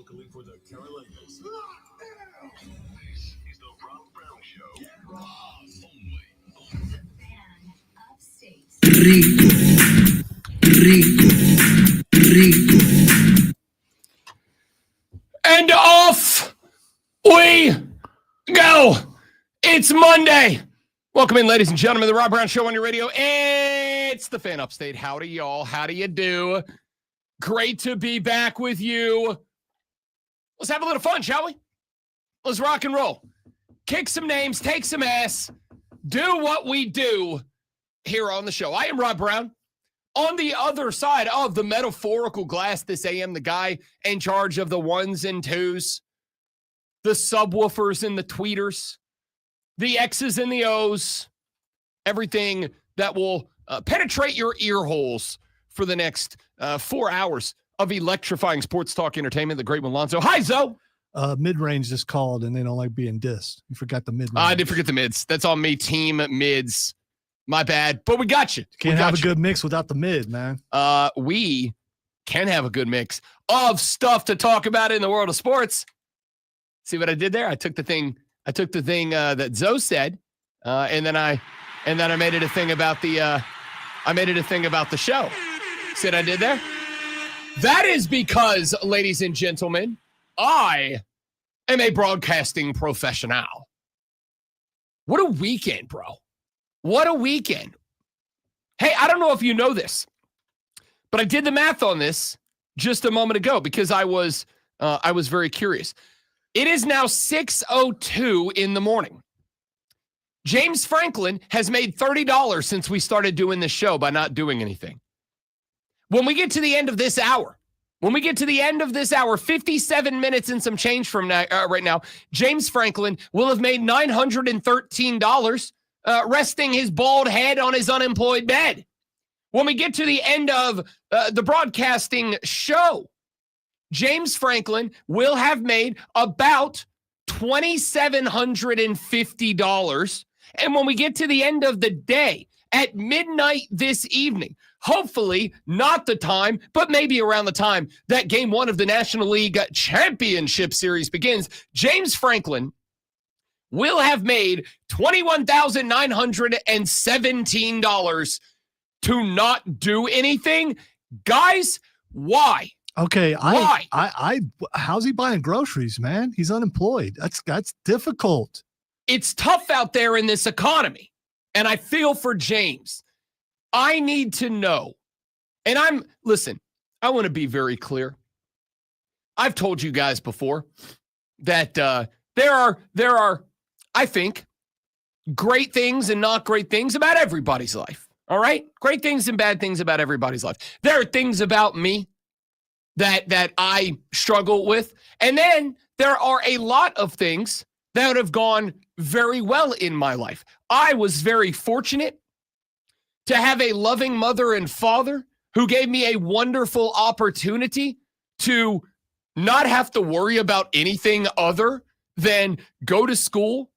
locally for the Carolinas. This is the Rob Brown Show. Get Rob only on the Fan of States. Rico. And off we go. It's Monday. Welcome in, ladies and gentlemen, the Rob Brown Show on your radio. It's the Fan Upstate. Howdy, y'all. How do you do? Great to be back with you. Let's have a little fun, shall we? Let's rock and roll. Kick some names, take some ass, do what we do here on the show. I am Rob Brown. On the other side of the metaphorical glass this AM, the guy in charge of the ones and twos, the subwoofers and the tweeters, the X's and the O's, everything that will penetrate your ear holes for the next 4 hours of electrifying sports talk entertainment, the great one, Lonzo. Hi, Zoe. Mid-range just called, and they don't like being dissed. You forgot the mid-range. I did forget the mids. That's on me, team mids. My bad, but we got you. Can't have a good mix without the mid, man. We can have a good mix of stuff to talk about in the world of sports. See what I did there? I took the thing that Zoe said, and then I made it a thing about the show. See what I did there? That is because, ladies and gentlemen, I am a broadcasting professional. What a weekend, bro. What a weekend. Hey, I don't know if you know this, but I did the math on this just a moment ago because I was very curious. It is now 6:02 in the morning. James Franklin has made $30 since we started doing this show by not doing anything. When we get to the end of this hour, 57 minutes and some change from now, right now, James Franklin will have made $913 resting his bald head on his unemployed bed. When we get to the end of the broadcasting show, James Franklin will have made about $2,750. And when we get to the end of the day, at midnight this evening, hopefully not the time, but maybe around the time that Game 1 of the National League Championship Series begins, James Franklin will have made $21,917 to not do anything. Guys, why? Okay, Why? How's he buying groceries, man? He's unemployed. That's difficult. It's tough out there in this economy, and I feel for James. I need to know, and I want to be very clear. I've told you guys before that there are, I think, great things and not great things about everybody's life. All right? Great things and bad things about everybody's life. There are things about me that I struggle with. And then there are a lot of things that have gone very well in my life. I was very fortunate to have a loving mother and father who gave me a wonderful opportunity to not have to worry about anything other than go to school,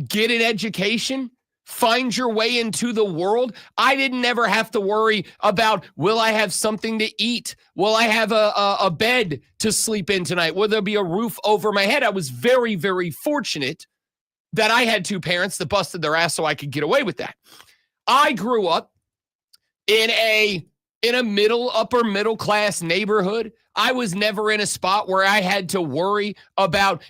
get an education, find your way into the world. I didn't ever have to worry about, will I have something to eat? Will I have a bed to sleep in tonight? Will there be a roof over my head? I was very, very fortunate that I had two parents that busted their ass so I could get away with that. I grew up in a upper middle class neighborhood. I was never in a spot where I had to worry about,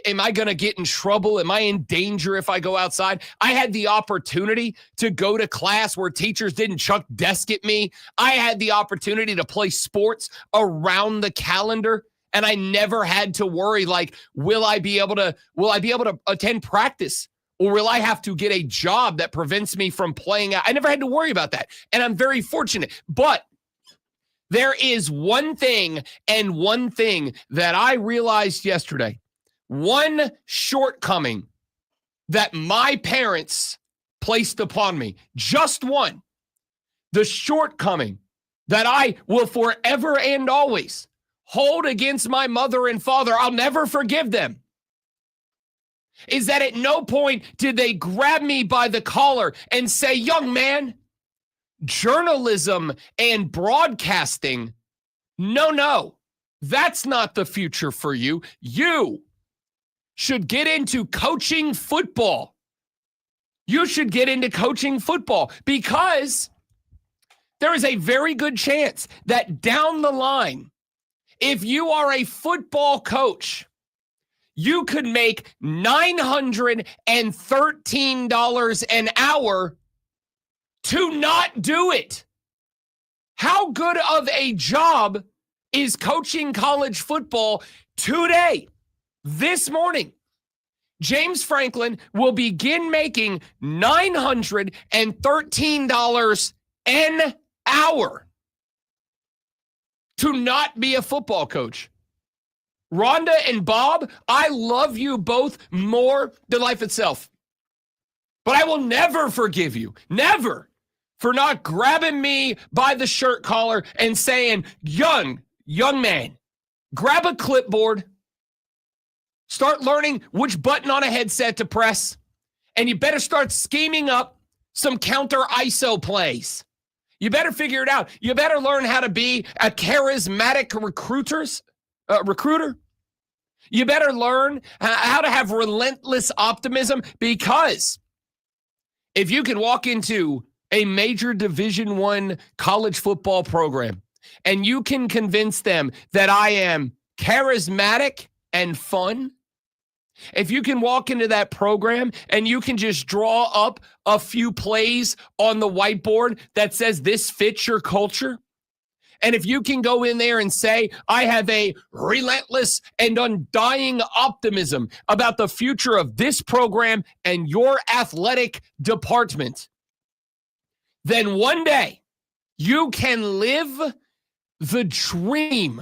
am I going to get in trouble? Am I in danger if I go outside? I had the opportunity to go to class where teachers didn't chuck desk at me. I had the opportunity to play sports around the calendar, and I never had to worry, like, will I be able to attend practice? Or will I have to get a job that prevents me from playing out? I never had to worry about that. And I'm very fortunate. But there is one thing that I realized yesterday, one shortcoming that my parents placed upon me, just one, the shortcoming that I will forever and always hold against my mother and father. I'll never forgive them. Is that at no point did they grab me by the collar and say, young man, journalism and broadcasting, no. That's not the future for you. You should get into coaching football. You should get into coaching football because there is a very good chance that down the line, if you are a football coach, you could make $913 an hour to not do it. How good of a job is coaching college football today? This morning, James Franklin will begin making $913 an hour to not be a football coach. Rhonda and Bob, I love you both more than life itself. But I will never forgive you, never, for not grabbing me by the shirt collar and saying, young man, grab a clipboard, start learning which button on a headset to press, and you better start scheming up some counter ISO plays. You better figure it out. You better learn how to be a charismatic recruiter. You better learn how to have relentless optimism, because if you can walk into a major Division I college football program and you can convince them that I am charismatic and fun, if you can walk into that program and you can just draw up a few plays on the whiteboard that says this fits your culture, and if you can go in there and say, I have a relentless and undying optimism about the future of this program and your athletic department, then one day you can live the dream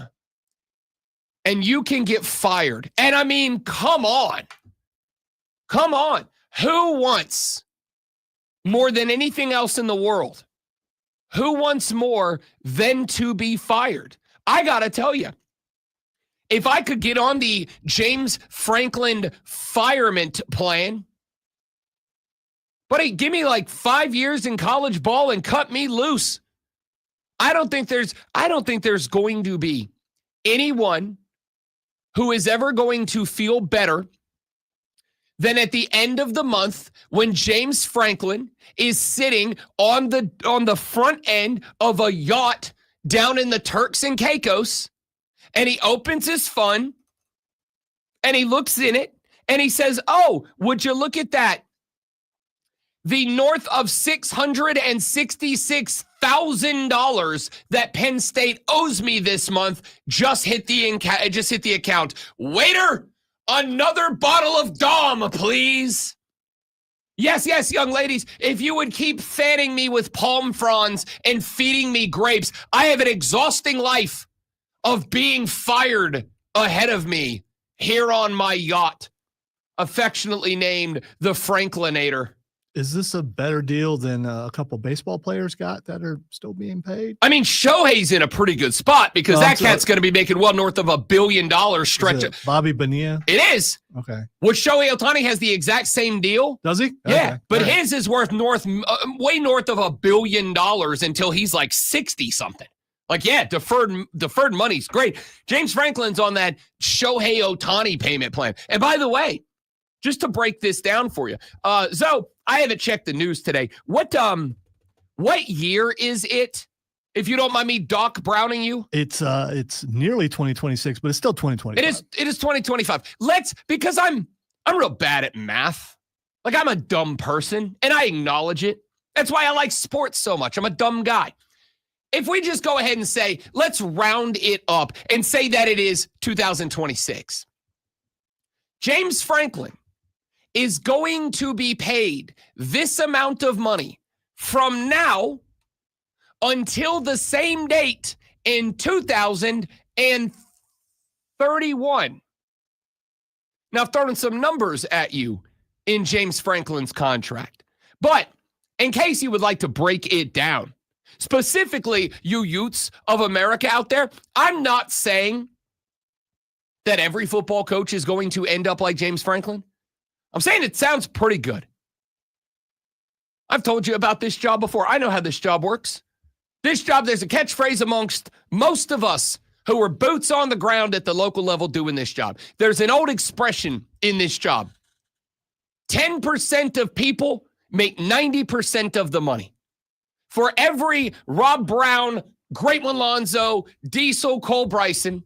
and you can get fired. And I mean, come on. Who wants more than anything else in the world? Who wants more than to be fired? I got to tell you, if I could get on the James Franklin firement plan, buddy, give me like 5 years in college ball and cut me loose. I don't think there's going to be anyone who is ever going to feel better than at the end of the month when James Franklin is sitting on the front end of a yacht down in the Turks and Caicos, and he opens his fund and he looks in it and he says, oh, would you look at that? The north of $666,000 that Penn State owes me this month just hit the account. Waiter, another bottle of Dom, please. Yes, young ladies, if you would keep fanning me with palm fronds and feeding me grapes, I have an exhausting life of being fired ahead of me here on my yacht, affectionately named the Franklinator. Is this a better deal than a couple baseball players got that are still being paid? I mean, Shohei's in a pretty good spot because that cat's going to be making well north of $1 billion stretch. Bobby Bonilla? It is. Okay. Which Shohei Ohtani has the exact same deal. Does he? Yeah, okay. But his is worth way north of $1 billion until he's like 60 something. Like, yeah, deferred money's great. James Franklin's on that Shohei Ohtani payment plan. And by the way, just to break this down for you, Zoe, I haven't checked the news today. What year is it? If you don't mind me Doc Browning you. It's nearly 2026, but it's still 2025. It is 2025. Because I'm real bad at math. Like, I'm a dumb person and I acknowledge it. That's why I like sports so much. I'm a dumb guy. If we just go ahead and say, let's round it up and say that it is 2026. James Franklin is going to be paid this amount of money from now until the same date in 2031. Now, throwing some numbers at you in James Franklin's contract. But in case you would like to break it down, specifically you Utes of America out there, I'm not saying that every football coach is going to end up like James Franklin. I'm saying it sounds pretty good. I've told you about this job before. I know how this job works. This job, there's a catchphrase amongst most of us who are boots on the ground at the local level doing this job. There's an old expression in this job. 10% of people make 90% of the money. For every Rob Brown, Great Alonzo, Diesel, Cole Bryson,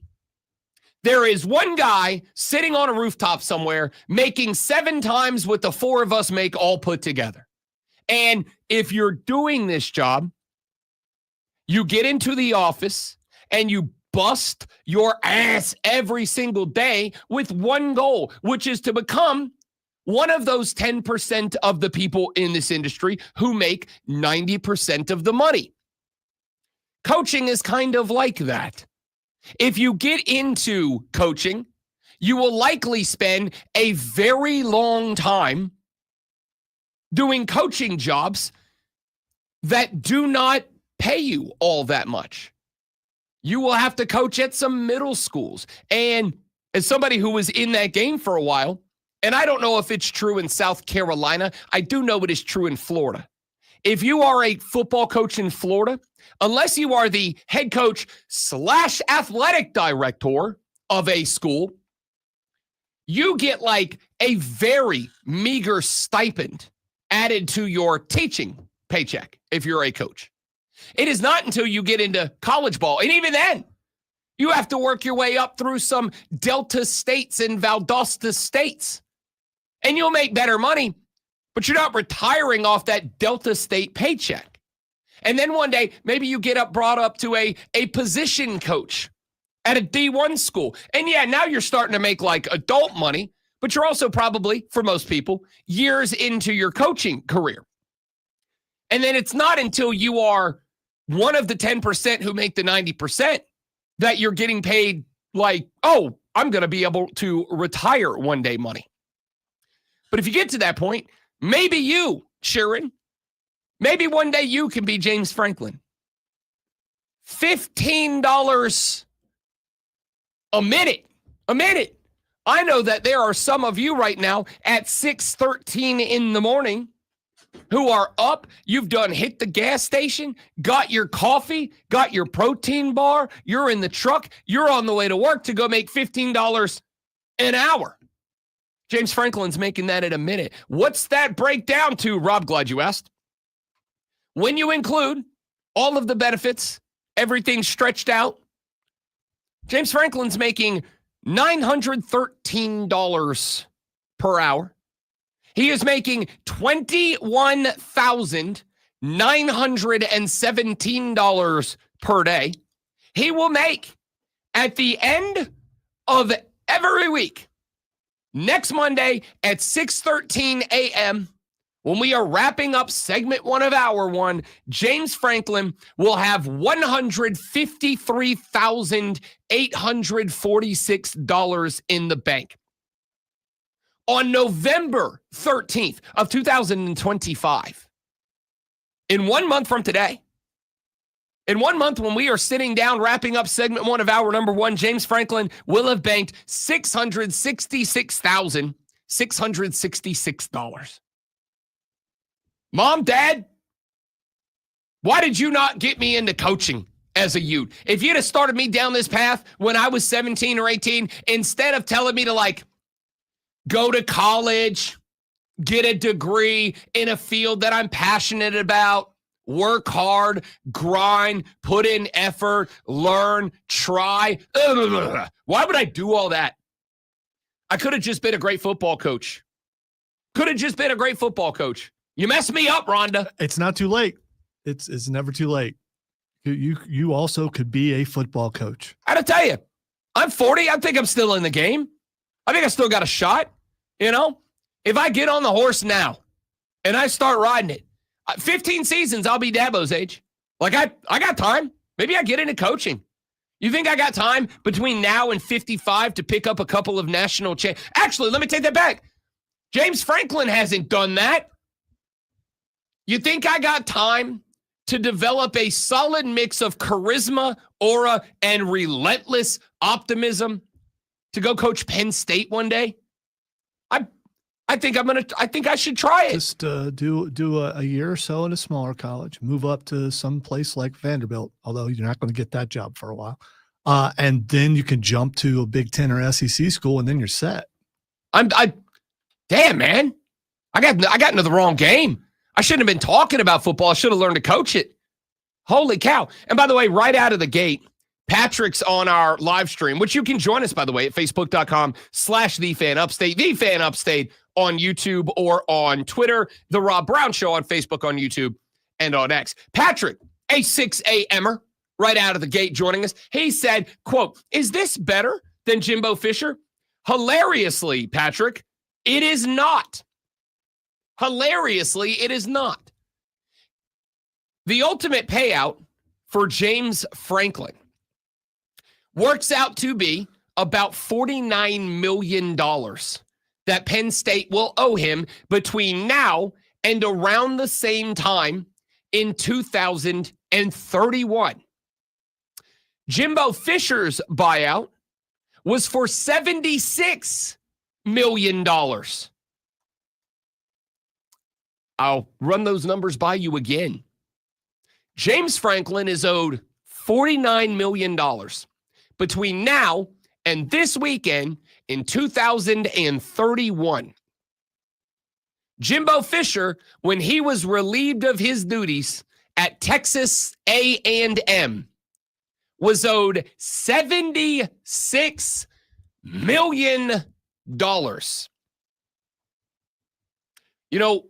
there is one guy sitting on a rooftop somewhere making 7 times what the 4 of us make all put together. And if you're doing this job, you get into the office and you bust your ass every single day with one goal, which is to become one of those 10% of the people in this industry who make 90% of the money. Coaching is kind of like that. If you get into coaching, you will likely spend a very long time doing coaching jobs that do not pay you all that much. You will have to coach at some middle schools. And as somebody who was in that game for a while, and I don't know if it's true in South Carolina, I do know it is true in Florida. If you are a football coach in Florida, unless you are the head coach / athletic director of a school, you get like a very meager stipend added to your teaching paycheck if you're a coach. It is not until you get into college ball, and even then, you have to work your way up through some Delta states and Valdosta states, and you'll make better money, but you're not retiring off that Delta state paycheck. And then one day, maybe you get brought up to a position coach at a D1 school. And yeah, now you're starting to make like adult money, but you're also probably, for most people, years into your coaching career. And then it's not until you are one of the 10% who make the 90% that you're getting paid like, oh, I'm going to be able to retire one day money. But if you get to that point, maybe you, Sharon, maybe one day you can be James Franklin. $15 a minute. A minute. I know that there are some of you right now at 6:13 in the morning who are up. You've done hit the gas station, got your coffee, got your protein bar. You're in the truck. You're on the way to work to go make $15 an hour. James Franklin's making that at a minute. What's that break down to, Rob? Glad you asked. When you include all of the benefits, everything stretched out, James Franklin's making $913 per hour. He is making $21,917 per day. He will make at the end of every week, next Monday at 6:13 a.m., when we are wrapping up segment 1 of hour 1, James Franklin will have $153,846 in the bank. On November 13th of 2025, in 1 month from today, in 1 month when we are sitting down wrapping up segment 1 of hour number 1, James Franklin will have banked $666,666. Mom, Dad, why did you not get me into coaching as a youth? If you'd have started me down this path when I was 17 or 18, instead of telling me to like go to college, get a degree in a field that I'm passionate about, work hard, grind, put in effort, learn, try. Why would I do all that? I could have just been a great football coach. You messed me up, Rhonda. It's not too late. It's never too late. You also could be a football coach. I gotta tell you, I'm 40. I think I'm still in the game. I think I still got a shot. You know, if I get on the horse now and I start riding it, 15 seasons, I'll be Dabo's age. Like I got time. Maybe I get into coaching. You think I got time between now and 55 to pick up a couple of national champions? Actually, let me take that back. James Franklin hasn't done that. You think I got time to develop a solid mix of charisma, aura, and relentless optimism to go coach Penn State one day? I think I should try it. Just do a year or so in a smaller college, move up to some place like Vanderbilt, although you're not going to get that job for a while. And then you can jump to a Big Ten or SEC school, and then you're set. Damn, man. I got into the wrong game. I shouldn't have been talking about football. I should have learned to coach it. Holy cow. And by the way, right out of the gate, Patrick's on our live stream, which you can join us, by the way, at facebook.com/TheFanUpstate, TheFanUpstate on YouTube or on Twitter, The Rob Brown Show on Facebook, on YouTube, and on X. Patrick, a 6 a.m.er, right out of the gate joining us. He said, quote, "Is this better than Jimbo Fisher?" Hilariously, Patrick, it is not. Hilariously, it is not. The ultimate payout for James Franklin works out to be about $49 million that Penn State will owe him between now and around the same time in 2031. Jimbo Fisher's buyout was for $76 million. I'll run those numbers by you again. James Franklin is owed $49 million between now and this weekend in 2031. Jimbo Fisher, when he was relieved of his duties at Texas A&M, was owed $76 million. You know,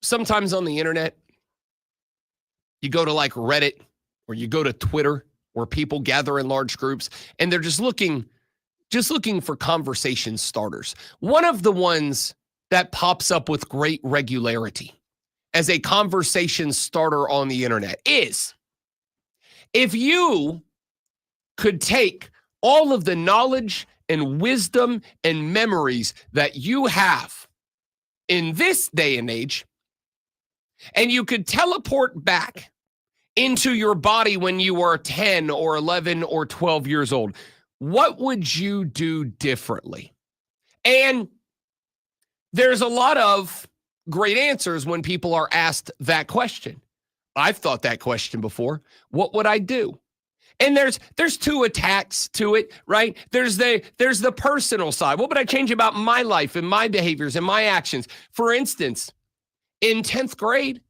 sometimes on the internet, you go to like Reddit or you go to Twitter where people gather in large groups and they're just looking for conversation starters. One of the ones that pops up with great regularity as a conversation starter on the internet is, if you could take all of the knowledge and wisdom and memories that you have in this day and age, and you could teleport back into your body when you were 10 or 11 or 12 years old, what would you do differently? And there's a lot of great answers when people are asked that question. I've thought that question before. What would I do? And there's two attacks to it, right? There's the personal side. What would I change about my life and my behaviors and my actions? For instance, in 10th grade,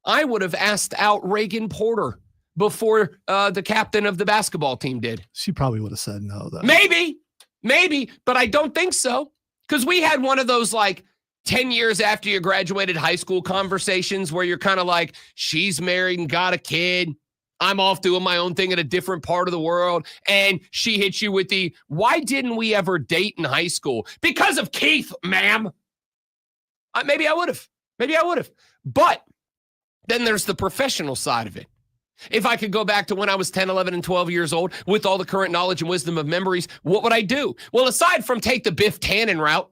I would have asked out Reagan Porter before the captain of the basketball team did. She probably would have said no, though. Maybe, but I don't think so. Because we had one of those like 10 years after you graduated high school conversations where you're kind of like, she's married and got a kid. I'm off doing my own thing in a different part of the world. And she hits you with the, why didn't we ever date in high school? Because of Keith, ma'am. Maybe I would have. But then there's the professional side of it. If I could go back to when I was 10, 11, and 12 years old with all the current knowledge and wisdom of memories, what would I do? Well, aside from take the Biff Tannen route,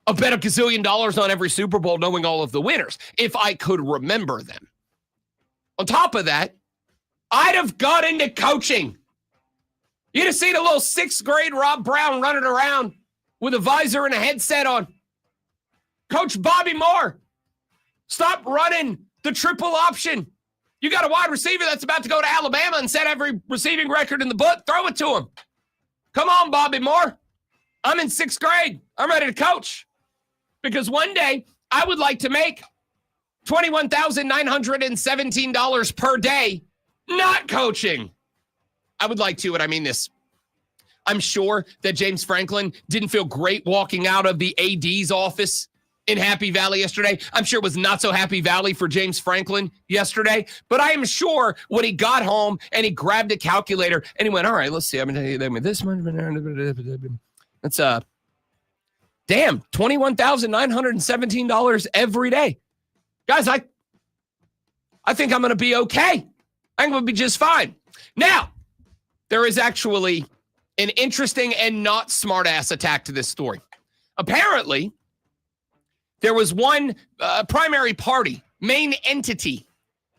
I bet $1 gazillion on every Super Bowl knowing all of the winners, if I could remember them. On top of that, I'd have got into coaching. You'd have seen a little 6th grade Rob Brown running around with a visor and a headset on. Coach Bobby Moore, stop running the triple option. You got a wide receiver that's about to go to Alabama and set every receiving record in the book. Throw it to him. Come on, Bobby Moore. I'm in 6th grade. I'm ready to coach. Because one day I would like to make $21,917 per day not coaching. I would like to, and I mean this. I'm sure that James Franklin didn't feel great walking out of the AD's office in Happy Valley yesterday. I'm sure it was not so Happy Valley for James Franklin yesterday, but I am sure when he got home and he grabbed a calculator and he went, all right, let's see. I'm going to tell you this one. That's damn, $21,917 every day. Guys, I think I'm going to be okay. I'm going to be just fine. Now, there is actually an interesting and not smart-ass attack to this story. Apparently, there was one primary party, main entity,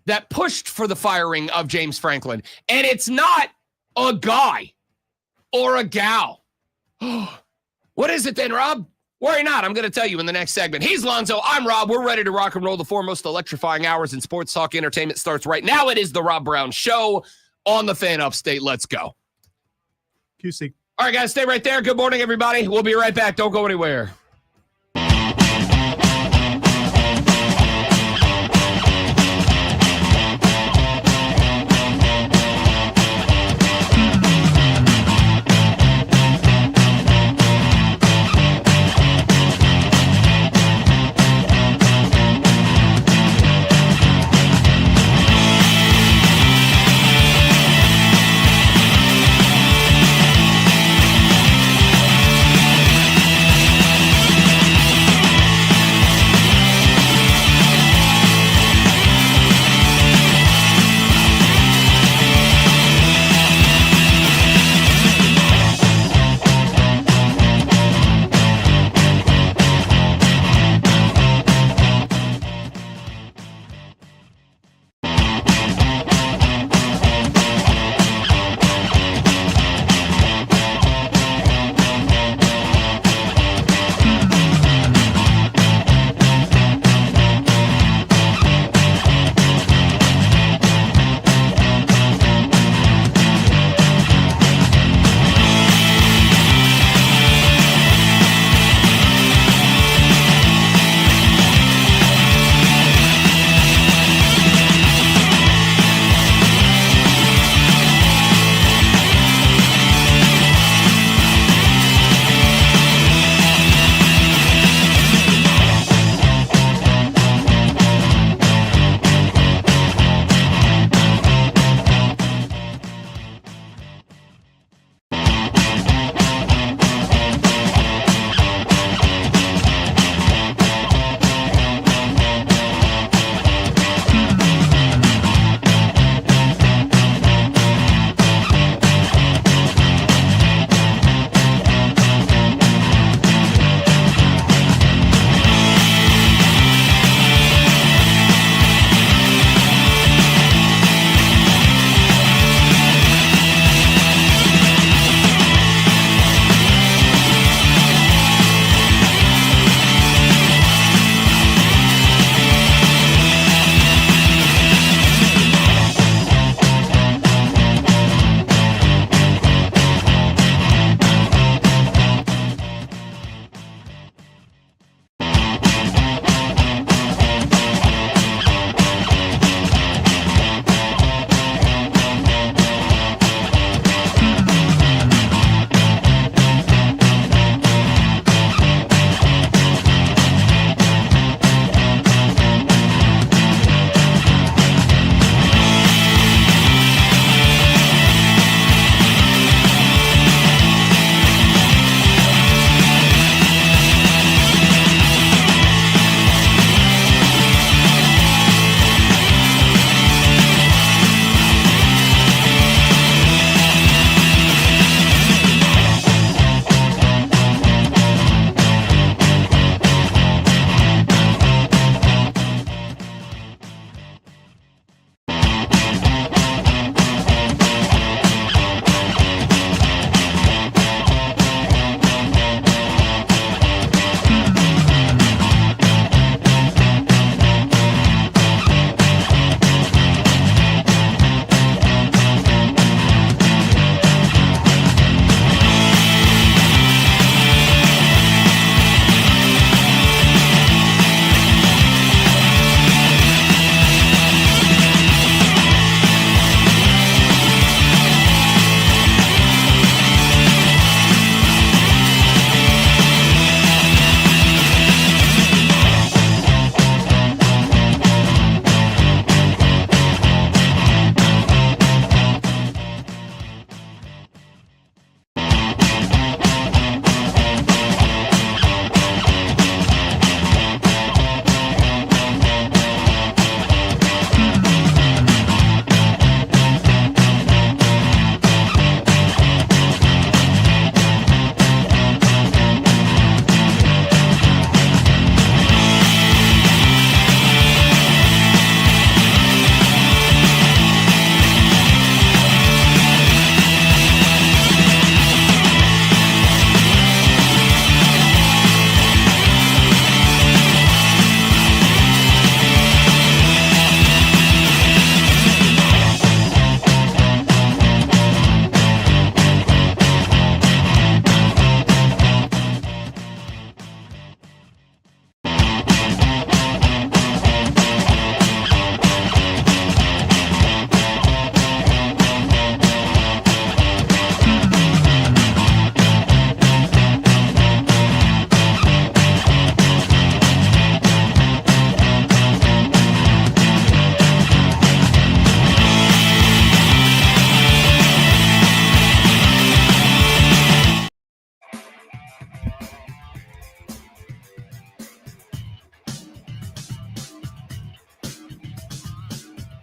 that pushed for the firing of James Franklin. And it's not a guy or a gal. What is it then, Rob? Worry not. I'm going to tell you in the next segment. He's Lonzo. I'm Rob. We're ready to rock and roll. The foremost electrifying hours in sports talk entertainment starts right now. It is the Rob Brown Show on the Fan Upstate. Let's go. QC. All right, guys, stay right there. Good morning, everybody. We'll be right back. Don't go anywhere.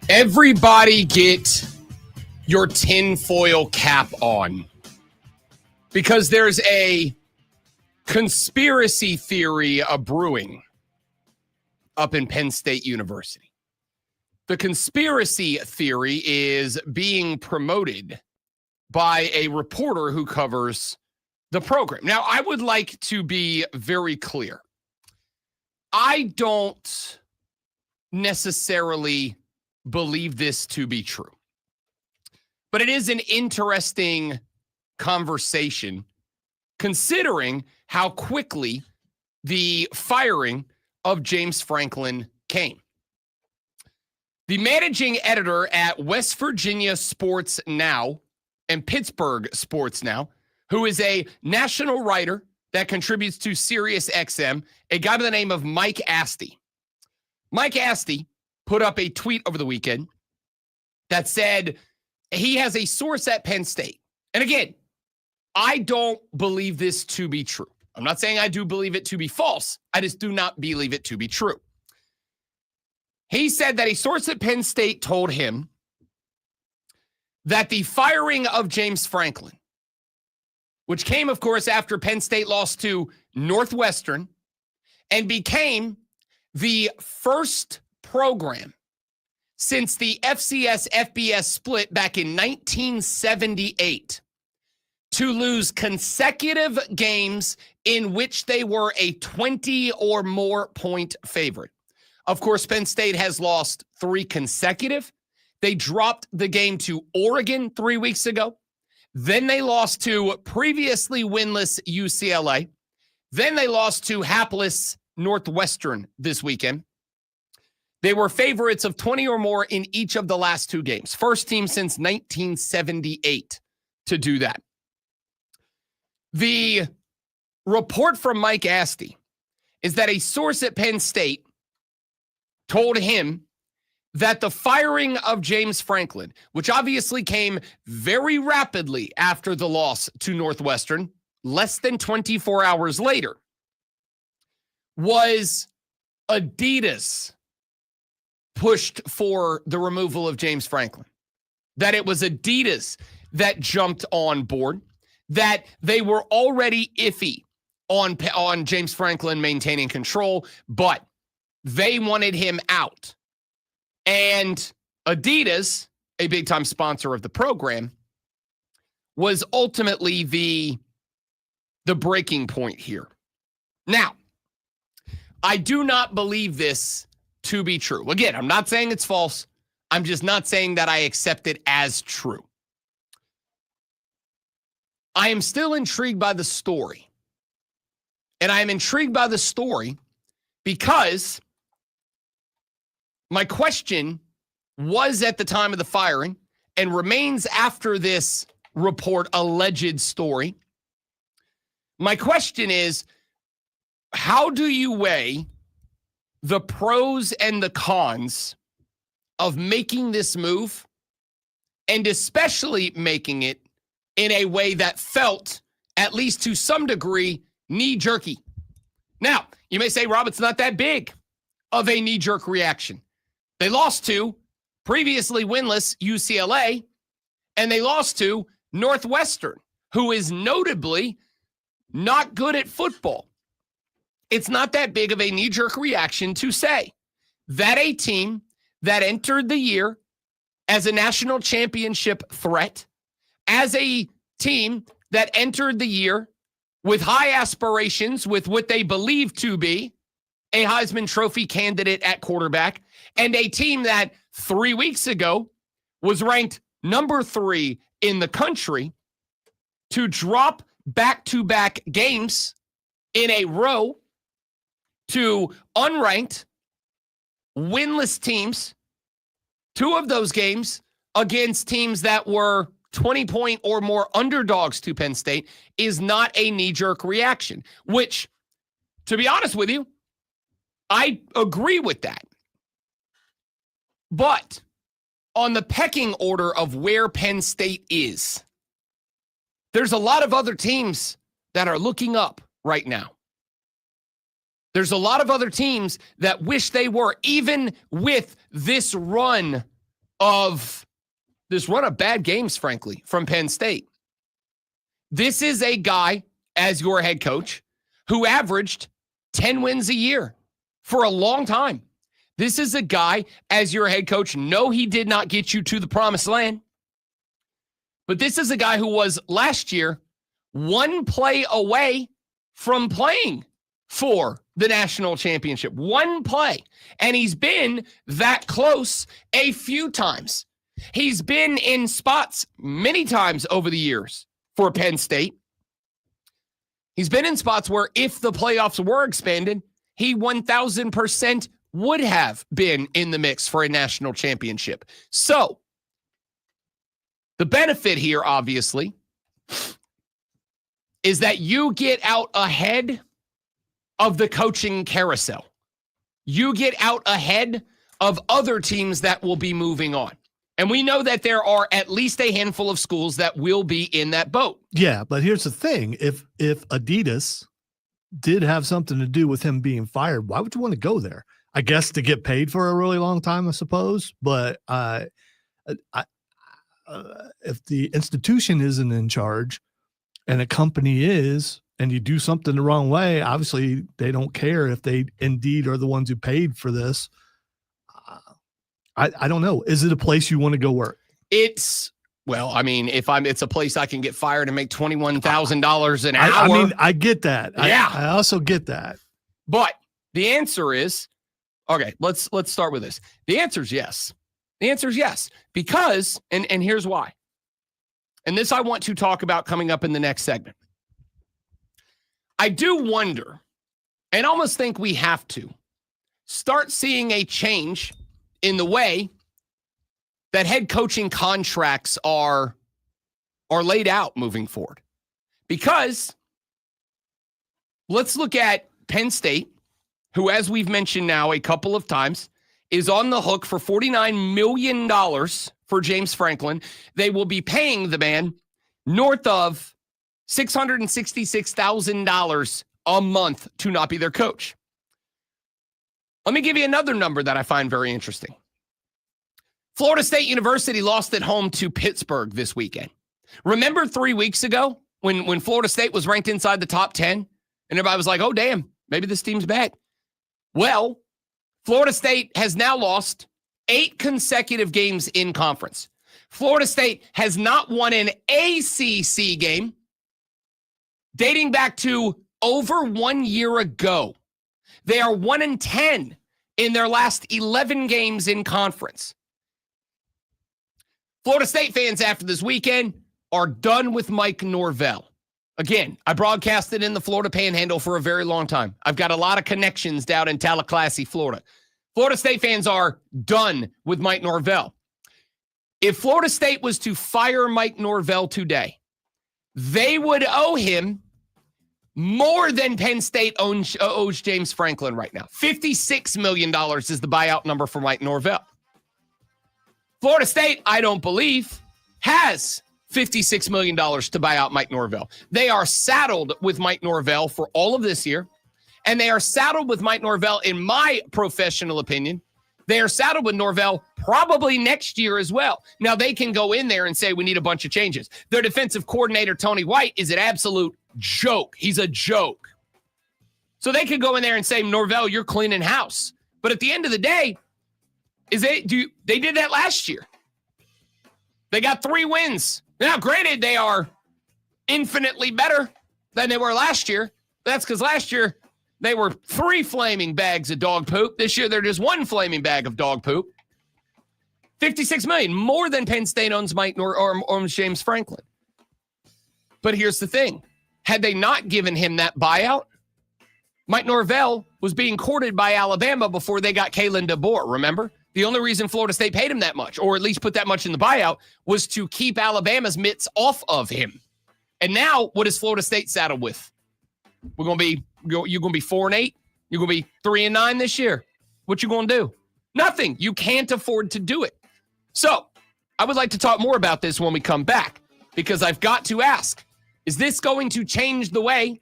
Everybody get your tinfoil cap on, because there's a conspiracy theory brewing up in Penn State University. The conspiracy theory is being promoted by a reporter who covers the program. Now, I would like to be very clear. I don't necessarily believe this to be true, but it is an interesting conversation considering how quickly the firing of James Franklin came. The managing editor at West Virginia Sports Now and Pittsburgh Sports Now, who is a national writer that contributes to SiriusXM, a guy by the name of Mike Asti. Mike Asti put up a tweet over the weekend that said he has a source at Penn State. And again, I don't believe this to be true. I'm not saying I do believe it to be false. I just do not believe it to be true. He said that a source at Penn State told him that the firing of James Franklin, which came, of course, after Penn State lost to Northwestern and became the first program since the FCS-FBS split back in 1978 to lose consecutive games in which they were a 20 or more point favorite. Of course, Penn State has lost 3 consecutive. They dropped the game to Oregon 3 weeks ago. Then they lost to previously winless UCLA. Then they lost to hapless Northwestern this weekend. They were favorites of 20 or more in each of the last 2 games. First team since 1978 to do that. The report from Mike Asti is that a source at Penn State told him that the firing of James Franklin, which obviously came very rapidly after the loss to Northwestern, less than 24 hours later, was Adidas pushed for the removal of James Franklin. That it was Adidas that jumped on board, that they were already iffy on James Franklin maintaining control, but they wanted him out. And Adidas, a big-time sponsor of the program, was ultimately the breaking point here. Now, I do not believe this to be true. Again, I'm not saying it's false. I'm just not saying that I accept it as true. I am still intrigued by the story. And I am intrigued by the story because my question was at the time of the firing and remains after this report, alleged story. My question is, how do you weigh the pros and the cons of making this move, and especially making it in a way that felt, at least to some degree, knee-jerky? Now, you may say, Rob, it's not that big of a knee-jerk reaction. They lost to previously winless UCLA, and they lost to Northwestern, who is notably not good at football. It's not that big of a knee-jerk reaction to say that a team that entered the year as a national championship threat, as a team that entered the year with high aspirations, with what they believe to be a Heisman Trophy candidate at quarterback, and a team that 3 weeks ago was ranked number 3 in the country, to drop back-to-back games in a row to unranked, winless teams, 2 of those games against teams that were 20-point or more underdogs to Penn State, is not a knee-jerk reaction, which, to be honest with you, I agree with that. But on the pecking order of where Penn State is, there's a lot of other teams that are looking up right now. There's a lot of other teams that wish they were, even with this run of this run of bad games, frankly, from Penn State. This is a guy, as your head coach, who averaged 10 wins a year for a long time. This is a guy, as your head coach, no, he did not get you to the promised land. But this is a guy who was last year one play away from playing for the national championship. One play. And he's been that close a few times. He's been in spots many times over the years for Penn State. He's been in spots where if the playoffs were expanded, he 1,000% would have been in the mix for a national championship. So, the benefit here, obviously, is that you get out ahead of the coaching carousel. You get out ahead of other teams that will be moving on. And we know that there are at least a handful of schools that will be in that boat. Yeah, but here's the thing. If Adidas did have something to do with him being fired, why would you want to go there? I guess to get paid for a really long time, I suppose. But if the institution isn't in charge and a company is, and you do something the wrong way, obviously they don't care if they indeed are the ones who paid for this. I don't know. Is it a place you want to go work? It's a place I can get fired and make $21,000 an hour. I mean, I get that. Yeah. I also get that. But the answer is, okay, let's start with this. The answer is yes. The answer is yes. Because, and here's why. And this I want to talk about coming up in the next segment. I do wonder, and almost think we have to, start seeing a change in the way that head coaching contracts are laid out moving forward. Because let's look at Penn State, who, as we've mentioned now a couple of times, is on the hook for $49 million for James Franklin. They will be paying the man north of $666,000 a month to not be their coach. Let me give you another number that I find very interesting. Florida State University lost at home to Pittsburgh this weekend. Remember 3 weeks ago when Florida State was ranked inside the top 10 and everybody was like, oh, damn, maybe this team's bad. Well, Florida State has now lost 8 consecutive games in conference. Florida State has not won an ACC game dating back to over 1 year ago. They are 1-10 in their last 11 games in conference. Florida State fans after this weekend are done with Mike Norvell. Again, I broadcasted in the Florida Panhandle for a very long time. I've got a lot of connections down in Tallahassee, Florida. Florida State fans are done with Mike Norvell. If Florida State was to fire Mike Norvell today, they would owe him more than Penn State owes James Franklin right now. $56 million is the buyout number for Mike Norvell. Florida State, I don't believe, has $56 million to buy out Mike Norvell. They are saddled with Mike Norvell for all of this year, and they are saddled with Mike Norvell, in my professional opinion. They are saddled with Norvell probably next year as well. Now, they can go in there and say we need a bunch of changes. Their defensive coordinator, Tony White, is an absolute joke. He's a joke. So they could go in there and say, Norvell, you're cleaning house. But at the end of the day, they did that last year. They got 3 wins. Now, granted, they are infinitely better than they were last year. That's because last year they were 3 flaming bags of dog poop. This year they're just 1 flaming bag of dog poop. $56 million, more than Penn State owns owns James Franklin. But here's the thing. Had they not given him that buyout, Mike Norvell was being courted by Alabama before they got Kalen DeBoer, remember? The only reason Florida State paid him that much, or at least put that much in the buyout, was to keep Alabama's mitts off of him. And now, what is Florida State saddled with? You're going to be 4-8? You're going to be 3-9 this year? What you going to do? Nothing. You can't afford to do it. So, I would like to talk more about this when we come back, because I've got to ask, is this going to change the way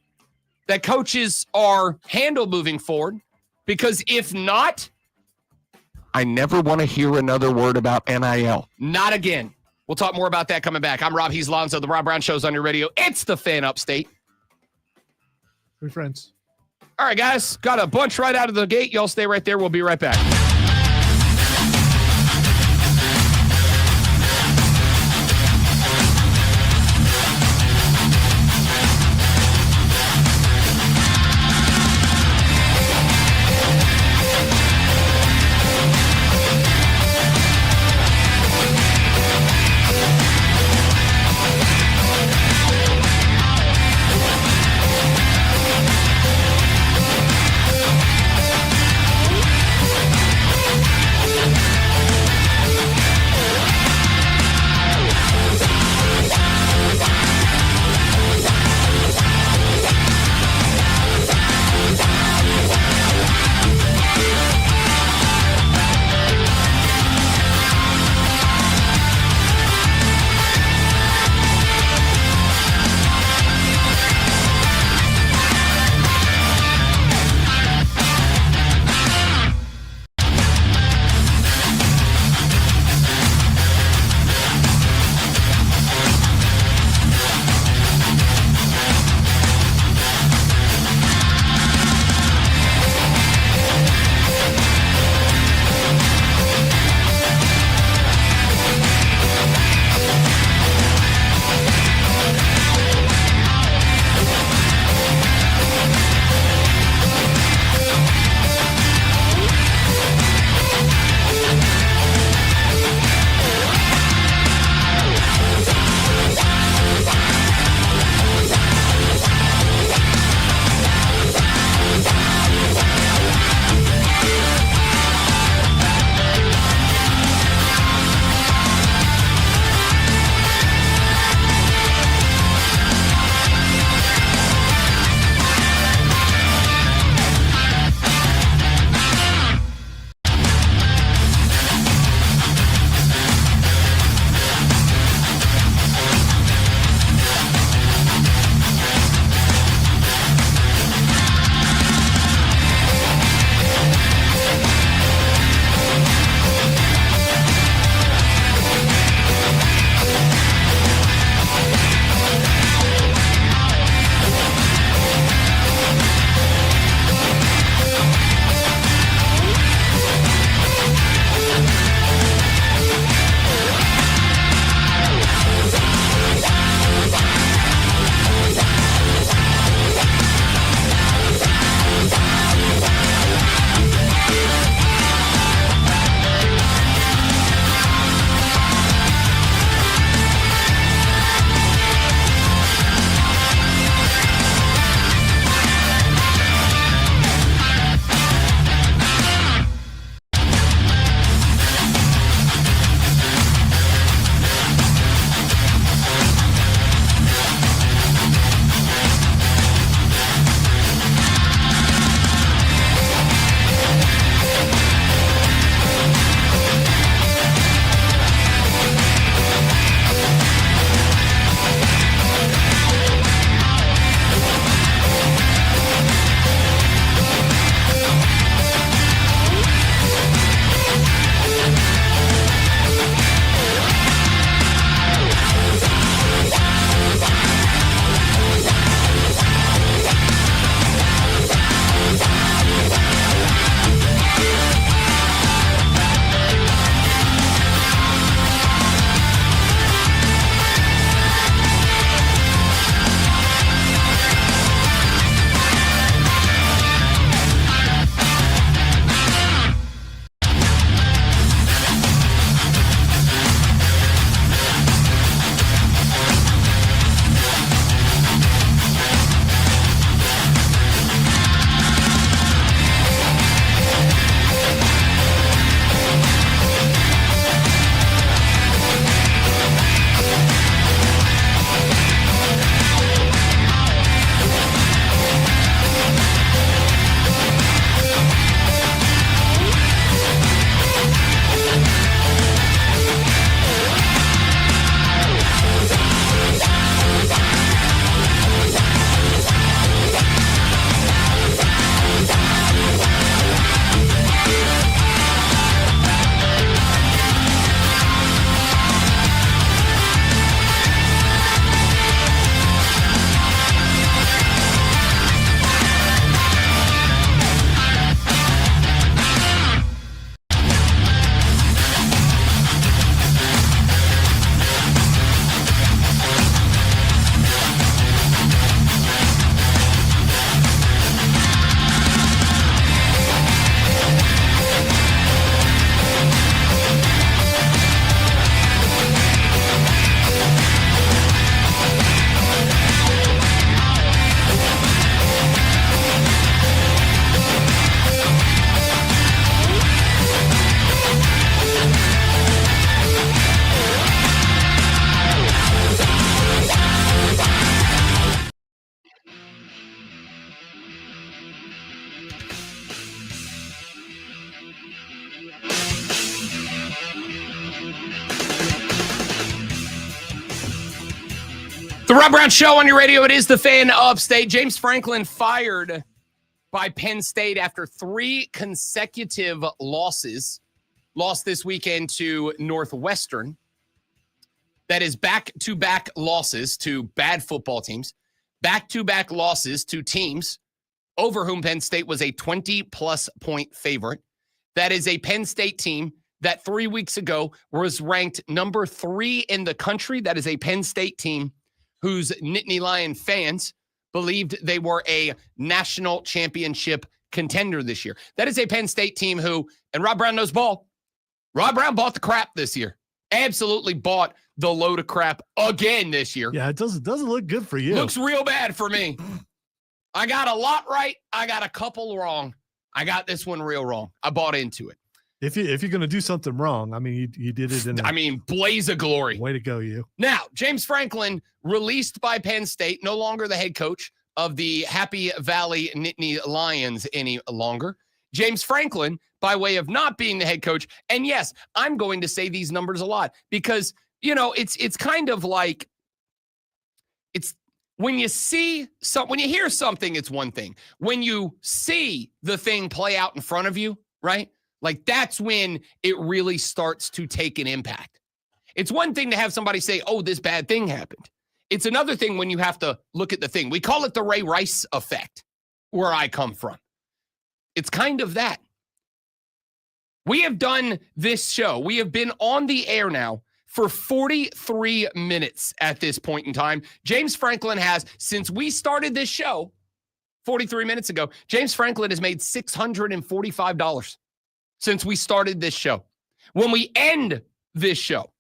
that coaches are handled moving forward? Because if not, I never want to hear another word about NIL. Not again. We'll talk more about that coming back. I'm Rob. He's Lonzo. The Rob Brown Show's on your radio. It's the Fan Upstate. We're friends. All right, guys. Got a bunch right out of the gate. Y'all stay right there. We'll be right back. The Rob Brown Show on your radio. It is the Fan Upstate. James Franklin fired by Penn State after 3 consecutive losses. Lost this weekend to Northwestern. That is back-to-back losses to bad football teams. Back-to-back losses to teams over whom Penn State was a 20-plus point favorite. That is a Penn State team that 3 weeks ago was ranked number 3 in the country. That is a Penn State team whose Nittany Lion fans believed they were a national championship contender this year. That is a Penn State team who, and Rob Brown knows ball, Rob Brown bought the crap this year. Absolutely bought the load of crap again this year. Yeah, it doesn't look good for you. Looks real bad for me. I got a lot right. I got a couple wrong. I got this one real wrong. I bought into it. If you're going to do something wrong, I mean, you did it in blaze of glory. Way to go, you. Now, James Franklin, released by Penn State, no longer the head coach of the Happy Valley Nittany Lions any longer. James Franklin, by way of not being the head coach, and yes, I'm going to say these numbers a lot because, it's kind of like, it's when you hear something, it's one thing. When you see the thing play out in front of you, right? Like that's when it really starts to take an impact. It's one thing to have somebody say, oh, this bad thing happened. It's another thing when you have to look at the thing. We call it the Ray Rice effect, where I come from. It's kind of that. We have done this show. We have been on the air now for 43 minutes at this point in time. James Franklin has, since we started this show 43 minutes ago, James Franklin has made $645 since we started this show. When we end this show,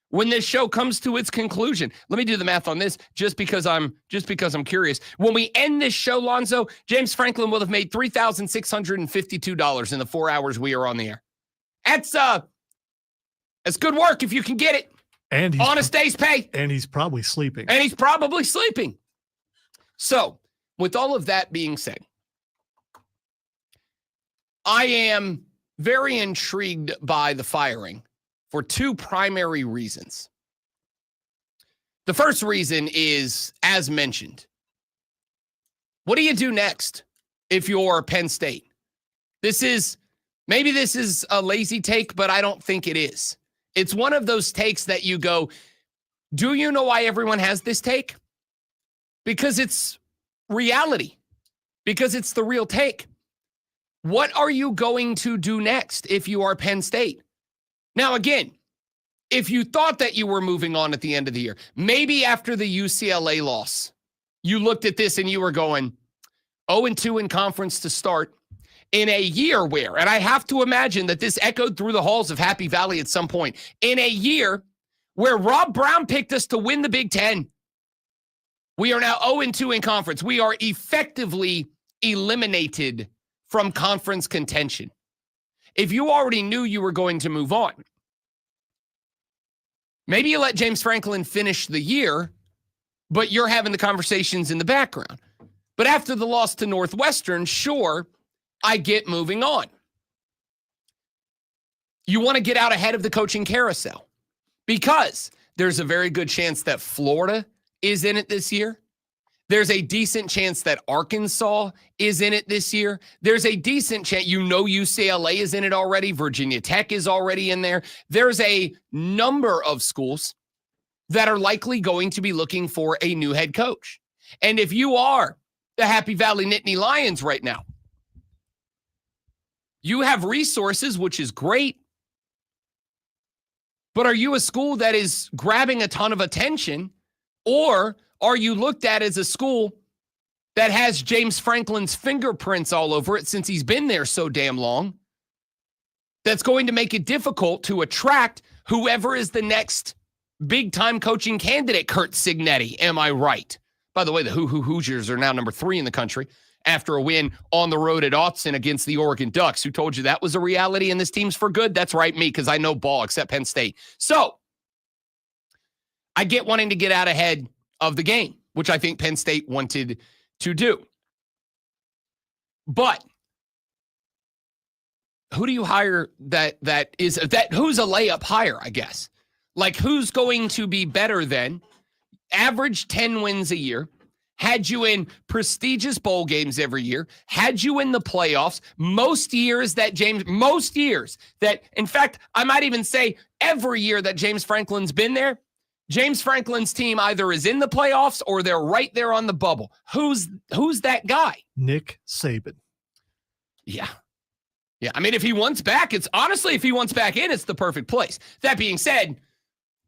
when this show comes to its conclusion, let me do the math on this just because I'm curious. When we end this show, Lonzo, James Franklin will have made $3,652 in the 4 hours we are on the air. That's good work if you can get it. And on a day's pay. And he's probably sleeping. So, with all of that being said, I am very intrigued by the firing for 2 primary reasons. The first reason is, as mentioned, what do you do next if you're Penn State? Maybe this is a lazy take, but I don't think it is. It's one of those takes that you go, do you know why everyone has this take? Because it's reality. Because it's the real take. What are you going to do next if you are Penn State? Now, again, if you thought that you were moving on at the end of the year, maybe after the UCLA loss, you looked at this and you were going 0-2 in conference to start in a year where, and I have to imagine that this echoed through the halls of Happy Valley at some point, in a year where Rob Brown picked us to win the Big Ten. We are now 0-2 in conference. We are effectively eliminated from conference contention. If you already knew you were going to move on, maybe you let James Franklin finish the year, but you're having the conversations in the background. But after the loss to Northwestern, sure, I get moving on. You want to get out ahead of the coaching carousel because there's a very good chance that Florida is in it this year. There's a decent chance that Arkansas is in it this year. There's a decent chance, UCLA is in it already. Virginia Tech is already in there. There's a number of schools that are likely going to be looking for a new head coach. And if you are the Happy Valley Nittany Lions right now, you have resources, which is great. But are you a school that is grabbing a ton of attention, or are you looked at as a school that has James Franklin's fingerprints all over it since he's been there so damn long? That's going to make it difficult to attract whoever is the next big-time coaching candidate. Kurt Cignetti, am I right? By the way, the Hoosiers are now number 3 in the country after a win on the road at Autzen against the Oregon Ducks. Who told you that was a reality and this team's for good? That's right, me, because I know ball except Penn State. So I get wanting to get out ahead of the game, which I think Penn State wanted to do. But who do you hire who's a layup hire, I guess? Like, who's going to be better than? averaged 10 wins a year, had you in prestigious bowl games every year, had you in the playoffs, most years, in fact, I might even say every year that James Franklin's been there, James Franklin's team either is in the playoffs or they're right there on the bubble. Who's that guy? Nick Saban. Yeah. Yeah. I mean, if he wants back, if he wants back in, it's the perfect place. That being said,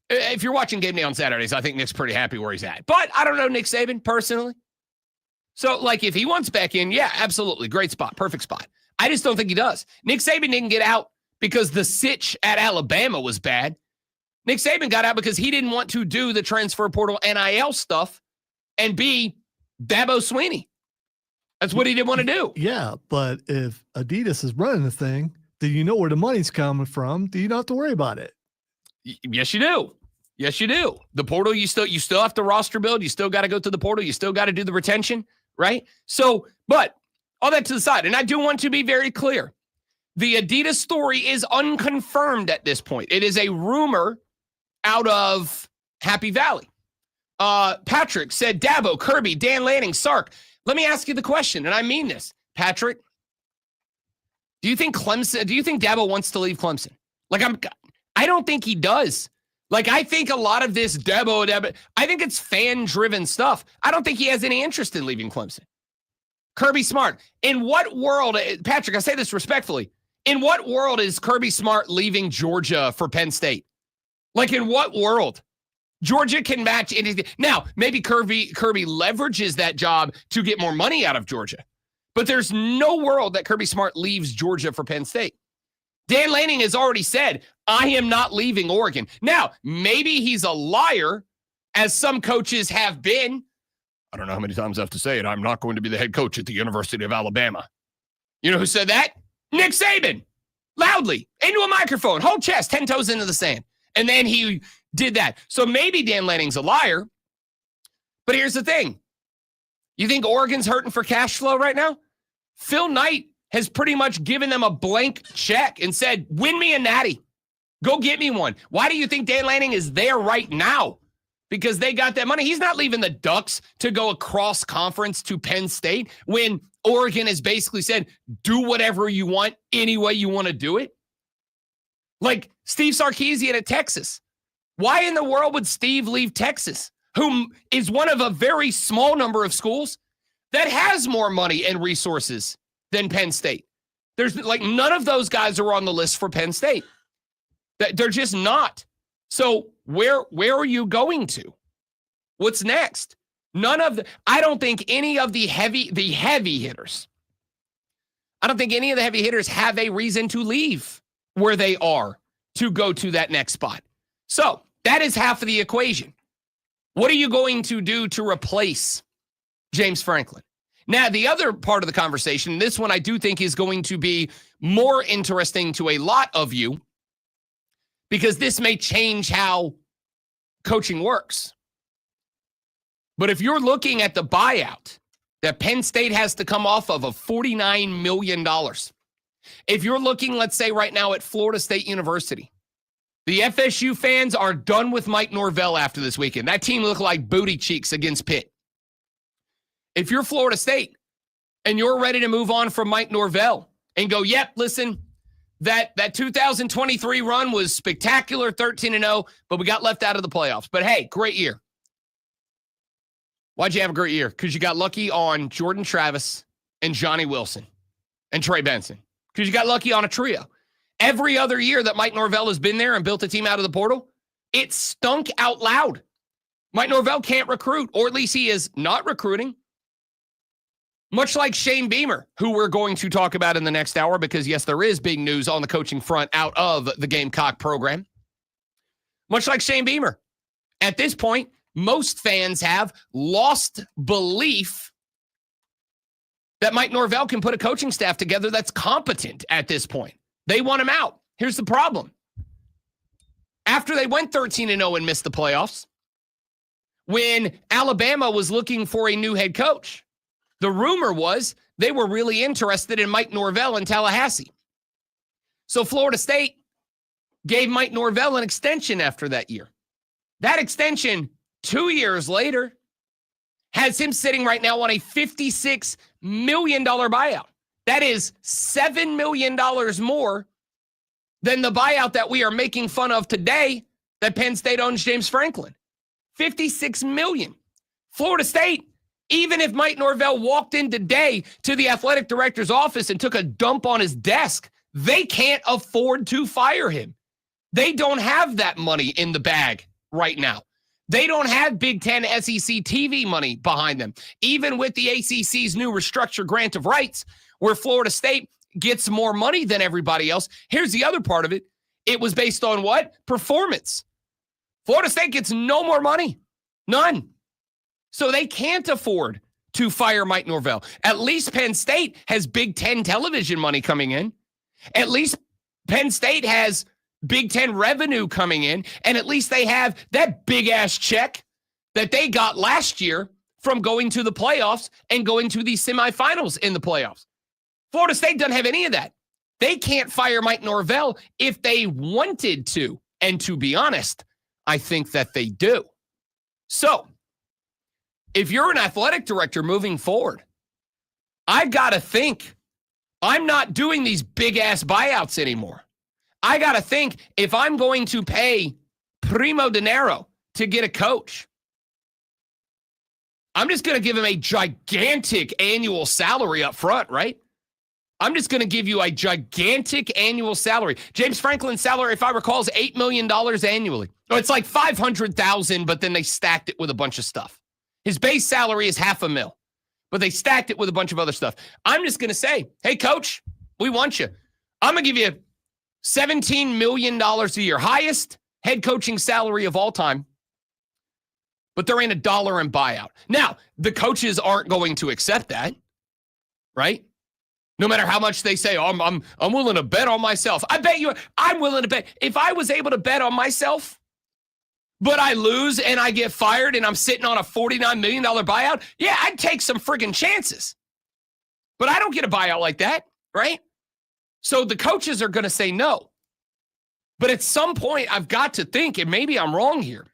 if you're watching Game Day on Saturdays, I think Nick's pretty happy where he's at. But I don't know Nick Saban personally. So, like, if he wants back in, yeah, absolutely. Great spot. Perfect spot. I just don't think he does. Nick Saban didn't get out because the sitch at Alabama was bad. Nick Saban got out because he didn't want to do the transfer portal NIL stuff and be Dabo Swinney. That's what he didn't want to do. Yeah, but if Adidas is running the thing, then you know where the money's coming from. Do you not have to worry about it? Yes, you do. Yes, you do. The portal, you still have to roster build. You still got to go to the portal. You still got to do the retention, right? So, but all that to the side, and I do want to be very clear. The Adidas story is unconfirmed at this point. It is a rumor out of Happy Valley. Patrick said, Dabo, Kirby, Dan Lanning, Sark. Let me ask you the question, and I mean this. Patrick, do you think Dabo wants to leave Clemson? I don't think he does. Like, I think a lot of this Dabo, I think it's fan-driven stuff. I don't think he has any interest in leaving Clemson. Kirby Smart, in what world, Patrick, I say this respectfully, in what world is Kirby Smart leaving Georgia for Penn State? Like, in what world? Georgia can match anything. Now, maybe Kirby leverages that job to get more money out of Georgia. But there's no world that Kirby Smart leaves Georgia for Penn State. Dan Lanning has already said, I am not leaving Oregon. Now, maybe he's a liar, as some coaches have been. I don't know how many times I have to say it. I'm not going to be the head coach at the University of Alabama. You know who said that? Nick Saban. Loudly, into a microphone, whole chest, 10 toes into the sand. And then he did that. So maybe Dan Lanning's a liar. But here's the thing. You think Oregon's hurting for cash flow right now? Phil Knight has pretty much given them a blank check and said, win me a natty. Go get me one. Why do you think Dan Lanning is there right now? Because they got that money. He's not leaving the Ducks to go across conference to Penn State when Oregon has basically said, do whatever you want, any way you want to do it. Like Steve Sarkisian at Texas. Why in the world would Steve leave Texas, who is one of a very small number of schools that has more money and resources than Penn State? There's like none of those guys are on the list for Penn State. They're just not. So where are you going to? What's next? I don't think any of the heavy hitters. I don't think any of the heavy hitters have a reason to leave where they are to go to that next spot. So that is half of the equation. What are you going to do to replace James Franklin? Now, the other part of the conversation, this one I do think is going to be more interesting to a lot of you, because this may change how coaching works. But if you're looking at the buyout that Penn State has to come off of $49 million, if you're looking, let's say right now at Florida State University, the FSU fans are done with Mike Norvell after this weekend. That team looked like booty cheeks against Pitt. If you're Florida State and you're ready to move on from Mike Norvell and go, yep, listen, that 2023 run was spectacular, 13-0, but we got left out of the playoffs. But hey, great year. Why'd you have a great year? Because you got lucky on Jordan Travis and Johnny Wilson and Trey Benson. Because you got lucky on a trio. Every other year that Mike Norvell has been there and built a team out of the portal, it stunk out loud. Mike Norvell can't recruit, or at least he is not recruiting. Much like Shane Beamer, who we're going to talk about in the next hour, because yes, there is big news on the coaching front out of the Gamecock program. Much like Shane Beamer. At this point, most fans have lost belief that Mike Norvell can put a coaching staff together that's competent at this point. They want him out. Here's the problem. After they went 13-0 and missed the playoffs, when Alabama was looking for a new head coach, the rumor was they were really interested in Mike Norvell in Tallahassee. So Florida State gave Mike Norvell an extension after that year. That extension 2 years later, has him sitting right now on a $56 million buyout. That is $7 million more than the buyout that we are making fun of today that Penn State owns James Franklin. $56 million. Florida State, even if Mike Norvell walked in today to the athletic director's office and took a dump on his desk, they can't afford to fire him. They don't have that money in the bag right now. They don't have Big Ten SEC TV money behind them. Even with the ACC's new restructured grant of rights, where Florida State gets more money than everybody else. Here's the other part of it. It was based on what? Performance. Florida State gets no more money. None. So they can't afford to fire Mike Norvell. At least Penn State has Big Ten television money coming in. At least Penn State has Big Ten revenue coming in. And at least they have that big-ass check that they got last year from going to the playoffs and going to the semifinals in the playoffs. Florida State doesn't have any of that. They can't fire Mike Norvell if they wanted to. And to be honest, I think that they do. So, if you're an athletic director moving forward, I got to think, I'm not doing these big-ass buyouts anymore. I got to think, if I'm going to pay primo dinero to get a coach, I'm just going to give him a gigantic annual salary up front, right? I'm just going to give you a gigantic annual salary. James Franklin's salary, if I recall, is $8 million annually. Oh, it's like $500,000, but then they stacked it with a bunch of stuff. His base salary is $500,000, but they stacked it with a bunch of other stuff. I'm just going to say, hey, coach, we want you. I'm going to give you $17 million a year, highest head coaching salary of all time, but there ain't a dollar in buyout. Now, the coaches aren't going to accept that, right? No matter how much they say, oh, I'm willing to bet on myself. I bet you, I'm willing to bet. If I was able to bet on myself, but I lose and I get fired and I'm sitting on a $49 million buyout, yeah, I'd take some friggin' chances. But I don't get a buyout like that, right? So the coaches are going to say no. But at some point, I've got to think, and maybe I'm wrong here,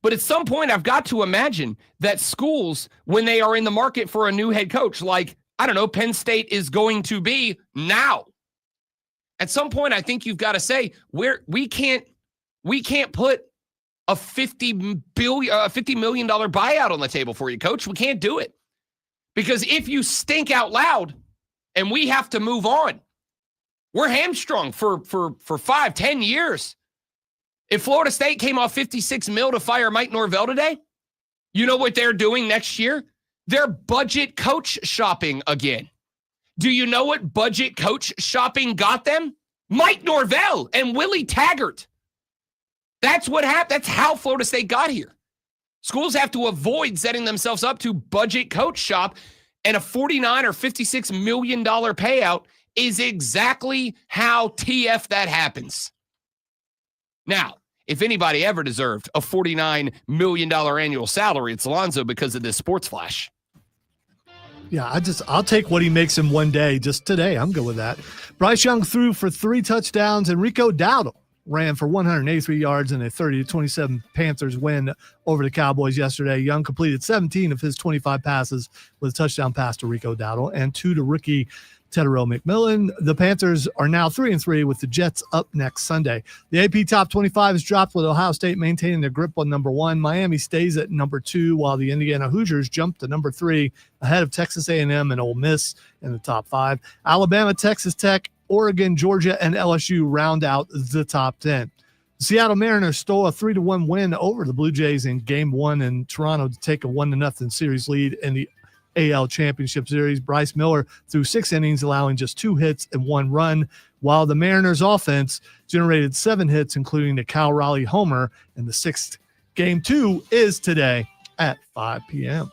but at some point, I've got to imagine that schools, when they are in the market for a new head coach, like, I don't know, Penn State is going to be now. At some point, I think you've got to say, we can't put a $50 million buyout on the table for you, coach. We can't do it. Because if you stink out loud and we have to move on, we're hamstrung for 5-10 years. If Florida State came off $56 million to fire Mike Norvell today, you know what they're doing next year? They're budget coach shopping again. Do you know what budget coach shopping got them? Mike Norvell and Willie Taggart. That's what happened. That's how Florida State got here. Schools have to avoid setting themselves up to budget coach shop, and a $49 or $56 million payout is exactly how TF that happens. Now, if anybody ever deserved a $49 million annual salary, it's Alonzo because of this sports flash. Yeah, I'll take what he makes in one day. Just today, I'm good with that. Bryce Young threw for 3 touchdowns, and Rico Dowdle ran for 183 yards in a 30-27 Panthers win over the Cowboys yesterday. Young completed 17 of his 25 passes with a touchdown pass to Rico Dowdle and 2 to rookie Tedero McMillan. The Panthers are now 3-3 with the Jets up next Sunday. The AP Top 25 is dropped with Ohio State maintaining their grip on number 1. Miami stays at number 2, while the Indiana Hoosiers jump to number 3 ahead of Texas A&M and Ole Miss in the top 5. Alabama, Texas Tech, Oregon, Georgia, and LSU round out the top 10. The Seattle Mariners stole a 3-1 win over the Blue Jays in Game 1 in Toronto to take a 1-0 series lead in the AL Championship Series. Bryce Miller threw 6 innings, allowing just 2 hits and 1 run, while the Mariners offense generated 7 hits, including the Cal Raleigh homer in the 6th. Game 2 is today at 5 p.m.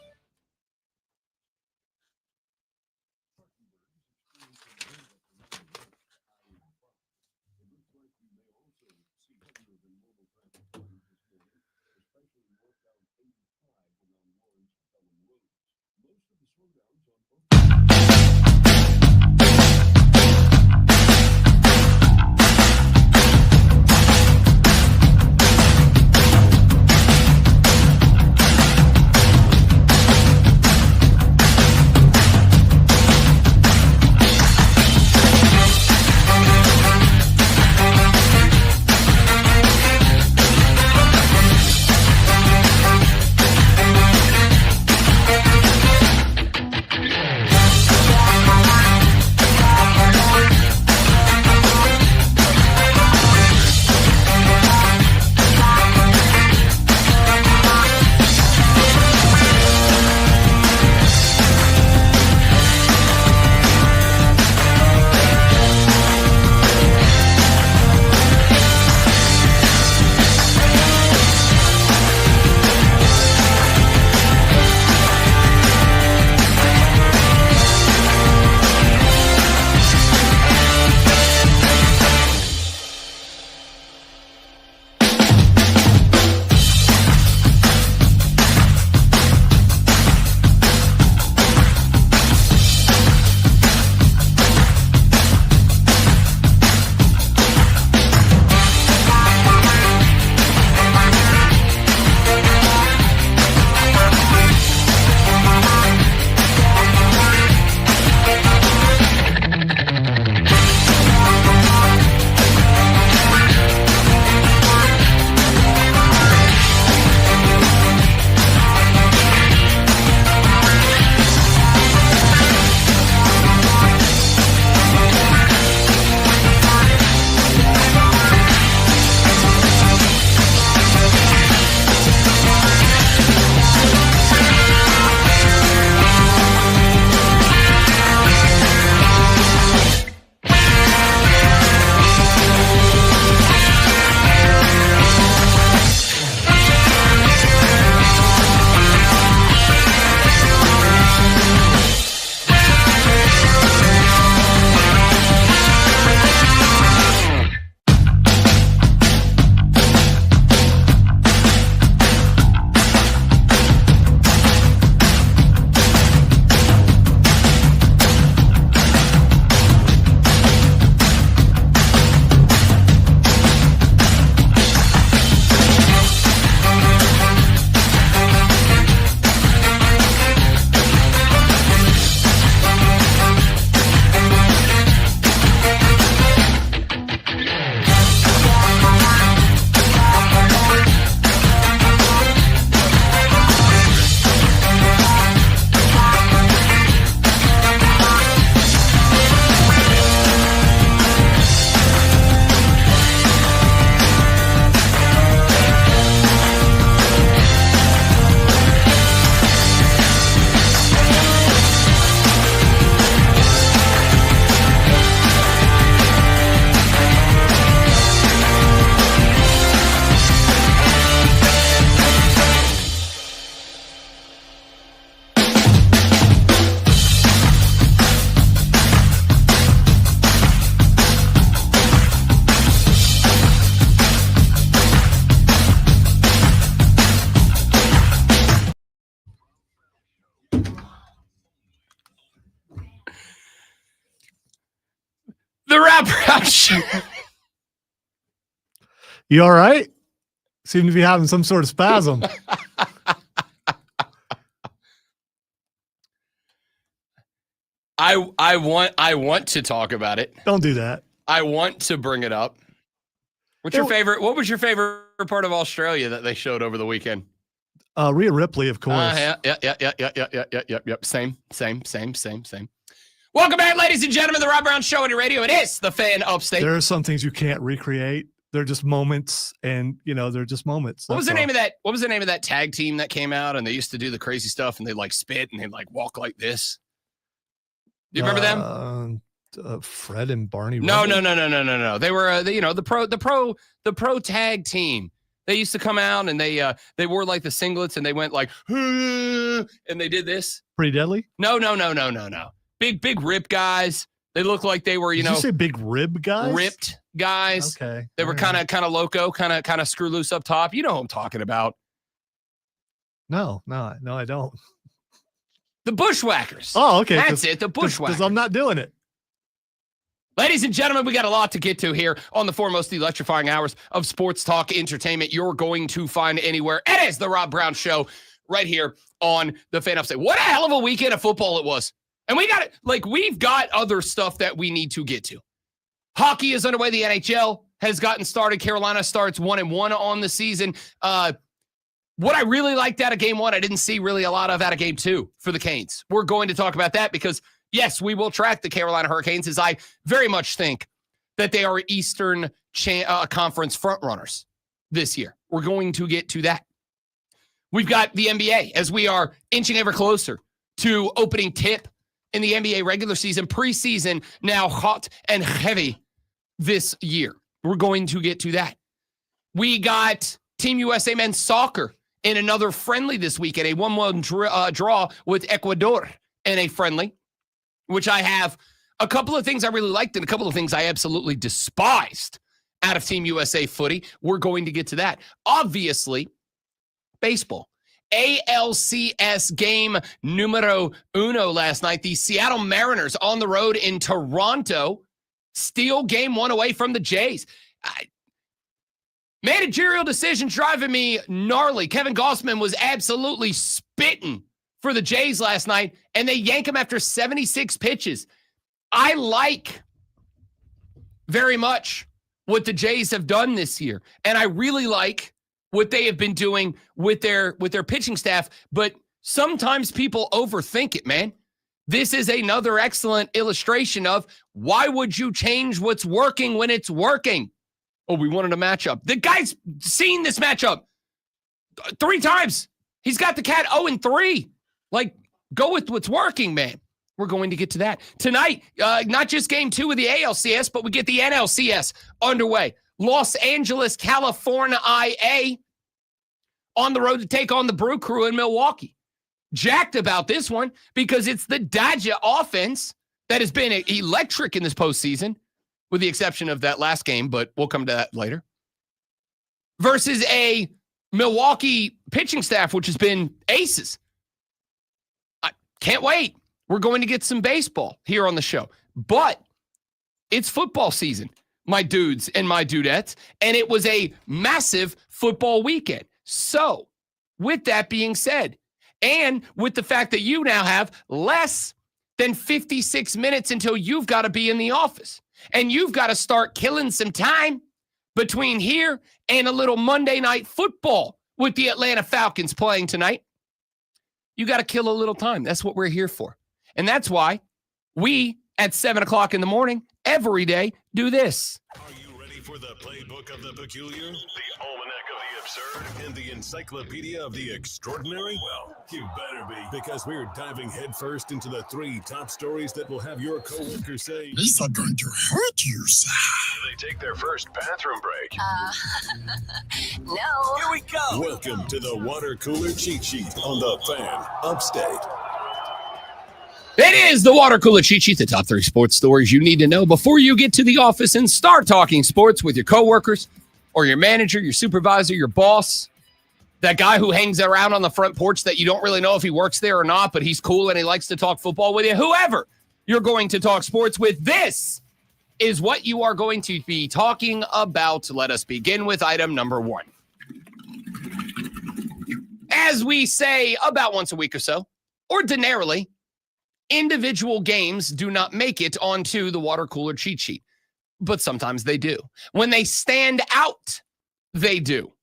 Rob Brown Show. You all right? Seem to be having some sort of spasm. I want to talk about it. Don't do that. I want to bring it up. What was your favorite part of Australia that they showed over the weekend? Rhea Ripley, of course. Yeah. Same. Welcome back, ladies and gentlemen, the Rob Brown Show on your radio. It is the Fan Upstate. There are some things you can't recreate. They're just moments, and they're just moments. What was the name of that? What was the name of that tag team that came out and they used to do the crazy stuff and they like spit and they like walk like this? Do you remember them? Fred and Barney. No. They were the pro tag team. They used to come out and they wore like the singlets and they went like and they did this. Pretty Deadly? No. Big rip guys. They looked like they were, Did you say big rib guys? Ripped guys. Okay. They were kind of loco, kind of screw loose up top. You know who I'm talking about. No, I don't. The Bushwhackers. Oh, okay. That's it. The Bushwhackers. Because I'm not doing it. Ladies and gentlemen, we got a lot to get to here on the foremost electrifying hours of sports talk entertainment you're going to find anywhere. It is the Rob Brown Show right here on the Fan Upstate. What a hell of a weekend of football it was. And we've got other stuff that we need to get to. Hockey is underway. The NHL has gotten started. Carolina starts 1-1 on the season. What I really liked out of game one, I didn't see really a lot of out of game two for the Canes. We're going to talk about that because, yes, we will track the Carolina Hurricanes, as I very much think that they are Eastern Conference frontrunners this year. We're going to get to that. We've got the NBA as we are inching ever closer to opening tip in the NBA regular season. Preseason now hot and heavy this year. We're going to get to that. We got Team USA men's soccer in another friendly this weekend, a 1-1 draw with Ecuador in a friendly, which I have a couple of things I really liked and a couple of things I absolutely despised out of Team USA footy. We're going to get to that. Obviously, baseball. ALCS game numero uno last night. The Seattle Mariners on the road in Toronto steal game one away from the Jays. Managerial decisions driving me gnarly. Kevin Gossman was absolutely spitting for the Jays last night, and they yank him after 76 pitches. I like very much what the Jays have done this year, and I really like what they have been doing with their pitching staff, but sometimes people overthink it, man. This is another excellent illustration of why would you change what's working when it's working? Oh, we wanted a matchup. The guy's seen this matchup 3 times. He's got the Cat 0-3. Like, go with what's working, man. We're going to get to that. Tonight, not just game 2 of the ALCS, but we get the NLCS underway. Los Angeles, California IA on the road to take on the Brew Crew in Milwaukee. Jacked about this one because it's the Dodger offense that has been electric in this postseason, with the exception of that last game, but we'll come to that later, versus a Milwaukee pitching staff, which has been aces. I can't wait. We're going to get some baseball here on the show, but it's football season, my dudes and my dudettes, and it was a massive football weekend. So with that being said, and with the fact that you now have less than 56 minutes until you've got to be in the office, and you've got to start killing some time between here and a little Monday night football with the Atlanta Falcons playing tonight. You got to kill a little time. That's what we're here for. And that's why we, at 7 o'clock in the morning, every day, do this. Are you ready for the playbook of the peculiar, the almanac of the absurd, and the encyclopedia of the extraordinary? Well, you better be, because we're diving headfirst into the 3 top stories that will have your coworkers say, "These are going to hurt you, sir." They take their first bathroom break. No. Here we go. Welcome to the water cooler cheat sheet on the Fan Upstate. It is the Water Cooler Cheat Sheet, the top 3 sports stories you need to know before you get to the office and start talking sports with your coworkers or your manager, your supervisor, your boss, that guy who hangs around on the front porch that you don't really know if he works there or not, but he's cool and he likes to talk football with you. Whoever you're going to talk sports with, this is what you are going to be talking about. Let us begin with item number 1. As we say about once a week or so, ordinarily, individual games do not make it onto the water cooler cheat sheet, but sometimes they do. When they stand out, they do.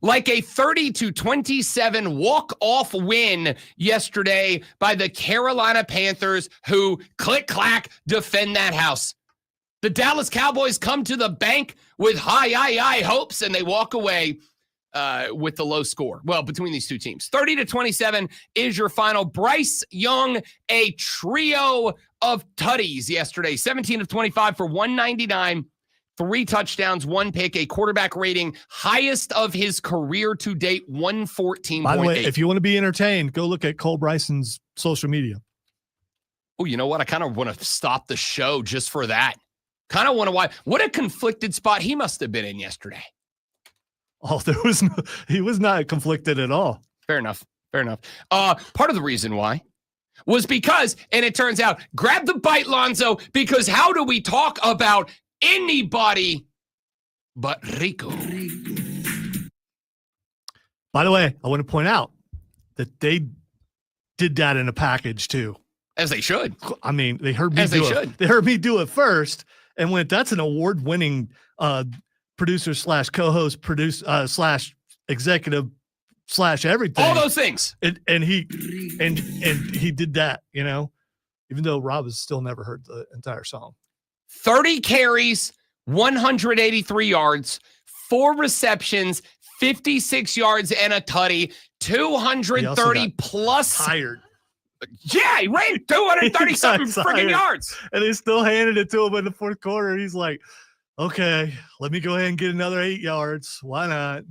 Like a 30-27 walk-off win yesterday by the Carolina Panthers, who click-clack defend that house. The Dallas Cowboys come to the bank with high hopes, and they walk away with the low score. Well, between these two teams. 30-27 is your final. Bryce Young, a trio of tutties yesterday. 17 of 25 for 199. 3 touchdowns, 1 pick, a quarterback rating highest of his career to date, 114.8. By the way, if you want to be entertained, go look at Cole Bryson's social media. Oh, you know what? I kind of want to stop the show just for that. Kind of want to watch. What a conflicted spot he must have been in yesterday. Oh, he was not conflicted at all. Fair enough. Part of the reason why was because, and it turns out, grab the bite, Lonzo, because how do we talk about anybody but Rico? By the way, I want to point out that they did that in a package too. As they should. I mean, they heard me They heard me do it first and went, that's an award-winning producer / co-host, / executive / everything. All those things. And he did that, even though Rob has still never heard the entire song. 30 carries, 183 yards, 4 receptions, 56 yards and a tutty, 230 plus. Tired. Yeah, he ran 237 freaking yards. And they still handed it to him in the fourth quarter. He's like, okay, let me go ahead and get another 8 yards. Why not?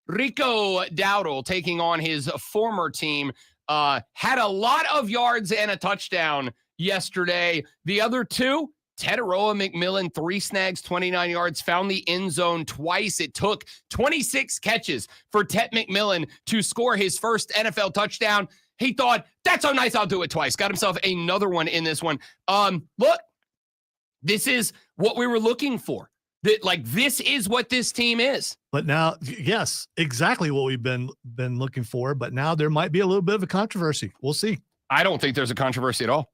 Rico Dowdle, taking on his former team, had a lot of yards and a touchdown yesterday. The other two, Tetaroa McMillan, 3 snags, 29 yards, found the end zone twice. It took 26 catches for Tet McMillan to score his first NFL touchdown. He thought, that's so nice, I'll do it twice. Got himself another one in this one. Look, this is what we were looking for. This is what this team is. But now, yes, exactly what we've been looking for. But now there might be a little bit of a controversy. We'll see. I don't think there's a controversy at all.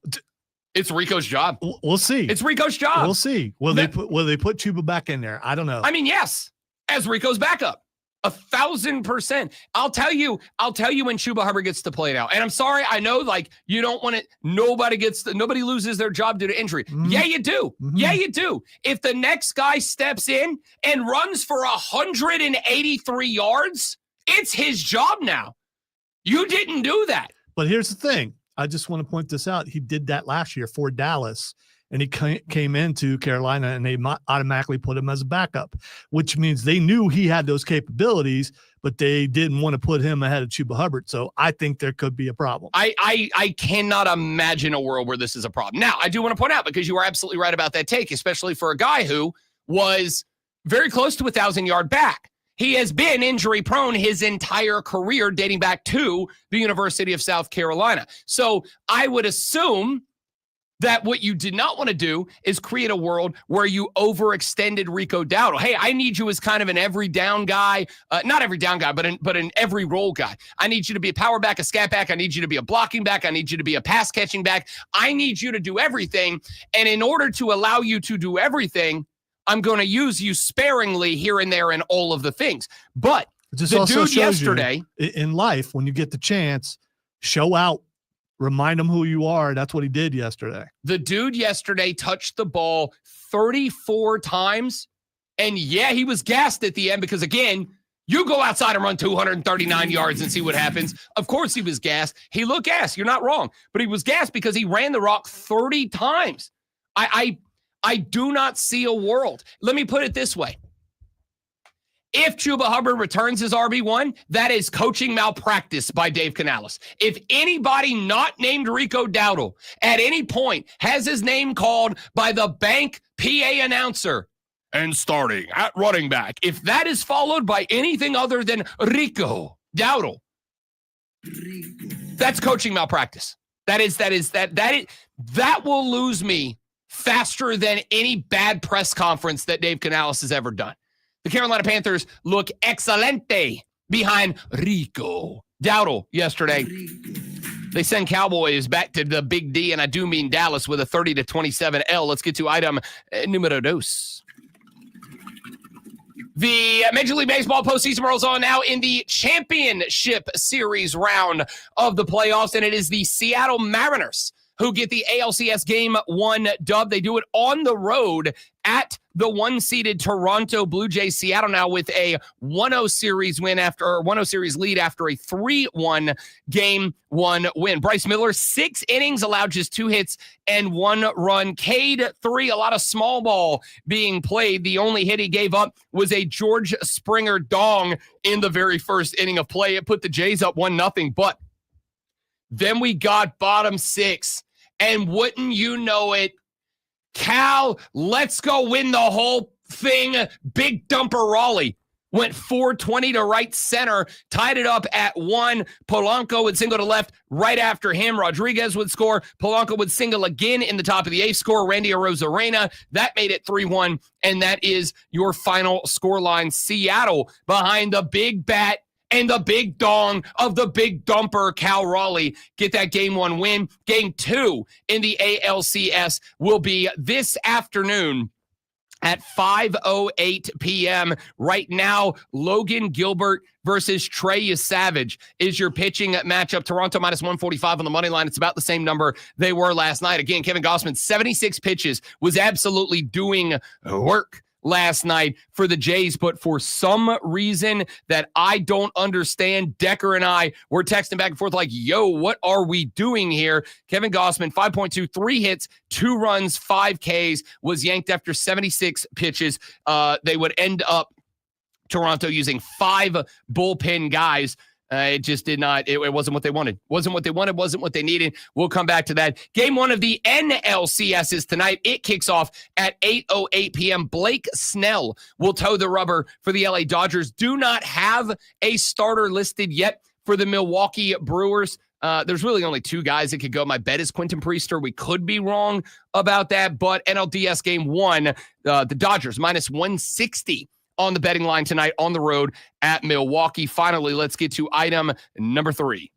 It's Rico's job. We'll see. It's Rico's job. We'll see. Will they put Chuba back in there? I don't know. I mean, yes, as Rico's backup. 1,000%. I'll tell you when Chuba Hubbard gets to play now. And I'm sorry, I know you don't want it. Nobody loses their job due to injury. Mm-hmm. Yeah, you do. Mm-hmm. Yeah, you do. If the next guy steps in and runs for 183 yards, it's his job now. You didn't do that. But here's the thing. I just want to point this out. He did that last year for Dallas, and he came into Carolina, and they automatically put him as a backup, which means they knew he had those capabilities, but they didn't want to put him ahead of Chuba Hubbard. So I think there could be a problem. I cannot imagine a world where this is a problem. Now, I do want to point out, because you are absolutely right about that take, especially for a guy who was very close to 1,000-yard back. He has been injury prone his entire career, dating back to the University of South Carolina. So I would assume that what you did not want to do is create a world where you overextended Rico Dowdle. Hey, I need you as kind of an every down guy, not every down guy, but an every role guy. I need you to be a power back, a scat back. I need you to be a blocking back. I need you to be a pass catching back. I need you to do everything. And in order to allow you to do everything, I'm going to use you sparingly here and there and all of the things. But the dude yesterday, in life, when you get the chance, show out, remind them who you are. That's what he did yesterday. The dude yesterday touched the ball 34 times. And yeah, he was gassed at the end because, again, you go outside and run 239 yards and see what happens. Of course he was gassed. He looked gassed. You're not wrong. But he was gassed because he ran the rock 30 times. I do not see a world. Let me put it this way. If Chuba Hubbard returns as RB1, that is coaching malpractice by Dave Canales. If anybody not named Rico Dowdle at any point has his name called by the bank PA announcer and starting at running back, if that is followed by anything other than Rico Dowdle, that's coaching malpractice. That will lose me faster than any bad press conference that Dave Canales has ever done. The Carolina Panthers look excelente behind Rico Dowdle yesterday. They send Cowboys back to the Big D, and I do mean Dallas, with a 30-27 L. Let's get to item numero dos. The Major League Baseball postseason rolls on now in the championship series round of the playoffs, and it is the Seattle Mariners who get the ALCS Game 1 dub. They do it on the road at the one-seeded Toronto Blue Jays. Seattle now with a 1-0 series win after, or 1-0 series lead after a 3-1 Game 1 win. Bryce Miller, 6 innings, allowed just 2 hits and 1 run. Cade, 3, a lot of small ball being played. The only hit he gave up was a George Springer dong in the very first inning of play. It put the Jays up 1-0, but then we got bottom 6. And wouldn't you know it, Cal, let's go win the whole thing. Big dumper Raleigh went 420 to right center, tied it up at 1. Polanco would single to left right after him. Rodriguez would score. Polanco would single again in the top of the 8th. Score Randy Arozarena. That made it 3-1, and that is your final scoreline. Seattle behind the big bat and the big dong of the big dumper, Cal Raleigh, get that Game 1 win. Game 2 in the ALCS will be this afternoon at 5:08 p.m. Right now, Logan Gilbert versus Trey Savage is your pitching matchup. Toronto minus 145 on the money line. It's about the same number they were last night. Again, Kevin Gausman, 76 pitches, was absolutely doing work last night for the Jays, but for some reason that I don't understand, Decker and I were texting back and forth like, yo, what are we doing here? Kevin Gausman, 5.2, 3 hits, 2 runs, 5 Ks, was yanked after 76 pitches. They would end up, Toronto, using 5 bullpen guys. It just did not, it wasn't what they wanted. Wasn't what they needed. We'll come back to that. Game 1 of the NLCS is tonight. It kicks off at 8:08 p.m. Blake Snell will toe the rubber for the LA Dodgers. Do not have a starter listed yet for the Milwaukee Brewers. There's really only 2 guys that could go. My bet is Quentin Priester. We could be wrong about that, but NLDS Game 1, the Dodgers minus 160 on the betting line tonight on the road at Milwaukee. Finally, let's get to item number 3.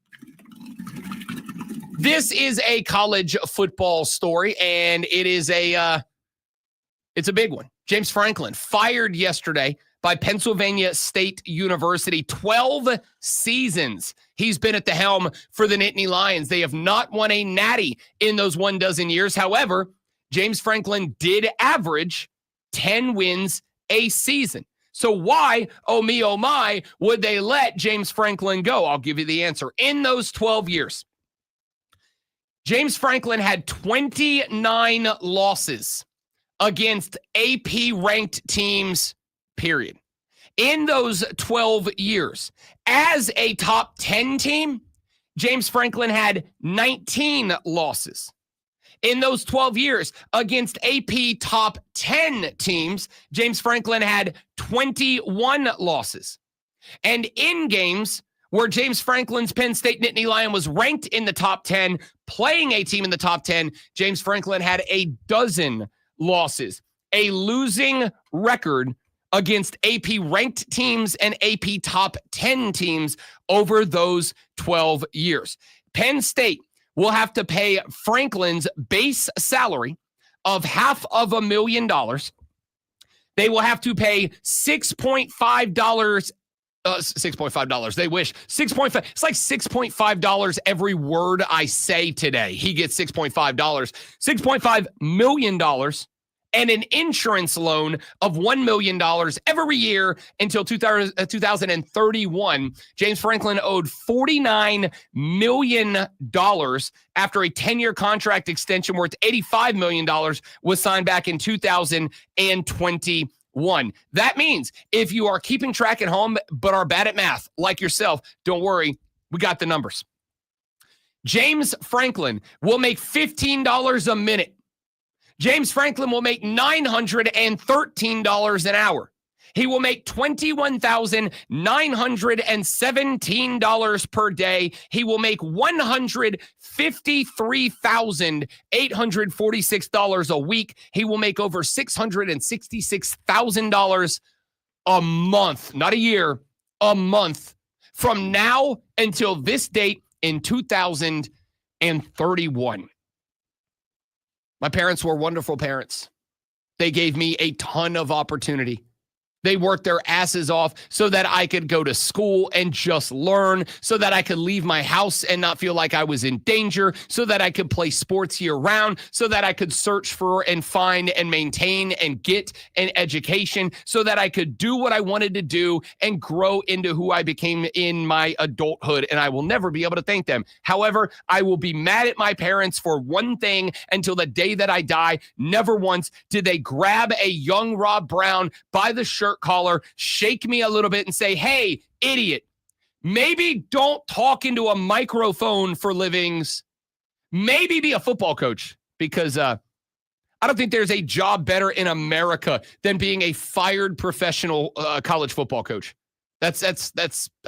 This is a college football story, and it is it's a big one. James Franklin fired yesterday by Pennsylvania State University. 12 seasons he's been at the helm for the Nittany Lions. They have not won a natty in those 12 years. However, James Franklin did average 10 wins a season. So why, oh me, oh my, would they let James Franklin go? I'll give you the answer. In those 12 years, James Franklin had 29 losses against AP-ranked teams, period. In those 12 years, as a top 10 team, James Franklin had 19 losses. In those 12 years, against AP top 10 teams, James Franklin had 21 losses. And in games where James Franklin's Penn State Nittany Lion was ranked in the top 10, playing a team in the top 10, James Franklin had 12 losses. A losing record against AP ranked teams and AP top 10 teams over those 12 years. Penn State will have to pay Franklin's base salary of $500,000. They will have to pay $6.5. They wish. 6.5. It's like $6.5 every word I say today. He gets $6.5. $6.5 million and an insurance loan of $1 million every year until 2031. James Franklin owed $49 million after a 10-year contract extension worth $85 million was signed back in 2021. That means if you are keeping track at home but are bad at math, like yourself, don't worry, we got the numbers. James Franklin will make $15 a minute. James Franklin will make $913 an hour. He will make $21,917 per day. He will make $153,846 a week. He will make over $666,000 a month, not a year, a month, from now until this date in 2031. My parents were wonderful parents. They gave me a ton of opportunity. They worked their asses off so that I could go to school and just learn, so that I could leave my house and not feel like I was in danger, so that I could play sports year round, so that I could search for and find and maintain and get an education, so that I could do what I wanted to do and grow into who I became in my adulthood. And I will never be able to thank them. However, I will be mad at my parents for one thing until the day that I die. Never once did they grab a young Rob Brown by the shirt collar, shake me a little bit and say, hey, idiot, maybe don't talk into a microphone for livings. Maybe be a football coach, because I don't think there's a job better in America than being a fired professional college football coach. That's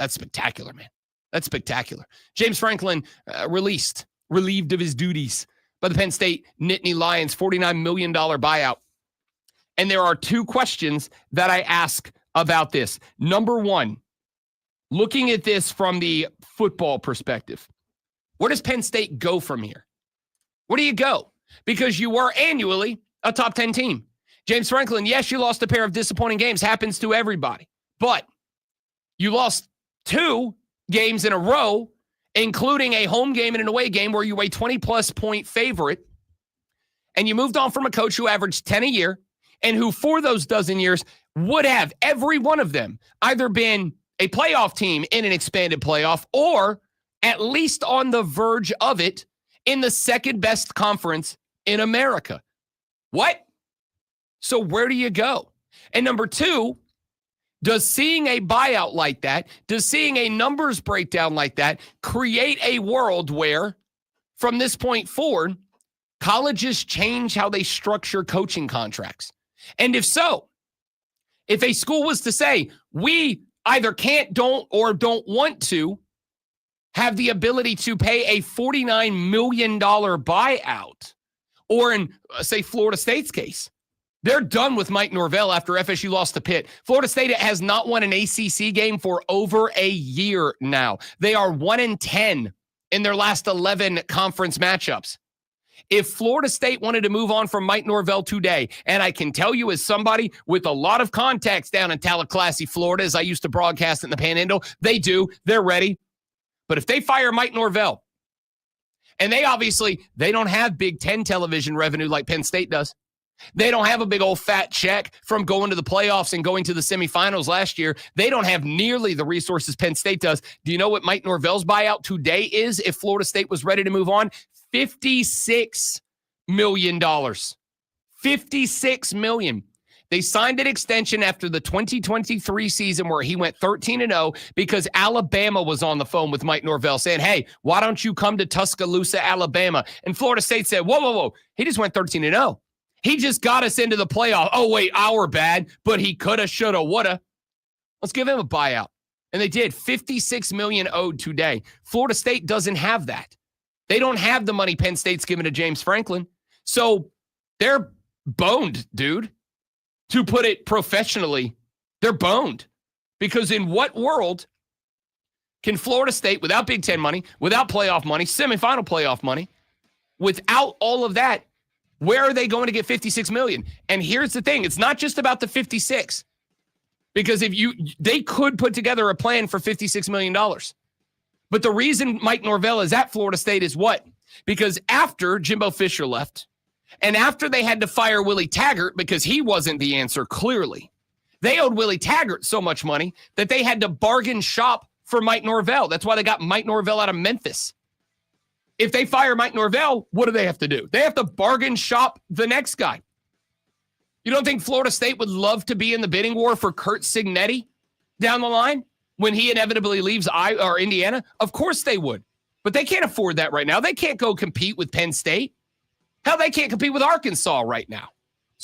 spectacular, man. That's spectacular. James Franklin relieved of his duties by the Penn State Nittany Lions, $49 million buyout. And there are two questions that I ask about this. Number one, looking at this from the football perspective, where does Penn State go from here? Where do you go? Because you were annually a top 10 team. James Franklin, yes, you lost a pair of disappointing games. Happens to everybody. But you lost 2 games in a row, including a home game and an away game where you were a 20-plus point favorite. And you moved on from a coach who averaged 10 a year, and who for those dozen years would have, every one of them, either been a playoff team in an expanded playoff or at least on the verge of it in the second best conference in America. What? So where do you go? And number two, does seeing a buyout like that, does seeing a numbers breakdown like that create a world where, from this point forward, colleges change how they structure coaching contracts? And if so, if a school was to say, we either can't, don't, or don't want to have the ability to pay a $49 million buyout, or in, say, Florida State's case, they're done with Mike Norvell after FSU lost to Pitt. Florida State has not won an ACC game for over a year now. They are 1-10 in their last 11 conference matchups. If Florida State wanted to move on from Mike Norvell today, and I can tell you as somebody with a lot of contacts down in Tallahassee, Florida, as I used to broadcast in the Panhandle, they do. They're ready. But if they fire Mike Norvell, and they don't have Big Ten television revenue like Penn State does. They don't have a big old fat check from going to the playoffs and going to the semifinals last year. They don't have nearly the resources Penn State does. Do you know what Mike Norvell's buyout today is if Florida State was ready to move on? $56 million. $56 million. They signed an extension after the 2023 season where he went 13-0 because Alabama was on the phone with Mike Norvell saying, hey, why don't you come to Tuscaloosa, Alabama? And Florida State said, whoa. He just went 13-0. He just got us into the playoff. Oh, wait, our bad, but he coulda, shoulda, woulda. Let's give him a buyout. And they did. $56 million owed today. Florida State doesn't have that. They don't have the money Penn State's given to James Franklin. So they're boned, dude. To put it professionally, they're boned. Because in what world can Florida State, without Big Ten money, without playoff money, semifinal playoff money, without all of that, where are they going to get $56 million? And here's the thing. It's not just about the 56. Because they could put together a plan for $56 million. But the reason Mike Norvell is at Florida State is what? Because after Jimbo Fisher left, and after they had to fire Willie Taggart because he wasn't the answer, clearly, they owed Willie Taggart so much money that they had to bargain shop for Mike Norvell. That's why they got Mike Norvell out of Memphis. If they fire Mike Norvell, what do they have to do? They have to bargain shop the next guy. You don't think Florida State would love to be in the bidding war for Kurt Cignetti down the line when he inevitably leaves Indiana? Of course they would. But they can't afford that right now. They can't go compete with Penn State. Hell, they can't compete with Arkansas right now.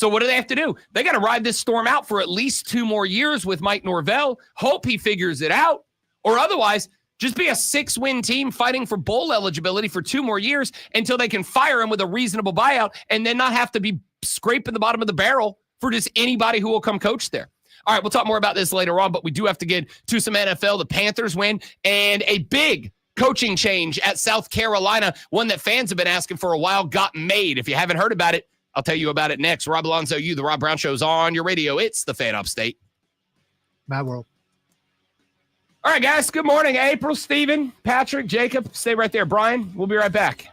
So what do they have to do? They got to ride this storm out for at least 2 more years with Mike Norvell, hope he figures it out, or otherwise just be a 6-win team fighting for bowl eligibility for 2 more years until they can fire him with a reasonable buyout and then not have to be scraping the bottom of the barrel for just anybody who will come coach there. All right, we'll talk more about this later on, but we do have to get to some NFL. The Panthers win, and a big coaching change at South Carolina, one that fans have been asking for a while, got made. If you haven't heard about it, I'll tell you about it next. Rob Alonzo, the Rob Brown Show's on your radio. It's the Fan Upstate. Mad World. All right, guys. Good morning. April, Steven, Patrick, Jacob. Stay right there. Brian, we'll be right back.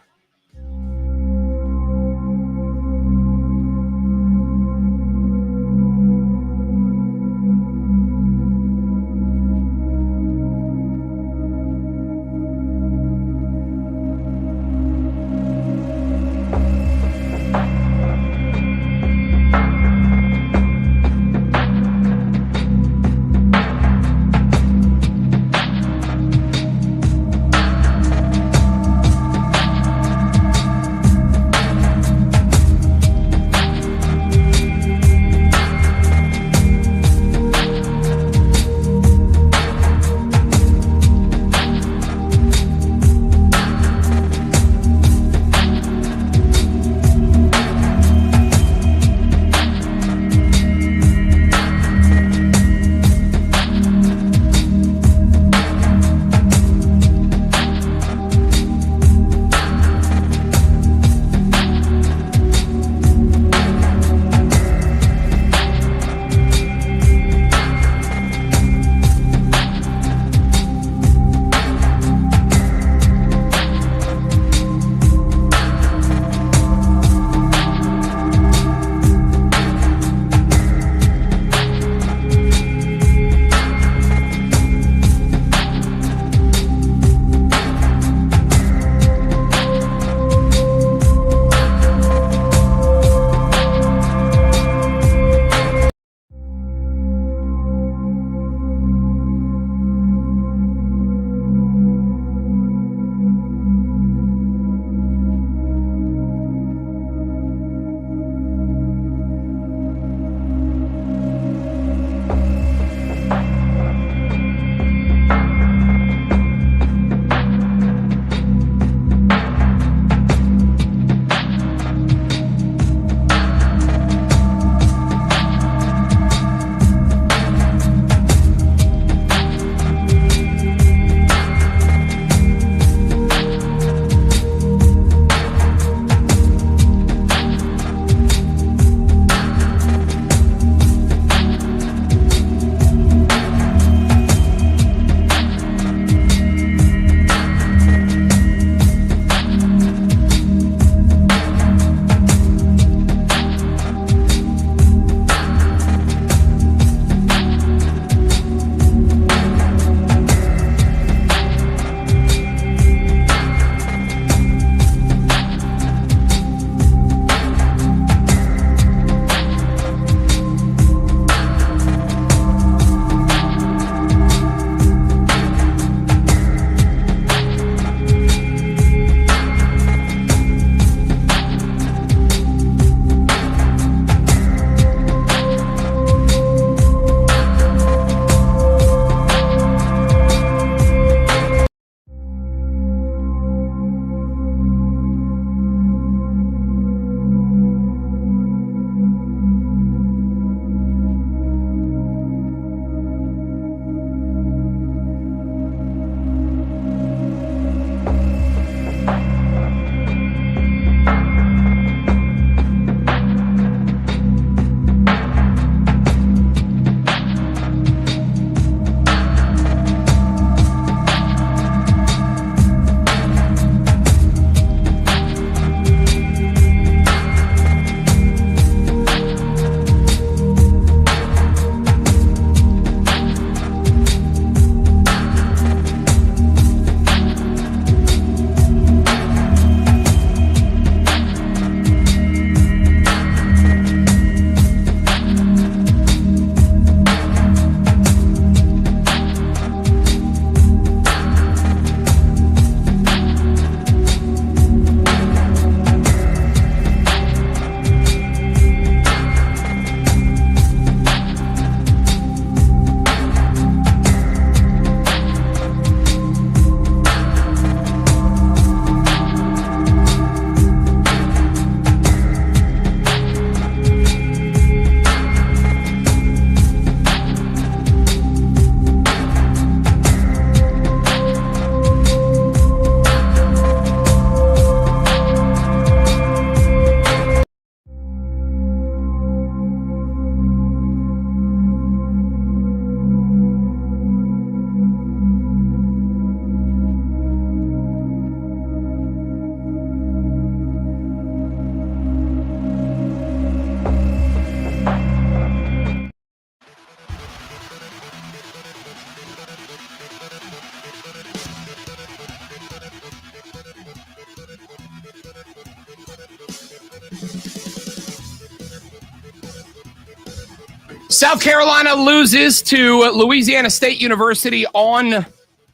South Carolina loses to Louisiana State University on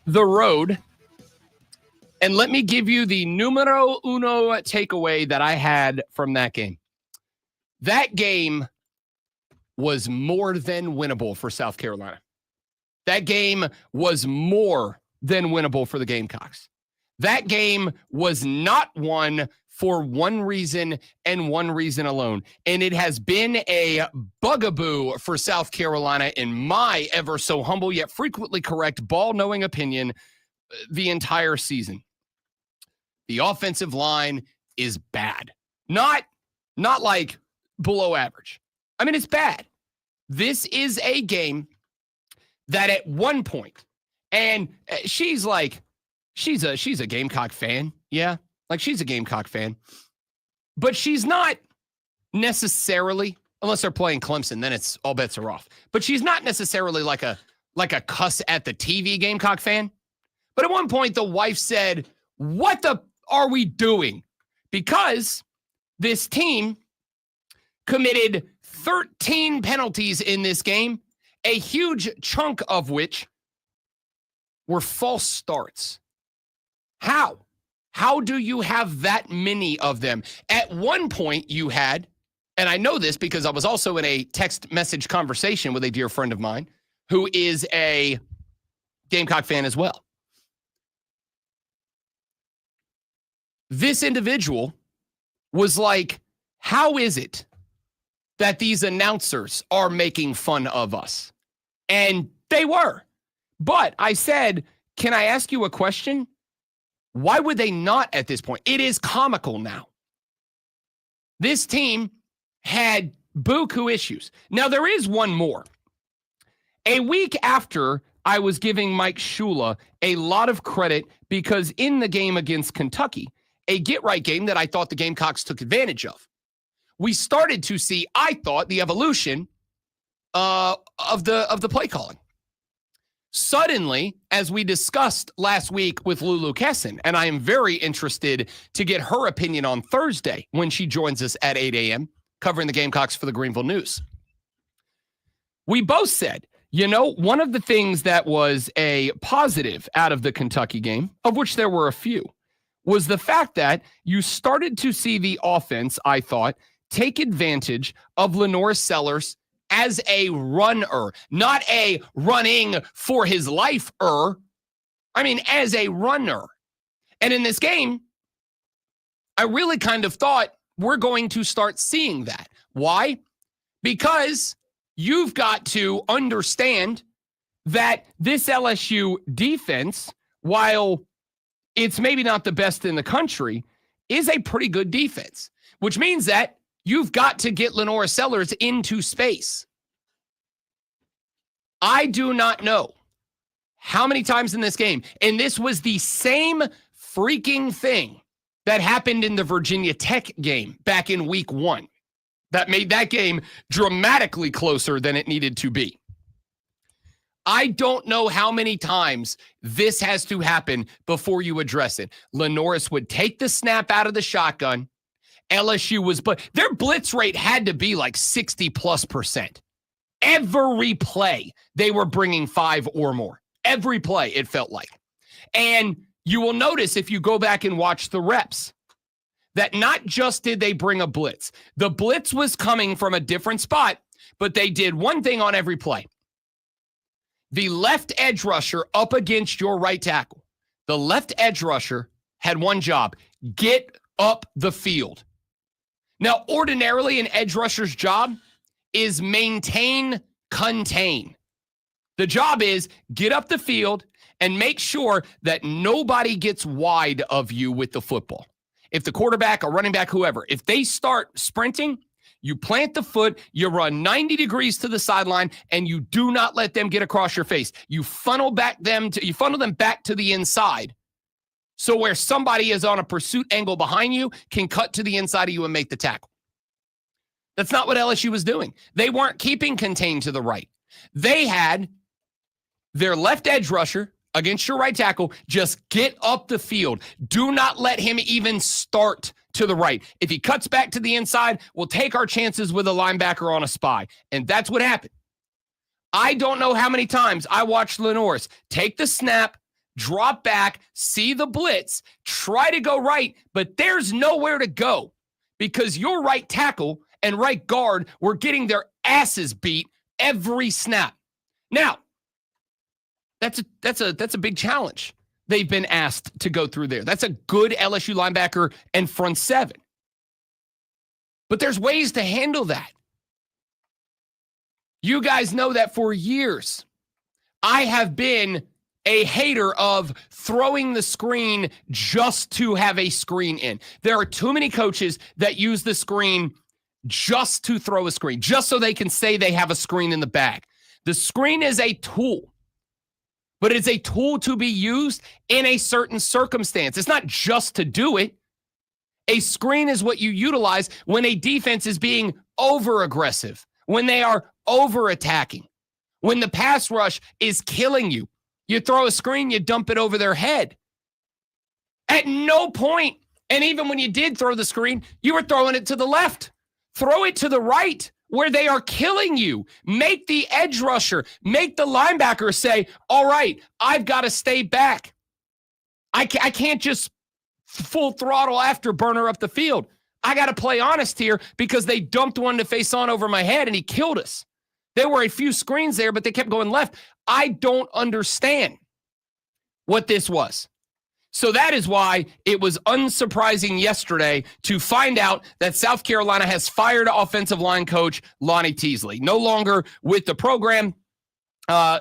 the road. And let me give you the numero uno takeaway that I had from that game. That game was more than winnable for South Carolina. That game was more than winnable for the Gamecocks. That game was not won for one reason and one reason alone. And it has been a bugaboo for South Carolina in my ever so humble yet frequently correct ball-knowing opinion the entire season. The offensive line is bad. Not like below average. I mean, it's bad. This is a game that at one point, and she's a Gamecock fan. Yeah. Like, she's a Gamecock fan, but she's not necessarily, unless they're playing Clemson, then it's all bets are off. But she's not necessarily like a cuss at the TV Gamecock fan. But at one point, the wife said, "What the are we doing?" Because this team committed 13 penalties in this game, a huge chunk of which were false starts. How? How do you have that many of them? At one point you had, and I know this because I was also in a text message conversation with a dear friend of mine who is a Gamecock fan as well. This individual was like, how is it that these announcers are making fun of us? And they were. But I said, can I ask you a question? Why would they not at this point? It is comical now. This team had buku issues. Now, there is one more. A week after I was giving Mike Shula a lot of credit because in the game against Kentucky, a get-right game that I thought the Gamecocks took advantage of, we started to see, I thought, the evolution of the play calling. Suddenly, as we discussed last week with Lulu Kesson, and I am very interested to get her opinion on Thursday when she joins us at 8 a.m., covering the Gamecocks for the Greenville News. We both said, you know, one of the things that was a positive out of the Kentucky game, of which there were a few, was the fact that you started to see the offense, I thought, take advantage of Lenore Sellers as a runner, not a running for his life-er. I mean, as a runner. And in this game, I really kind of thought we're going to start seeing that. Why? Because you've got to understand that this LSU defense, while it's maybe not the best in the country, is a pretty good defense, which means that you've got to get Lenore Sellers into space. I do not know how many times in this game, and this was the same freaking thing that happened in the Virginia Tech game back in week 1 that made that game dramatically closer than it needed to be. I don't know how many times this has to happen before you address it. Lenoris would take the snap out of the shotgun. LSU was, but their blitz rate had to be like 60+%. Every play, they were bringing 5 or more. Every play, it felt like. And you will notice if you go back and watch the reps, that not just did they bring a blitz. The blitz was coming from a different spot, but they did one thing on every play. The left edge rusher up against your right tackle. The left edge rusher had one job: get up the field. Now, ordinarily, an edge rusher's job is maintain, contain. The job is get up the field and make sure that nobody gets wide of you with the football. If the quarterback or running back, whoever, if they start sprinting, you plant the foot, you run 90 degrees to the sideline, and you do not let them get across your face. You funnel them back to the inside. So where somebody is on a pursuit angle behind you can cut to the inside of you and make the tackle. That's not what LSU was doing. They weren't keeping contained to the right. They had their left edge rusher against your right tackle just get up the field. Do not let him even start to the right. If he cuts back to the inside, we'll take our chances with a linebacker on a spy. And that's what happened. I don't know how many times I watched Lenoris take the snap, drop back, see the blitz, try to go right, but there's nowhere to go because your right tackle and right guard were getting their asses beat every snap. Now, that's a big challenge they've been asked to go through there. That's a good LSU linebacker and front seven. But there's ways to handle that. You guys know that for years, I have been a hater of throwing the screen just to have a screen in. There are too many coaches that use the screen just to throw a screen, just so they can say they have a screen in the bag. The screen is a tool, but it's a tool to be used in a certain circumstance. It's not just to do it. A screen is what you utilize when a defense is being over-aggressive, when they are over-attacking, when the pass rush is killing you. You throw a screen, you dump it over their head. At no point, and even when you did throw the screen, you were throwing it to the left. Throw it to the right where they are killing you. Make the edge rusher, make the linebacker say, all right, I've got to stay back. I can't just full throttle afterburner up the field. I got to play honest here because they dumped one to face on over my head and he killed us. There were a few screens there, but they kept going left. I don't understand what this was. So that is why it was unsurprising yesterday to find out that South Carolina has fired offensive line coach Lonnie Teasley. No longer with the program.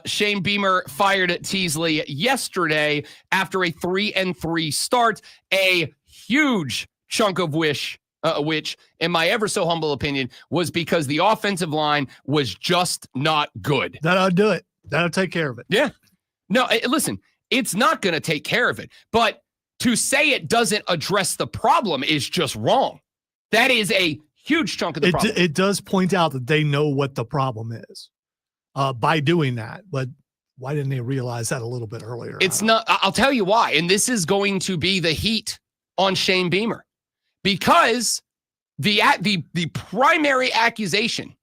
Shane Beamer fired Teasley yesterday after a 3-3 start. A huge chunk of which, in my ever so humble opinion, was because the offensive line was just not good. That'll do it. That'll take care of it. Yeah. No, listen, it's not going to take care of it. But to say it doesn't address the problem is just wrong. That is a huge chunk of the problem. It does point out that they know what the problem is by doing that. But why didn't they realize that a little bit earlier? It's not. I'll tell you why. And this is going to be the heat on Shane Beamer. Because the primary accusation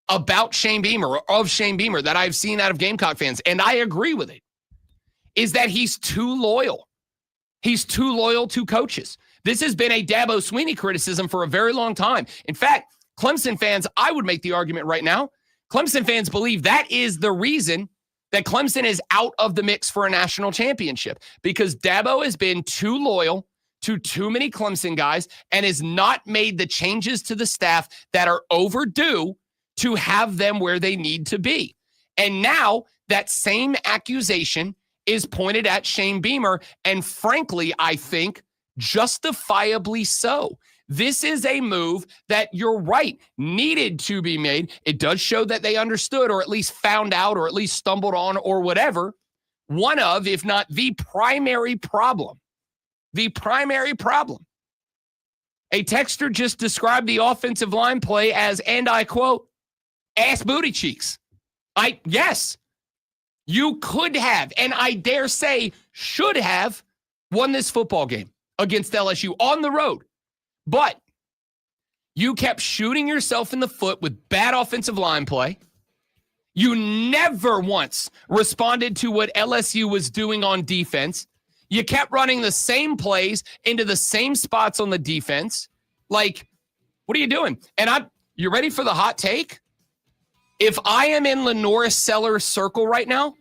about Shane Beamer or of Shane Beamer that I've seen out of Gamecock fans, and I agree with it, is that he's too loyal. He's too loyal to coaches. This has been a Dabo Swinney criticism for a very long time. In fact, Clemson fans, I would make the argument right now, Clemson fans believe that is the reason that Clemson is out of the mix for a national championship because Dabo has been too loyal to too many Clemson guys and has not made the changes to the staff that are overdue to have them where they need to be. And now that same accusation is pointed at Shane Beamer, and frankly, I think justifiably so. This is a move that, you're right, needed to be made. It does show that they understood or at least found out or at least stumbled on or whatever. One of, if not the primary problem. The primary problem. A texter just described the offensive line play as, and I quote, ass booty cheeks. Yes, you could have, and I dare say should have, won this football game against LSU on the road. But you kept shooting yourself in the foot with bad offensive line play. You never once responded to what LSU was doing on defense. You kept running the same plays into the same spots on the defense. Like, what are you doing? And you ready for the hot take? If I am in Lenoris Sellers' circle right now,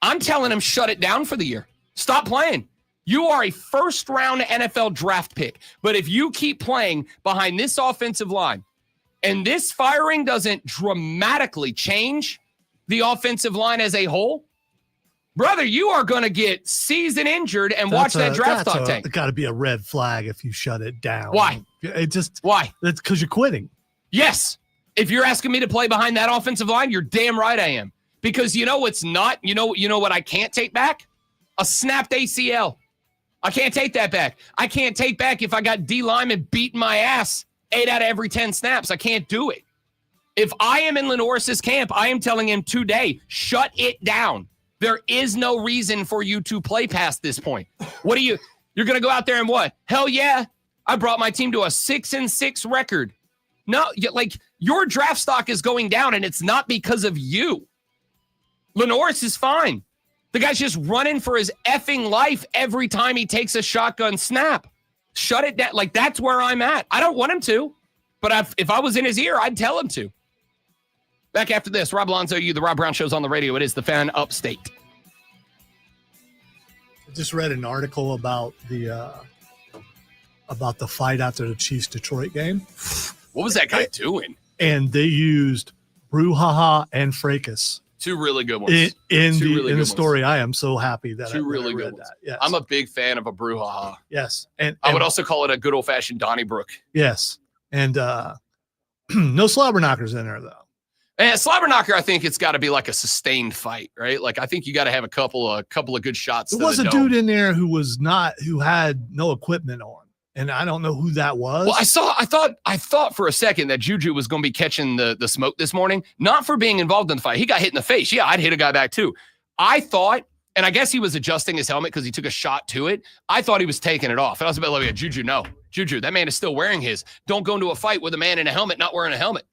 I'm telling him shut it down for the year. Stop playing. You are a first-round NFL draft pick. But if you keep playing behind this offensive line and this firing doesn't dramatically change the offensive line as a whole, brother, you are going to get season injured and watch that draft stock tank. It's got to be a red flag if you shut it down. Why? Why? It's because you're quitting. Yes. If you're asking me to play behind that offensive line, you're damn right I am. Because you know what's not? You know what I can't take back? A snapped ACL. I can't take that back. I can't take back if I got D lineman beating my ass 8 out of every 10 snaps. I can't do it. If I am in Lenoris' camp, I am telling him today, shut it down. There is no reason for you to play past this point. You're going to go out there and what? Hell yeah. I brought my team to a 6-6 record. No, like your draft stock is going down and it's not because of you. Lenoris is fine. The guy's just running for his effing life every time he takes a shotgun snap. Shut it down. Like, that's where I'm at. I don't want him to, but if I was in his ear, I'd tell him to. Back after this, Rob Alonso, the Rob Brown Show's on the radio. It is the Fan Upstate. I just read an article about the fight after the Chiefs-Detroit game. What was that guy doing? And they used brouhaha and fracas. Two really good ones. In the story. I am so happy that Two I really read good ones. that. Yes. I'm a big fan of a brouhaha. Yes. And I would also call it a good old-fashioned Donnybrook. Yes. And no slobber knockers in there, though. And slobber knocker, I think it's got to be like a sustained fight, right? Like, I think you got to have a couple of good shots. There was a dude in there who had no equipment on, and I don't know who that was. Well, I thought for a second that Juju was going to be catching the smoke this morning, not for being involved in the fight. He got hit in the face. Yeah, I'd hit a guy back too. I thought, and I guess he was adjusting his helmet because he took a shot to it. I thought he was taking it off. And I was a bit like, Juju, no. Juju, that man is still wearing his. Don't go into a fight with a man in a helmet not wearing a helmet.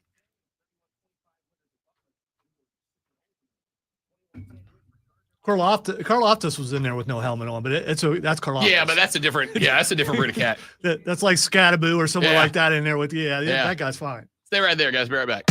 Karloftis was in there with no helmet on, but that's Karloftis. Yeah, but that's a different breed of cat. That's like Scattaboo or someone like that in there with, that guy's fine. Stay right there, guys. Be right back.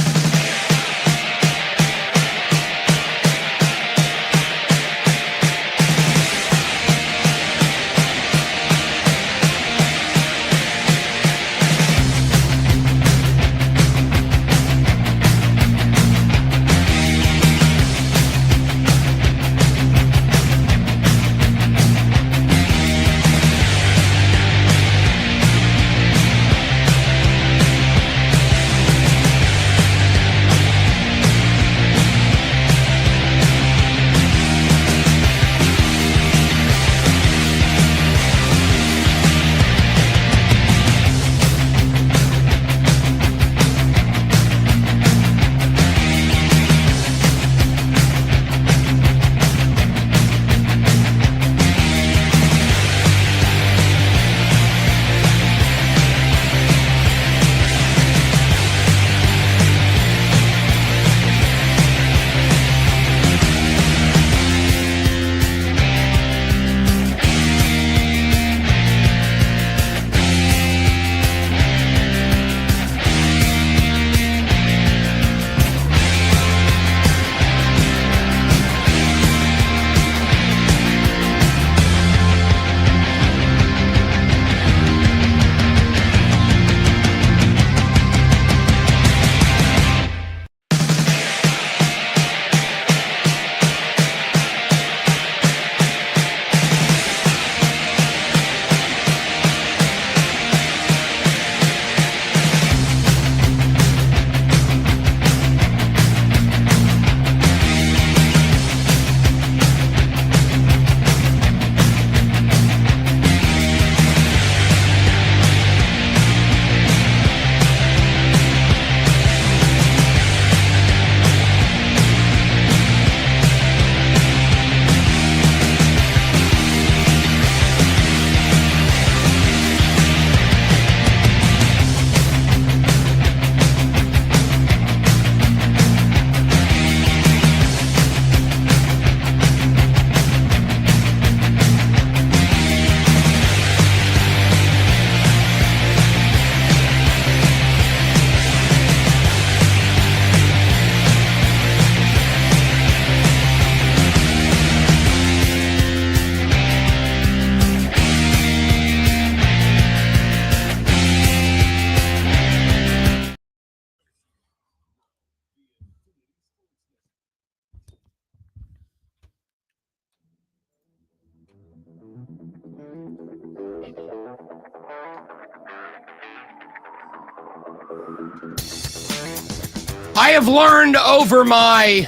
I have learned over my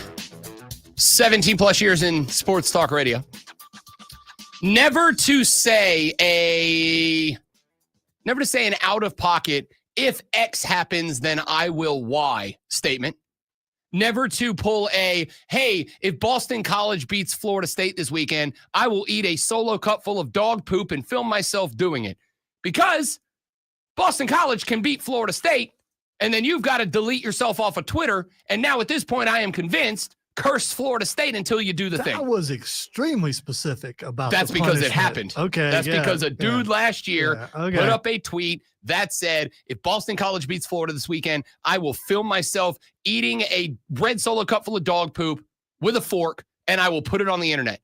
17 plus years in sports talk radio never to say an out of pocket, if X happens, then I will Y statement. Never to pull a, hey, if Boston College beats Florida State this weekend, I will eat a solo cup full of dog poop and film myself doing it. Because Boston College can beat Florida State, and then you've got to delete yourself off of Twitter. And now at this point, I am convinced curse Florida State until you do the thing. That was extremely specific about That's the because it punishment. happened. Okay. That's because a dude last year put up a tweet that said, if Boston College beats Florida this weekend, I will film myself eating a red Solo cup full of dog poop with a fork, and I will put it on the internet.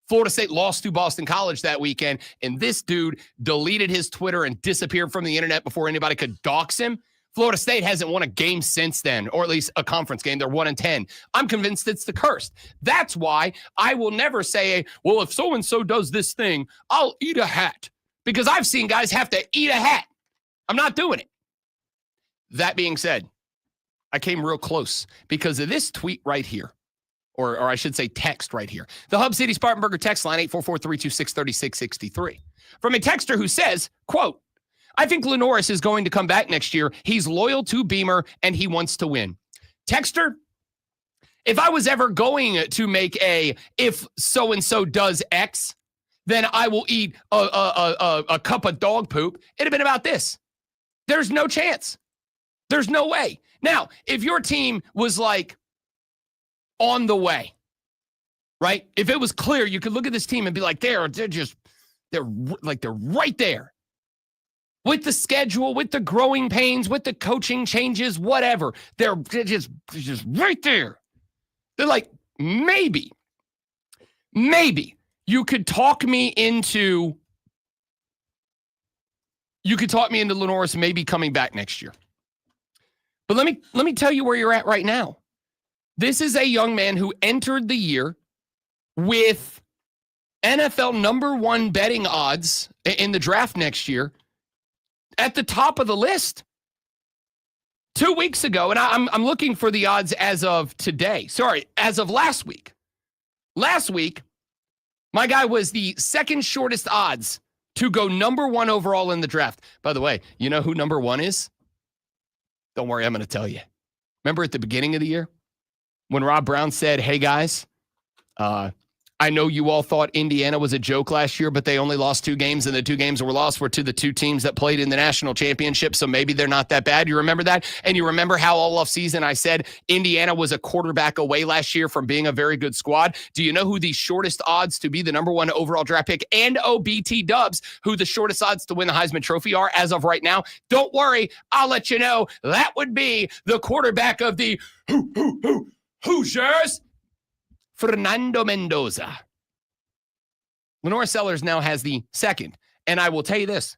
Florida State lost to Boston College that weekend, and this dude deleted his Twitter and disappeared from the internet before anybody could dox him. Florida State hasn't won a game since then, or at least a conference game. They're 1-10. I'm convinced it's the curse. That's why I will never say, well, if so-and-so does this thing, I'll eat a hat. Because I've seen guys have to eat a hat. I'm not doing it. That being said, I came real close because of this tweet right here. Or I should say text right here. The Hub City Spartanburger text line, 844-326-3663. From a texter who says, quote, I think Lenoris is going to come back next year. He's loyal to Beamer, and he wants to win. Texter, if I was ever going to make a if so-and-so does X, then I will eat a cup of dog poop, it'd have been about this. There's no chance. There's no way. Now, if your team was like on the way, right? If it was clear, you could look at this team and be like, they're right there. With the schedule, with the growing pains, with the coaching changes, whatever. They're just right there. They're like, maybe you could talk me into Lenoris maybe coming back next year. But let me tell you where you're at right now. This is a young man who entered the year with NFL number 1 betting odds in the draft next year at the top of the list 2 weeks ago. And I'm looking for the odds as of today. Sorry, as of last week. Last week, my guy was the second shortest odds to go number 1 overall in the draft. By the way, you know who number 1 is? Don't worry, I'm going to tell you. Remember at the beginning of the year when Rob Brown said, hey guys, I know you all thought Indiana was a joke last year, but they only lost 2 games, and the 2 games were lost were to the 2 teams that played in the national championship, so maybe they're not that bad. You remember that? And you remember how all offseason I said Indiana was a quarterback away last year from being a very good squad? Do you know who the shortest odds to be the number 1 overall draft pick and OBT Dubs, who the shortest odds to win the Heisman Trophy are as of right now? Don't worry, I'll let you know. That would be the quarterback of the Hoosiers, Fernando Mendoza. Lenoris Sellers now has the second. And I will tell you this,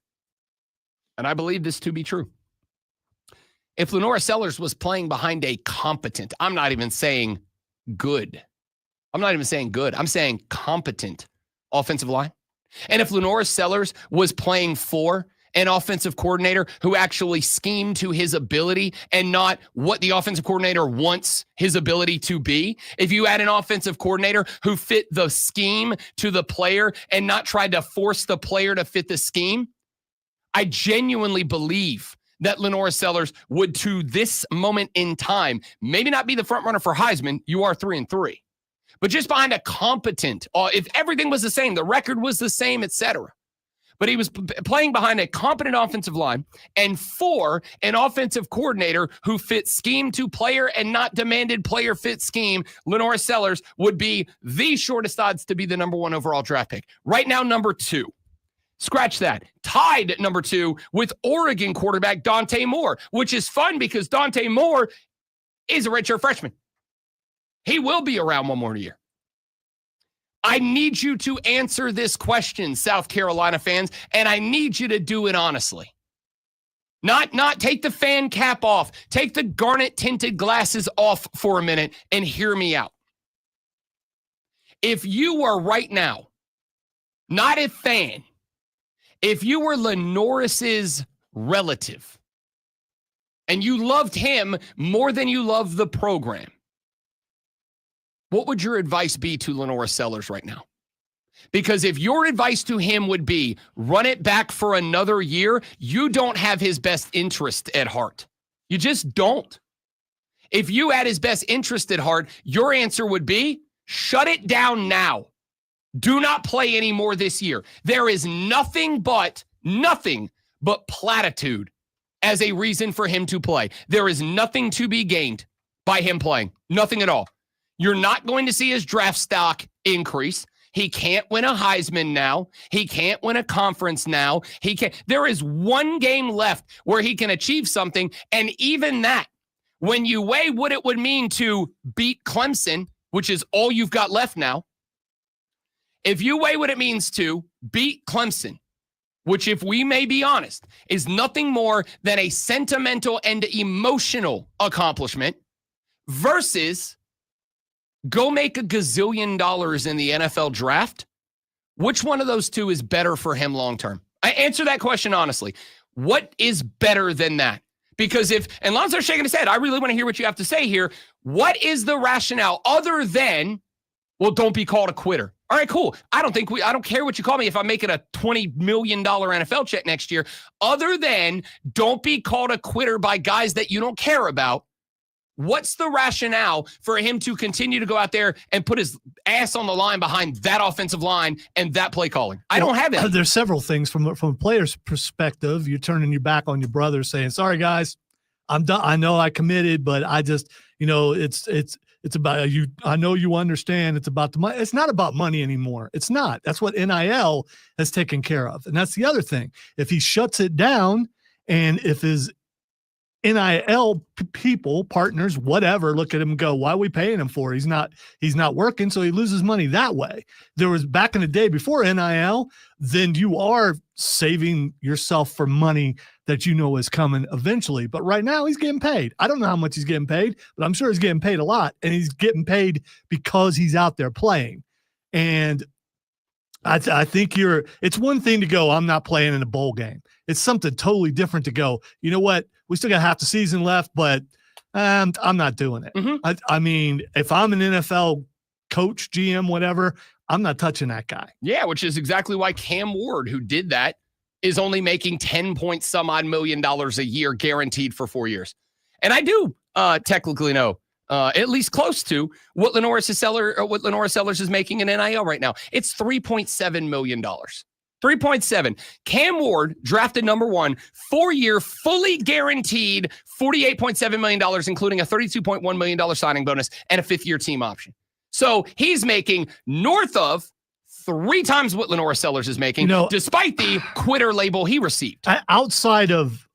and I believe this to be true. If Lenoris Sellers was playing behind a competent, I'm not even saying good. I'm saying competent offensive line. And if Lenoris Sellers was playing for an offensive coordinator who actually schemed to his ability and not what the offensive coordinator wants his ability to be. If you had an offensive coordinator who fit the scheme to the player and not tried to force the player to fit the scheme, I genuinely believe that Lenoris Sellers would, to this moment in time, maybe not be the front runner for Heisman. You are 3-3. But just behind a competent, if everything was the same, the record was the same, etc. But he was playing behind a competent offensive line and for an offensive coordinator who fit scheme to player and not demanded player fit scheme. Lenoris Sellers would be the shortest odds to be the number 1 overall draft pick. Right now, number 2. Scratch that. Tied at number 2 with Oregon quarterback Dante Moore, which is fun because Dante Moore is a redshirt freshman. He will be around one more year. I need you to answer this question, South Carolina fans, and I need you to do it honestly. Not take the fan cap off. Take the garnet tinted glasses off for a minute and hear me out. If you were right now, not a fan, if you were Lenoris's relative and you loved him more than you love the program, what would your advice be to Lenoris Sellers right now? Because if your advice to him would be run it back for another year, you don't have his best interest at heart. You just don't. If you had his best interest at heart, your answer would be shut it down now. Do not play anymore this year. There is nothing but platitude as a reason for him to play. There is nothing to be gained by him playing. Nothing at all. You're not going to see his draft stock increase. He can't win a Heisman now. He can't win a conference now. There is one game left where he can achieve something. And even that, when you weigh what it would mean to beat Clemson, which is all you've got left now, if you weigh what it means to beat Clemson, which, if we may be honest, is nothing more than a sentimental and emotional accomplishment, versus go make $1 gazillion in the NFL draft, which one of those two is better for him long term? I answer that question honestly. What is better than that? Because and Lonzo's shaking his head, I really want to hear what you have to say here. What is the rationale other than, well, don't be called a quitter? All right, cool. I don't care what you call me if I'm making a $20 million NFL check next year, other than don't be called a quitter by guys that you don't care about. What's the rationale for him to continue to go out there and put his ass on the line behind that offensive line and that play calling? I don't have it. There's several things from a player's perspective. You're turning your back on your brother, saying, sorry, guys, I'm done. I know I committed, but I just, it's about you. I know you understand. It's about the money. It's not about money anymore. It's not. That's what NIL has taken care of. And that's the other thing. If he shuts it down, and if his NIL people, partners, whatever, look at him and go, why are we paying him for? He's not working, so he loses money that way. There was back in the day before NIL, then you are saving yourself for money that is coming eventually. But right now he's getting paid. I don't know how much he's getting paid, but I'm sure he's getting paid a lot, and he's getting paid because he's out there playing. And I think it's one thing to go, I'm not playing in a bowl game. It's something totally different to go, you know what? We still got half the season left, but I'm not doing it. Mm-hmm. I mean, if I'm an NFL coach, GM, whatever, I'm not touching that guy. Yeah, which is exactly why Cam Ward, who did that, is only making 10 point some odd $1 million a year guaranteed for 4 years. And I do technically know at least close to what Lenora Sellers is making in NIL right now. It's $3.7 million. 3.7. Cam Ward, drafted number 1, 4-year, fully guaranteed $48.7 million, including a $32.1 million signing bonus and a 5th-year team option. So he's making north of 3 times what Lenora Sellers is making, despite the quitter label he received. Outside of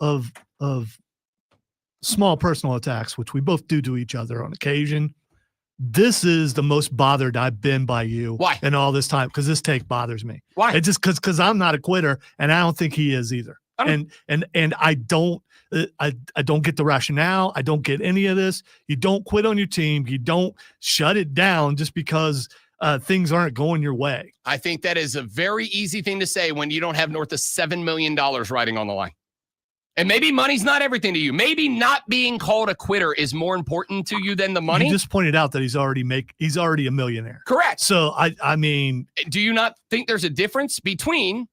small personal attacks, which we both do to each other on occasion, this is the most bothered I've been by you. Why? In all this time, because this take bothers me. Why? It's just because I'm not a quitter, and I don't think he is either. And I don't get the rationale. I don't get any of this. You don't quit on your team. You don't shut it down just because things aren't going your way. I think that is a very easy thing to say when you don't have north of $7 million riding on the line. And maybe money's not everything to you. Maybe not being called a quitter is more important to you than the money. You just pointed out that he's already a millionaire. Correct. So I mean, do you not think there's a difference between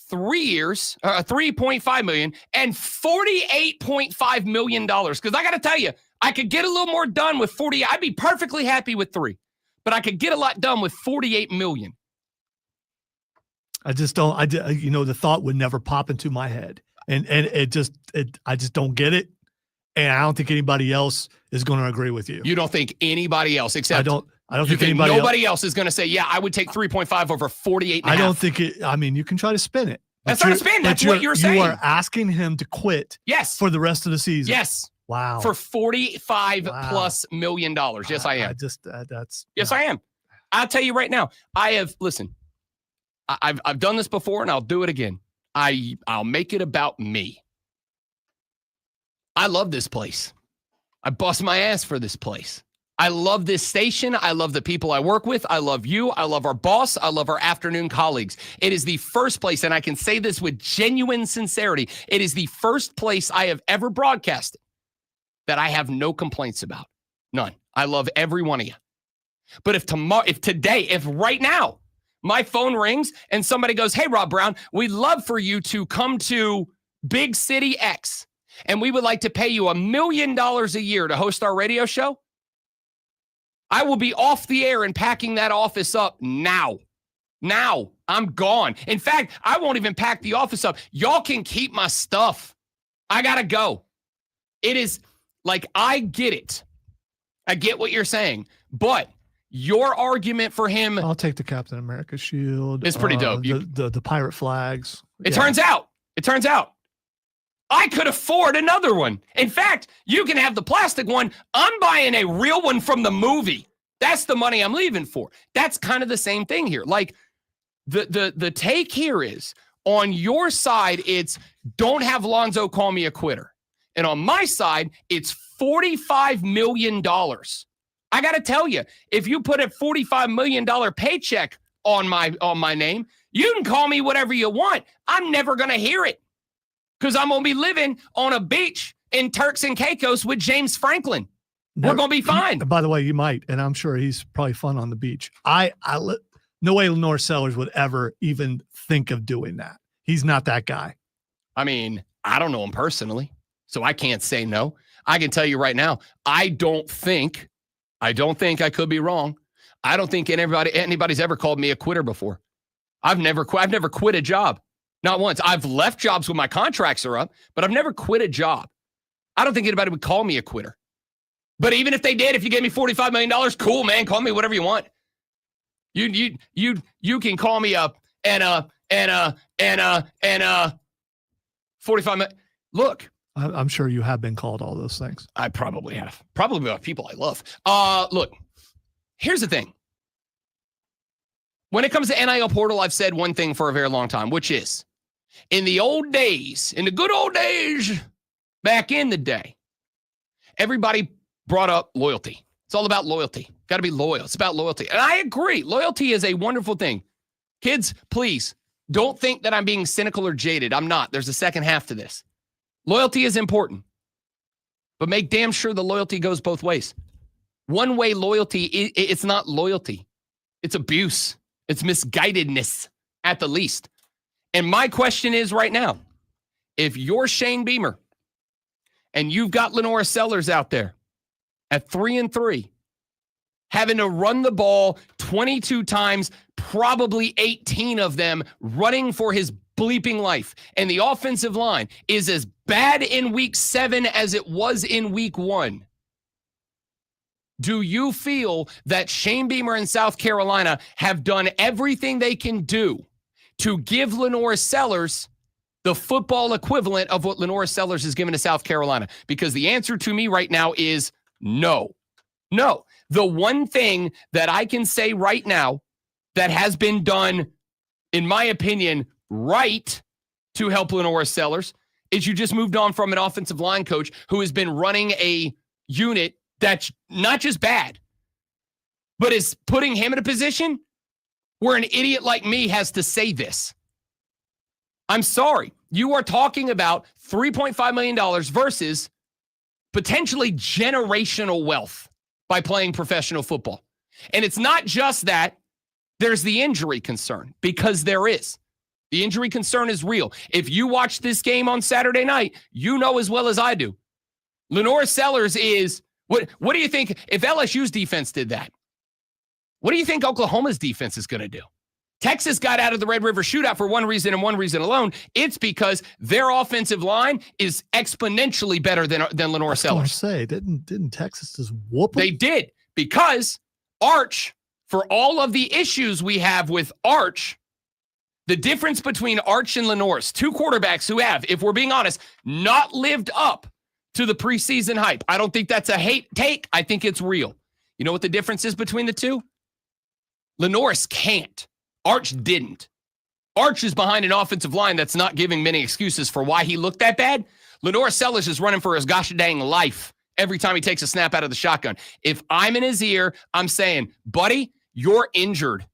3 years, $3.5 million and $48.5 million? Because I got to tell you, I could get a little more done with 40. I'd be perfectly happy with 3, but I could get a lot done with $48 million. I just don't. The thought would never pop into my head. And I just don't get it. And I don't think anybody else is going to agree with you. You don't think anybody else, except I don't think anybody nobody else is going to say, yeah, I would take 3.5 over 48. I don't think it. I mean, you can try to spin it. That's not a spin. That's what you're saying. You are asking him to quit. Yes. For the rest of the season. Yes. Wow. For $45+ million. Yes, I am. Yes, I am. I'll tell you right now. I've done this before, and I'll do it again. I'll make it about me. I love this place. I bust my ass for this place. I love this station. I love the people I work with. I love you. I love our boss. I love our afternoon colleagues. It is the first place, and I can say this with genuine sincerity, it is the first place I have ever broadcasted that I have no complaints about. None. I love every one of you. But if right now, my phone rings and somebody goes, hey, Rob Brown, we'd love for you to come to Big City X, and we would like to pay you $1 million a year to host our radio show. I will be off the air and packing that office up now. Now, I'm gone. In fact, I won't even pack the office up. Y'all can keep my stuff. I got to go. It is like, I get it. I get what you're saying, but your argument for him, I'll take the Captain America shield. It's pretty dope. The pirate flags. It turns out, I could afford another one. In fact, you can have the plastic one. I'm buying a real one from the movie. That's the money I'm leaving for. That's kind of the same thing here. Like the take here is on your side, it's don't have Lonzo call me a quitter. And on my side, it's $45 million. I got to tell you, if you put a $45 million paycheck on my name, you can call me whatever you want. I'm never going to hear it because I'm going to be living on a beach in Turks and Caicos with James Franklin. We're going to be fine. By the way, you might, and I'm sure he's probably fun on the beach. No way Lenore Sellers would ever even think of doing that. He's not that guy. I mean, I don't know him personally, so I can't say no. I can tell you right now, I don't think, I could be wrong. I don't think anybody's ever called me a quitter before. I've never quit a job. Not once. I've left jobs when my contracts are up, but I've never quit a job. I don't think anybody would call me a quitter. But even if they did, if you gave me $45 million, cool, man, call me whatever you want. You can call me up and 45 minutes. Look, I'm sure you have been called all those things. I probably have. Probably by people I love. Look, here's the thing. When it comes to NIL portal, I've said one thing for a very long time, which is in the old days, in the good old days, back in the day, everybody brought up loyalty. It's all about loyalty. Got to be loyal. It's about loyalty. And I agree. Loyalty is a wonderful thing. Kids, please don't think that I'm being cynical or jaded. I'm not. There's a second half to this. Loyalty is important, but make damn sure the loyalty goes both ways. One-way loyalty, it's not loyalty. It's abuse. It's misguidedness at the least. And my question is right now, if you're Shane Beamer and you've got Lenore Sellers out there at 3-3, having to run the ball 22 times, probably 18 of them running for his bleeping life, and the offensive line is as bad in week 7 as it was in week 1, do you feel that Shane Beamer and South Carolina have done everything they can do to give Lenore Sellers the football equivalent of what Lenore Sellers has given to South Carolina? Because the answer to me right now is no. No. The one thing that I can say right now that has been done, in my opinion, right to help Lenore Sellers is you just moved on from an offensive line coach who has been running a unit that's not just bad, but is putting him in a position where an idiot like me has to say this. I'm sorry. You are talking about $3.5 million versus potentially generational wealth by playing professional football. And it's not just that. There's the injury concern, because there is. The injury concern is real. If you watch this game on Saturday night, you know as well as I do. Lenore Sellers is, what do you think if LSU's defense did that? What do you think Oklahoma's defense is going to do? Texas got out of the Red River Shootout for one reason and one reason alone. It's because their offensive line is exponentially better than Lenore Sellers. I didn't Texas just whoop them? They did, because Arch, for all of the issues we have with Arch, the difference between Arch and Lenore's, two quarterbacks who have, if we're being honest, not lived up to the preseason hype. I don't think that's a hate take. I think it's real. You know what the difference is between the two? Lenore's can't. Arch didn't. Arch is behind an offensive line that's not giving many excuses for why he looked that bad. Lenore Sellers is running for his gosh dang life every time he takes a snap out of the shotgun. If I'm in his ear, I'm saying, buddy, you're injured.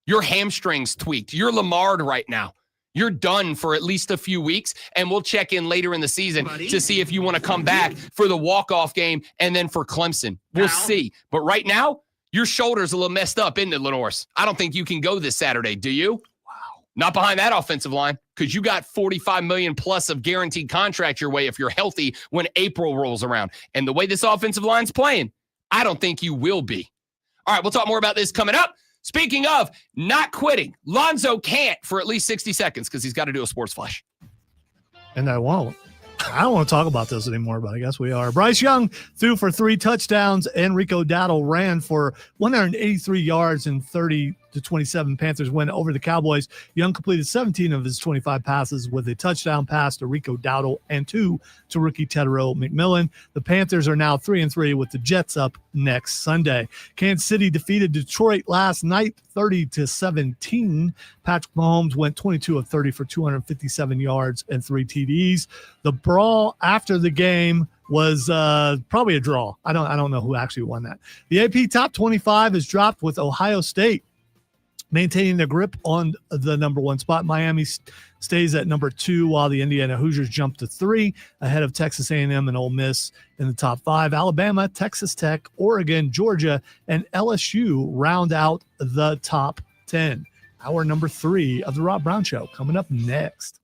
Your hamstring's tweaked. You're Lamar'd right now. You're done for at least a few weeks, and we'll check in later in the season to see if you want to come back for the walk-off game and then for Clemson. We'll see. But right now, your shoulder's a little messed up, isn't it, Lenore's? I don't think you can go this Saturday, do you? Wow. Not behind that offensive line, because you got $45 million plus of guaranteed contract your way if you're healthy when April rolls around. And the way this offensive line's playing, I don't think you will be. All right, we'll talk more about this coming up. Speaking of not quitting, Lonzo can't for at least 60 seconds because he's got to do a sports flash. And I won't. I don't want to talk about this anymore, but I guess we are. Bryce Young threw for 3 touchdowns, and Rico Dowdle ran for 183 yards and 30-27 Panthers win over the Cowboys. Young completed 17 of his 25 passes with a touchdown pass to Rico Dowdle and 2 to rookie Tedero McMillan. The Panthers are now 3-3 with the Jets up next Sunday. Kansas City defeated Detroit last night 30-17. Patrick Mahomes went 22 of 30 for 257 yards and 3 TDs. The brawl after the game was probably a draw. I don't know who actually won that. The AP Top 25 is dropped with Ohio State maintaining their grip on the number 1 spot. Miami stays at number 2, while the Indiana Hoosiers jump to 3 ahead of Texas A&M and Ole Miss in the top 5. Alabama, Texas Tech, Oregon, Georgia, and LSU round out the top 10. Hour number 3 of the Rob Brown Show coming up next.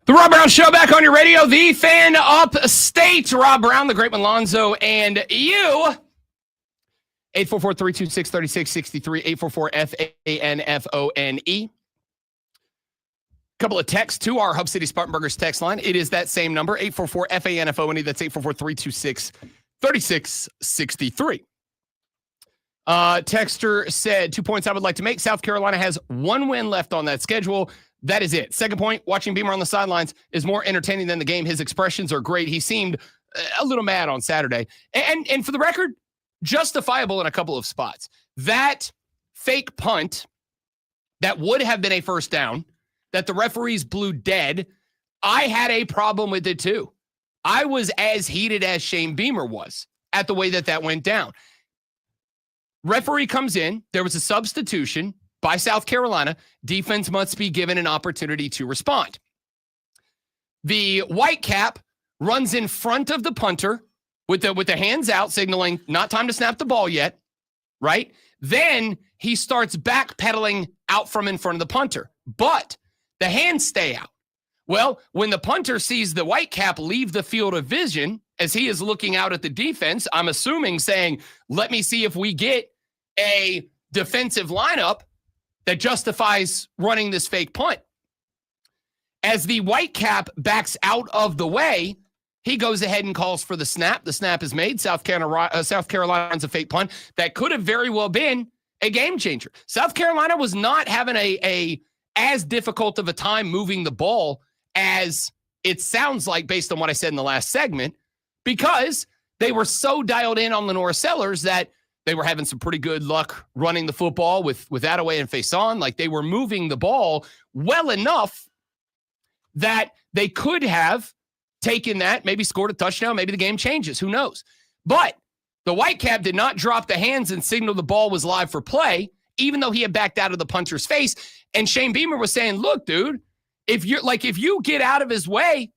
The Rob Brown Show back on your radio. The Fan Upstate. Rob Brown, the great Malonzo, and you. 844-326-3663. 844-FANFONE. Couple of texts to our Hub City Spartanburgers text line. It is that same number, 844-FANFONE. That's 844-326-3663. Texter said 2 points I would like to make. South Carolina has 1 win left on that schedule. That is it. Second point, watching Beamer on the sidelines is more entertaining than the game. His expressions are great. He seemed a little mad on Saturday. And for the record, justifiable in a couple of spots. That fake punt that would have been a first down that the referees blew dead, I had a problem with it too. I was as heated as Shane Beamer was at the way that went down. Referee comes in. There was a substitution by South Carolina. Defense must be given an opportunity to respond. The Whitecap runs in front of the punter with the hands out, signaling not time to snap the ball yet, right? Then he starts backpedaling out from in front of the punter, but the hands stay out. Well, when the punter sees the Whitecap leave the field of vision as he is looking out at the defense, I'm assuming saying, let me see if we get a defensive lineup that justifies running this fake punt. As the Whitecap backs out of the way, he goes ahead and calls for the snap. The snap is made. South Carolina runs a fake punt that could have very well been a game changer. South Carolina was not having a as difficult of a time moving the ball as it sounds like based on what I said in the last segment, because they were so dialed in on Lenora Sellers that they were having some pretty good luck running the football with Attaway and Faison. Like, they were moving the ball well enough that they could have taken that, maybe scored a touchdown, maybe the game changes, who knows. But the Whitecap did not drop the hands and signal the ball was live for play, even though he had backed out of the punter's face. And Shane Beamer was saying, look, dude, if you get out of his way,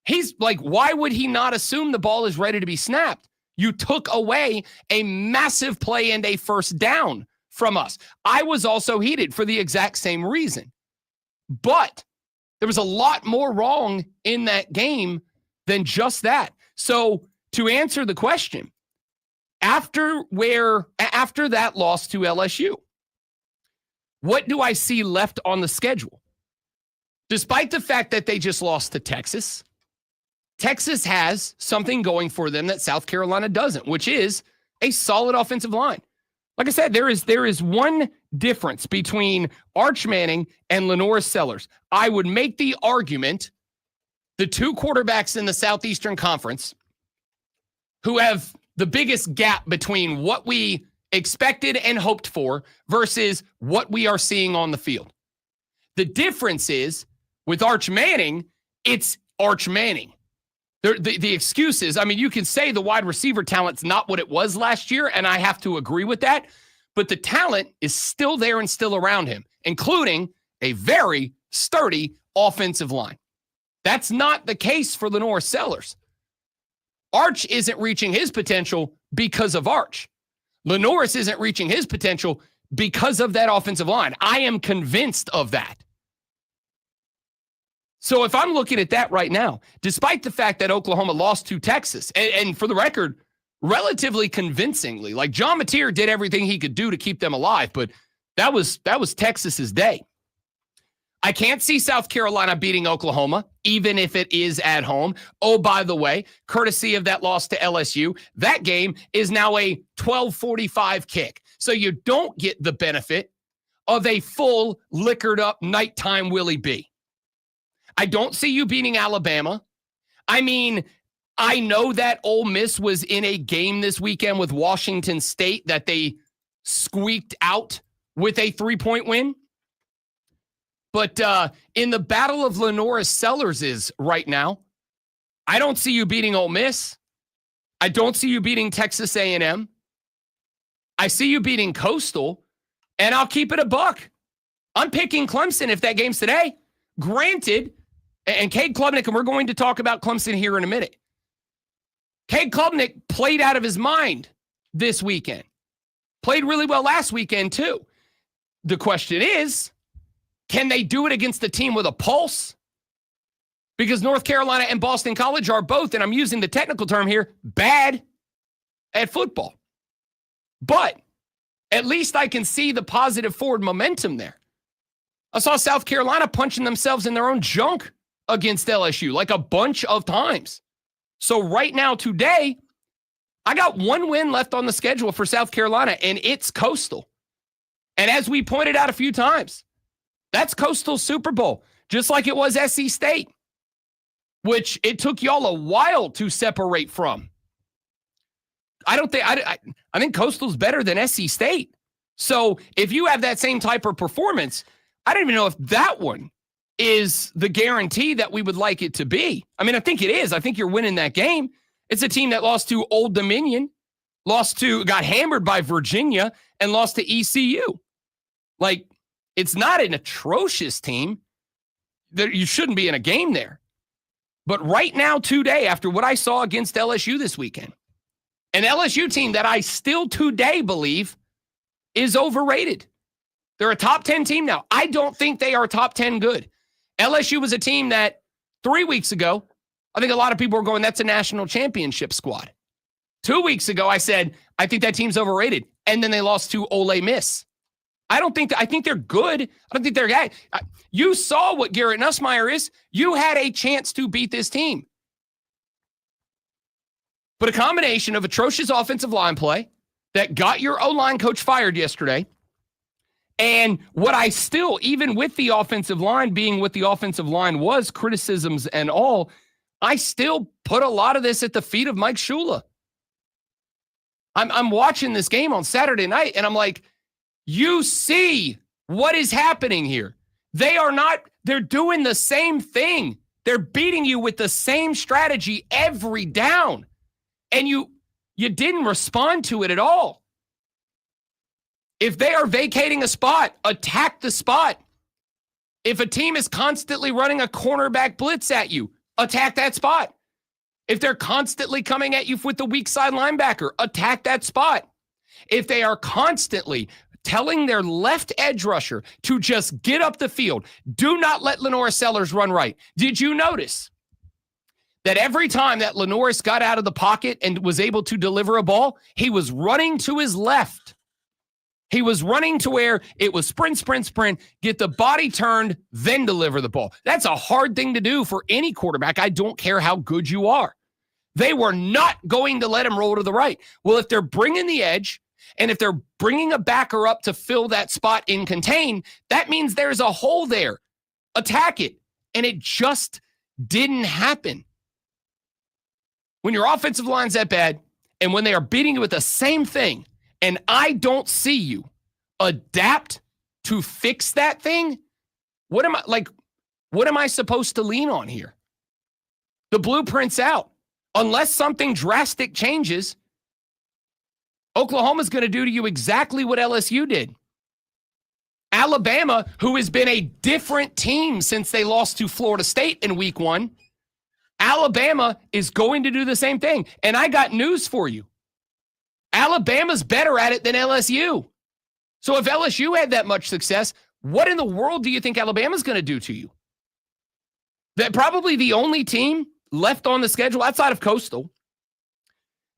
he's like, why would he not assume the ball is ready to be snapped? You took away a massive play and a first down from us. I was also heated for the exact same reason. But there was a lot more wrong in that game than just that. So to answer the question, after that loss to LSU, what do I see left on the schedule? Despite the fact that they just lost to Texas, Texas has something going for them that South Carolina doesn't, which is a solid offensive line. Like I said, there is one difference between Arch Manning and Lenora Sellers. I would make the argument the two quarterbacks in the Southeastern Conference who have the biggest gap between what we expected and hoped for versus what we are seeing on the field. The difference is with Arch Manning, it's Arch Manning. The excuses, I mean, you can say the wide receiver talent's not what it was last year, and I have to agree with that, but the talent is still there and still around him, including a very sturdy offensive line. That's not the case for Lenora Sellers. Arch isn't reaching his potential because of Arch. Lenoris isn't reaching his potential because of that offensive line. I am convinced of that. So if I'm looking at that right now, despite the fact that Oklahoma lost to Texas, and for the record, relatively convincingly, like John Mateer did everything he could do to keep them alive, but that was Texas's day. I can't see South Carolina beating Oklahoma, even if it is at home. Oh, by the way, courtesy of that loss to LSU, that game is now a 12:45 kick. So you don't get the benefit of a full liquored up nighttime Willie B. I don't see you beating Alabama. I mean, I know that Ole Miss was in a game this weekend with Washington State that they squeaked out with a 3-point win. But in the battle of Lenora Sellers is right now, I don't see you beating Ole Miss. I don't see you beating Texas A&M. I see you beating Coastal, and I'll keep it a buck. I'm picking Clemson if that game's today. Granted, and Cade Klubnik, and we're going to talk about Clemson here in a minute. Cade Klubnik played out of his mind this weekend. Played really well last weekend, too. The question is, can they do it against a team with a pulse? Because North Carolina and Boston College are both, and I'm using the technical term here, bad at football. But at least I can see the positive forward momentum there. I saw South Carolina punching themselves in their own junk against LSU like a bunch of times. So right now, today, I got one win left on the schedule for South Carolina, and it's Coastal. And as we pointed out a few times, that's Coastal's Super Bowl, just like it was SC State, which it took y'all a while to separate from. I think Coastal's better than SC State. So if you have that same type of performance, I don't even know if that one is the guarantee that we would like it to be. I mean, I think it is. I think you're winning that game. It's a team that lost to Old Dominion, got hammered by Virginia, and lost to ECU. Like, it's not an atrocious team. You shouldn't be in a game there. But right now, today, after what I saw against LSU this weekend, an LSU team that I still today believe is overrated. They're a top 10 team now. I don't think they are top 10 good. LSU was a team that 3 weeks ago, I think a lot of people were going, that's a national championship squad. 2 weeks ago, I said, I think that team's overrated. And then they lost to Ole Miss. I think they're good. I don't think they're – you saw what Garrett Nussmeier is. You had a chance to beat this team. But a combination of atrocious offensive line play that got your O-line coach fired yesterday, and what I still, even with the offensive line being what the offensive line was, criticisms and all, I still put a lot of this at the feet of Mike Shula. I'm watching this game on Saturday night, and I'm like, you see what is happening here. They're doing the same thing. They're beating you with the same strategy every down. And you didn't respond to it at all. If they are vacating a spot, attack the spot. If a team is constantly running a cornerback blitz at you, attack that spot. If they're constantly coming at you with the weak side linebacker, attack that spot. If they are constantly telling their left edge rusher to just get up the field, do not let Lenora Sellers run right. Did you notice that every time that Lenoris got out of the pocket and was able to deliver a ball, he was running to his left? He was running to where it was sprint, sprint, sprint, get the body turned, then deliver the ball. That's a hard thing to do for any quarterback. I don't care how good you are. They were not going to let him roll to the right. Well, if they're bringing the edge and if they're bringing a backer up to fill that spot in contain, that means there's a hole there. Attack it. And it just didn't happen. When your offensive line's that bad and when they are beating you with the same thing, and I don't see you adapt to fix that thing, what am I supposed to lean on here? The blueprint's out. Unless something drastic changes, Oklahoma's going to do to you exactly what LSU did. Alabama, who has been a different team since they lost to Florida State in week 1, Alabama is going to do the same thing. And I got news for you. Alabama's better at it than LSU. So if LSU had that much success, what in the world do you think Alabama's going to do to you? That probably the only team left on the schedule outside of Coastal,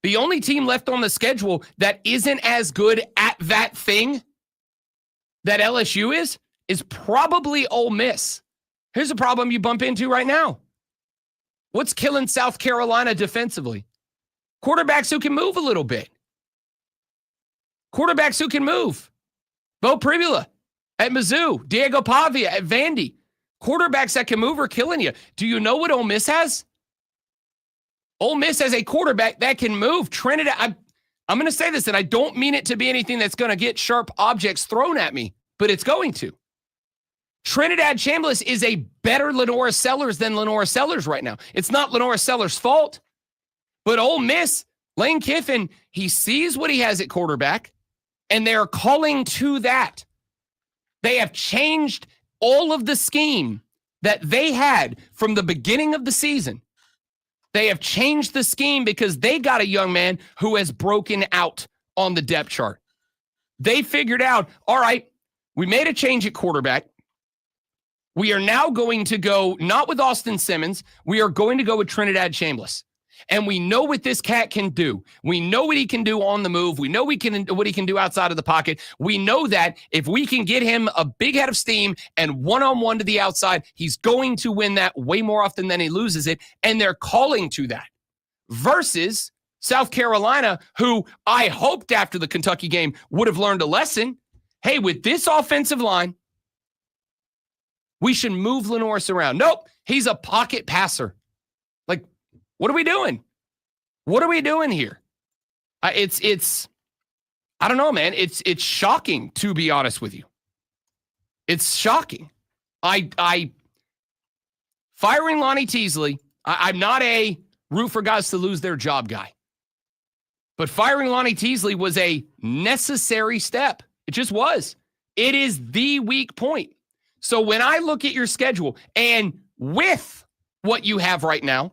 the only team left on the schedule that isn't as good at that thing that LSU is probably Ole Miss. Here's a problem you bump into right now. What's killing South Carolina defensively? Quarterbacks who can move a little bit. Quarterbacks who can move. Bo Pribula at Mizzou. Diego Pavia at Vandy. Quarterbacks that can move are killing you. Do you know what Ole Miss has? Ole Miss has a quarterback that can move. Trinidad, I'm going to say this, and I don't mean it to be anything that's going to get sharp objects thrown at me, but it's going to. Trinidad Chambliss is a better Lenora Sellers than Lenora Sellers right now. It's not Lenora Sellers' fault, but Ole Miss, Lane Kiffin, he sees what he has at quarterback, and they're calling to that. They have changed all of the scheme that they had from the beginning of the season. They have changed the scheme because they got a young man who has broken out on the depth chart. They figured out, all right, we made a change at quarterback. We are now going to go, not with Austin Simmons, we are going to go with Trinidad Chambliss. And we know what this cat can do. We know what he can do on the move. We know what he can do outside of the pocket. We know that if we can get him a big head of steam and one-on-one to the outside, he's going to win that way more often than he loses it. And they're calling to that. Versus South Carolina, who I hoped after the Kentucky game would have learned a lesson. Hey, with this offensive line, we should move Lenoris around. Nope, he's a pocket passer. Like, what are we doing? What are we doing here? It's I don't know, man. It's shocking, to be honest with you. It's shocking. I firing Lonnie Teasley. I'm not a root for guys to lose their job guy. But firing Lonnie Teasley was a necessary step. It just was. It is the weak point. So when I look at your schedule and with what you have right now,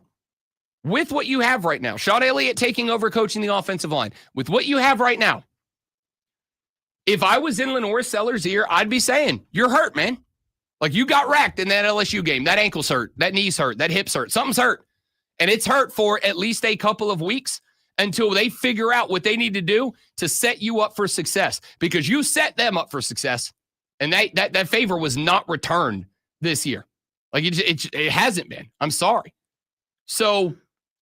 Sean Elliott taking over coaching the offensive line, with what you have right now, if I was in Lenore Sellers' ear, I'd be saying, you're hurt, man. Like, you got wrecked in that LSU game. That ankle's hurt. That knee's hurt. That hip's hurt. Something's hurt. And it's hurt for at least a couple of weeks until they figure out what they need to do to set you up for success. Because you set them up for success. And that favor was not returned this year. Like, it hasn't been. I'm sorry. So,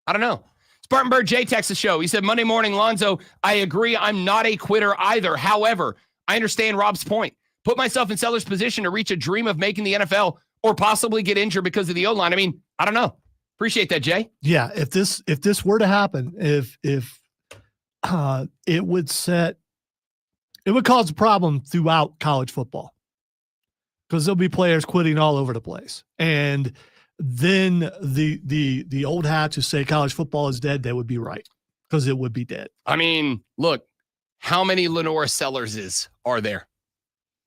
I don't know. Spartanburg J texts the show. He said, Monday morning, Lonzo, I agree. I'm not a quitter either. However, I understand Rob's point. Put myself in Sellers' position to reach a dream of making the NFL or possibly get injured because of the O-line. I mean, I don't know. Appreciate that, Jay. Yeah, if this were to happen, if it would cause a problem throughout college football because there'll be players quitting all over the place. And then the old hats who say college football is dead, they would be right because it would be dead. I mean, look, how many Lenore Sellers are there?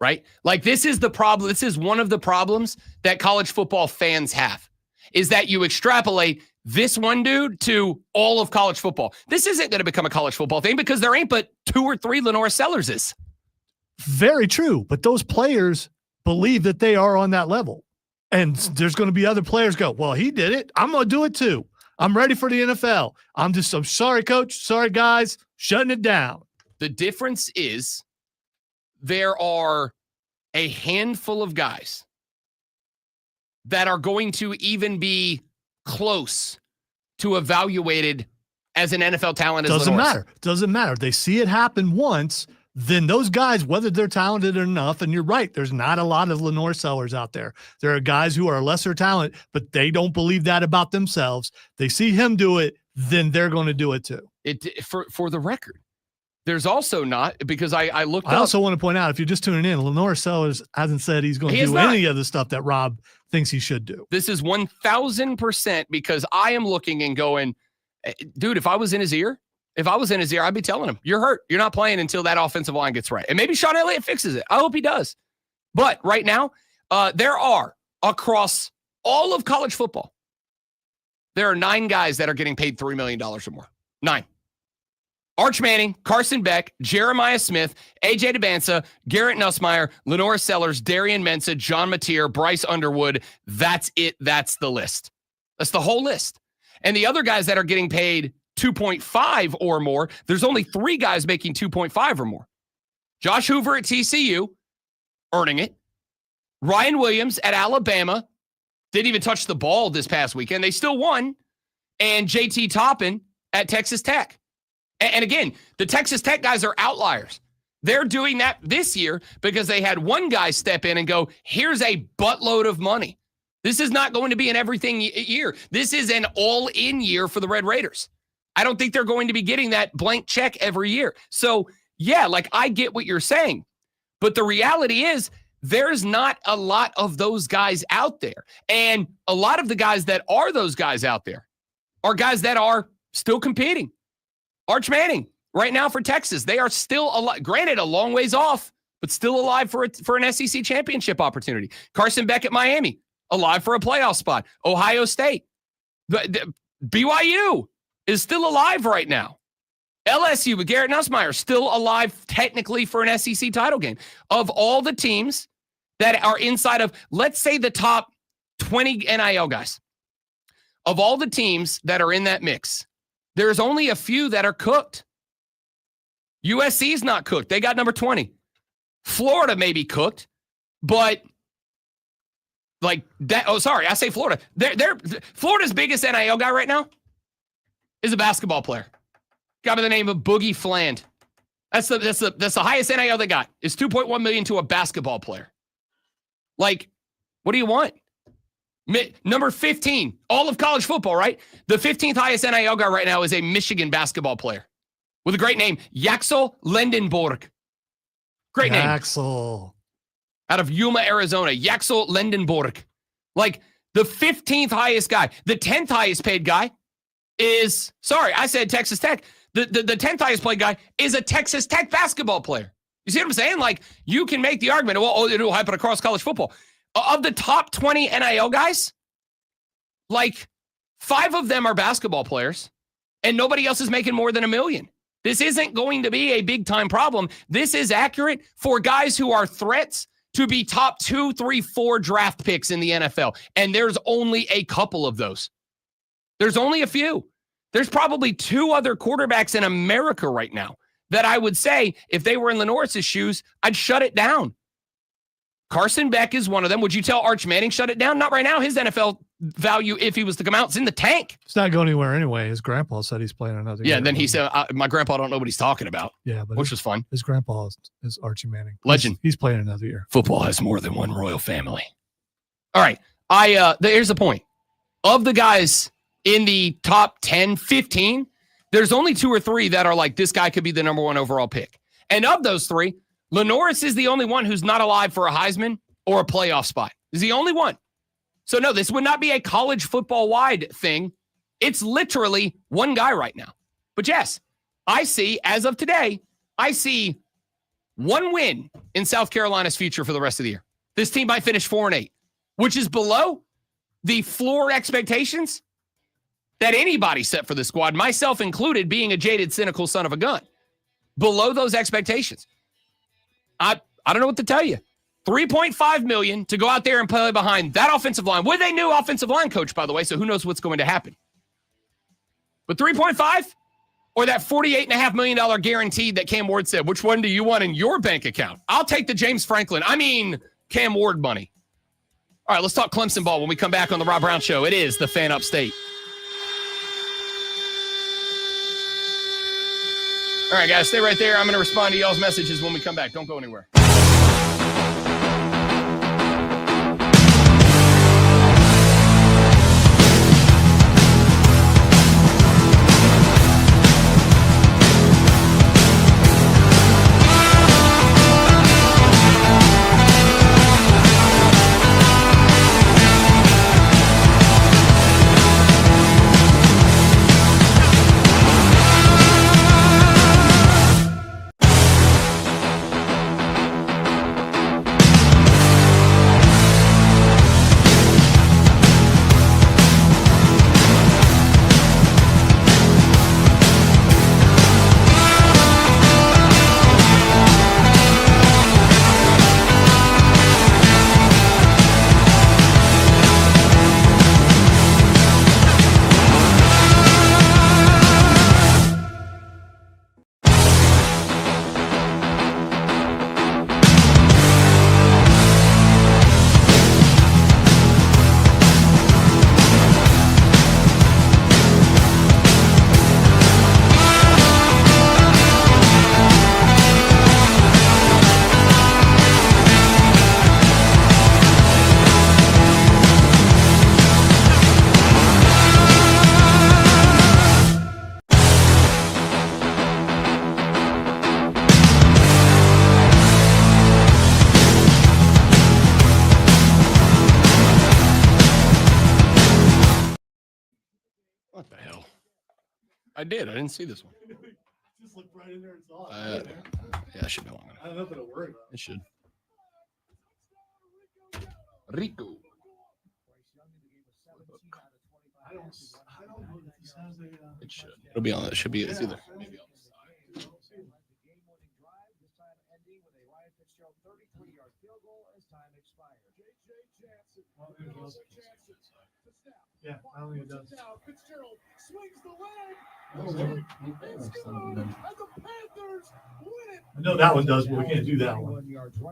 Right? Like, this is the problem. This is one of the problems that college football fans have, is that you extrapolate this one dude to all of college football. This isn't going to become a college football thing because there ain't but 2 or 3 Lenore Sellerses. Very true. But those players believe that they are on that level. And there's going to be other players go, well, he did it. I'm going to do it too. I'm ready for the NFL. I'm sorry, coach. Sorry, guys. Shutting it down. The difference is there are a handful of guys that are going to even be close to evaluated as an NFL talent. Doesn't matter. They see it happen once. Then those guys, whether they're talented enough, and you're right, there's not a lot of Lenore Sellers out there. There are guys who are lesser talent, but they don't believe that about themselves. They see him do it, then they're going to do it too. For the record, there's also not, because I looked up. I also want to point out, if you're just tuning in, Lenore Sellers hasn't said he's going to do any of the stuff that Rob thinks he should do. This is 1,000% because I am looking and going, dude, if I was in his ear, I'd be telling him, you're hurt. You're not playing until that offensive line gets right. And maybe Sean Elliott fixes it. I hope he does. But right now, there are, across all of college football, there are 9 guys that are getting paid $3 million or more. 9. Arch Manning, Carson Beck, Jeremiah Smith, AJ DeBansa, Garrett Nussmeier, Lenore Sellers, Darian Mensah, John Mateer, Bryce Underwood. That's it. That's the list. That's the whole list. And the other guys that are getting paid 2.5 or more, there's only 3 guys making 2.5 or more. Josh Hoover at TCU, earning it. Ryan Williams at Alabama, didn't even touch the ball this past weekend. They still won. And JT Toppin at Texas Tech. And again, the Texas Tech guys are outliers. They're doing that this year because they had one guy step in and go, here's a buttload of money. This is not going to be an everything year. This is an all-in year for the Red Raiders. I don't think they're going to be getting that blank check every year. So, yeah, like, I get what you're saying. But the reality is there's not a lot of those guys out there. And a lot of the guys that are those guys out there are guys that are still competing. Arch Manning, right now for Texas, they are still alive. Granted, a long ways off, but still alive for an SEC championship opportunity. Carson Beck at Miami, alive for a playoff spot. Ohio State. The BYU is still alive right now. LSU with Garrett Nussmeier, still alive technically for an SEC title game. Of all the teams that are inside of, let's say, the top 20 NIL guys, of all the teams that are in that mix, there's only a few that are cooked. USC's not cooked. They got number 20. Florida may be cooked, but like that. Oh, sorry. I say Florida. Florida's biggest NIL guy right now is a basketball player. Guy by the name of Boogie Fland. That's the highest NIL they got. Is $2.1 million to a basketball player. Like, what do you want? Number 15, all of college football, right? The 15th highest NIL guy right now is a Michigan basketball player with a great name, Yaxel Lendenborg. Great name. Yaxel. Out of Yuma, Arizona, Yaxel Lendenborg. Like, the 15th highest guy. The 10th highest paid guy is, sorry, I said Texas Tech. The 10th highest paid guy is a Texas Tech basketball player. You see what I'm saying? Like, you can make the argument, well, it'll happen across college football. Of the top 20 NIL guys, like 5 of them are basketball players, and nobody else is making more than $1 million. This isn't going to be a big time problem. This is accurate for guys who are threats to be top 2, 3, 4 draft picks in the NFL. And there's only a couple of those. There's only a few. There's probably 2 other quarterbacks in America right now that I would say, if they were in Lenore's shoes, I'd shut it down. Carson Beck is one of them. Would you tell Arch Manning shut it down? Not right now. His NFL value, if he was to come out, is in the tank. It's not going anywhere anyway. His grandpa said he's playing another year. Yeah, then he said, my grandpa don't know what he's talking about. Yeah, but which was fun. His grandpa is Archie Manning. Legend. He's playing another year. Football has more than one royal family. All right. Here's the point. Of the guys in the top 10, 15, there's only 2 or 3 that are like, this guy could be the number 1 overall pick. And of those 3, Lenore's is the only one who's not alive for a Heisman or a playoff spot. He's the only one. So no, this would not be a college football wide thing. It's literally one guy right now. But yes, I see, as of today, I see 1 win in South Carolina's future for the rest of the year. This team might finish 4-8, which is below the floor expectations that anybody set for the squad, myself included, being a jaded, cynical son of a gun. Below those expectations. I don't know what to tell you. $3.5 million to go out there and play behind that offensive line with a new offensive line coach, by the way, so who knows what's going to happen. But 3.5 or that $48.5 million guarantee that Cam Ward said, which one do you want in your bank account? I'll take the Cam Ward money. All right, let's talk Clemson ball when we come back on the Rob Brown Show. It is the Fan Upstate. All right, guys, stay right there. I'm going to respond to y'all's messages when we come back. Don't go anywhere. What the hell? I did. I didn't see this one. Just look right in there and saw it. Yeah, I should know. I have nothing to worry about. It should. Rico. I don't know if this has a. It should. It'll be on. It should be. It's either. Maybe on the side. Yeah, I don't think it does. Fitzgerald swings the leg. It's good. And the Panthers win it. I know that one does, but we can't do that one.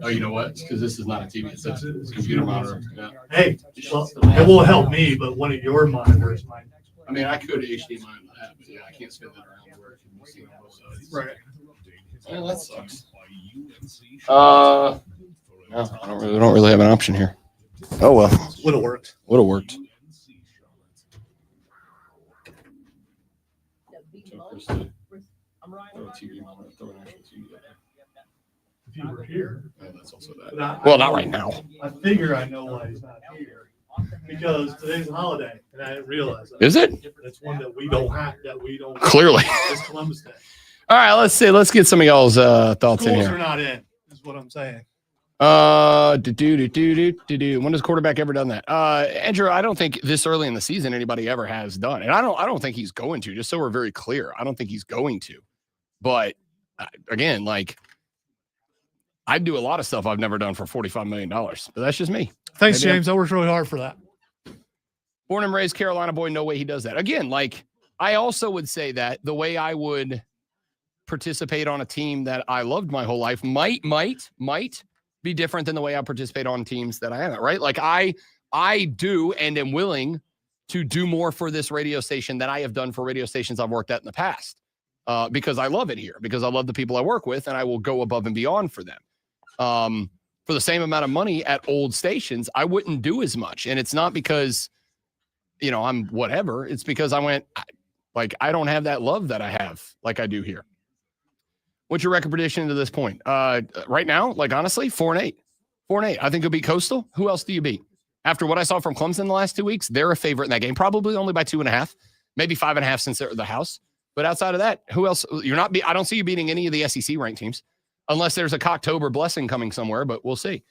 Oh, you know what? It's because this is not a TV. It's a computer monitor. Yeah. Hey, well, it won't help me, but one of your monitors might. I mean, I could HDMI that, but yeah, I can't spin that around. Right. Well, that sucks. No, I don't really have an option here. Oh well, Would have worked. would have worked. If you were here. That's also But well, not right now. I figure I know why he's not here. Because today's a holiday, and I didn't realize that. Is it? It's one that we don't have, Clearly. It's Columbus Day. All right, let's see. Let's get some of y'all's thoughts in Schools here. are not in, is what I'm saying. When has quarterback ever done that? Andrew, I don't think this early in the season anybody ever has done, and I don't think he's going to. Just so we're very clear, I don't think he's going to. But again, like I'd do a lot of stuff I've never done for $45 million, but that's just me. Thanks, Maybe James. I worked really hard for that. Born and raised Carolina boy, no way he does that. Again, like I also would say that the way I would participate on a team that I loved my whole life might be different than the way I participate on teams that I am, right? Like I do and am willing to do more for this radio station than I have done for radio stations I've worked at in the past because I love it here, because I love the people I work with, and I will go above and beyond for them. For the same amount of money at old stations, I wouldn't do as much. And it's not because, I'm whatever. It's because I I don't have that love that I have like I do here. What's your record prediction to this point? Right now, honestly, 4-8. 4-8. I think you'll beat Coastal. Who else do you beat? After what I saw from Clemson the last 2 weeks, they're a favorite in that game, probably only by 2.5, maybe 5.5 since they're the house. But outside of that, who else? I don't see you beating any of the SEC ranked teams unless there's a Cocktober blessing coming somewhere, but we'll see.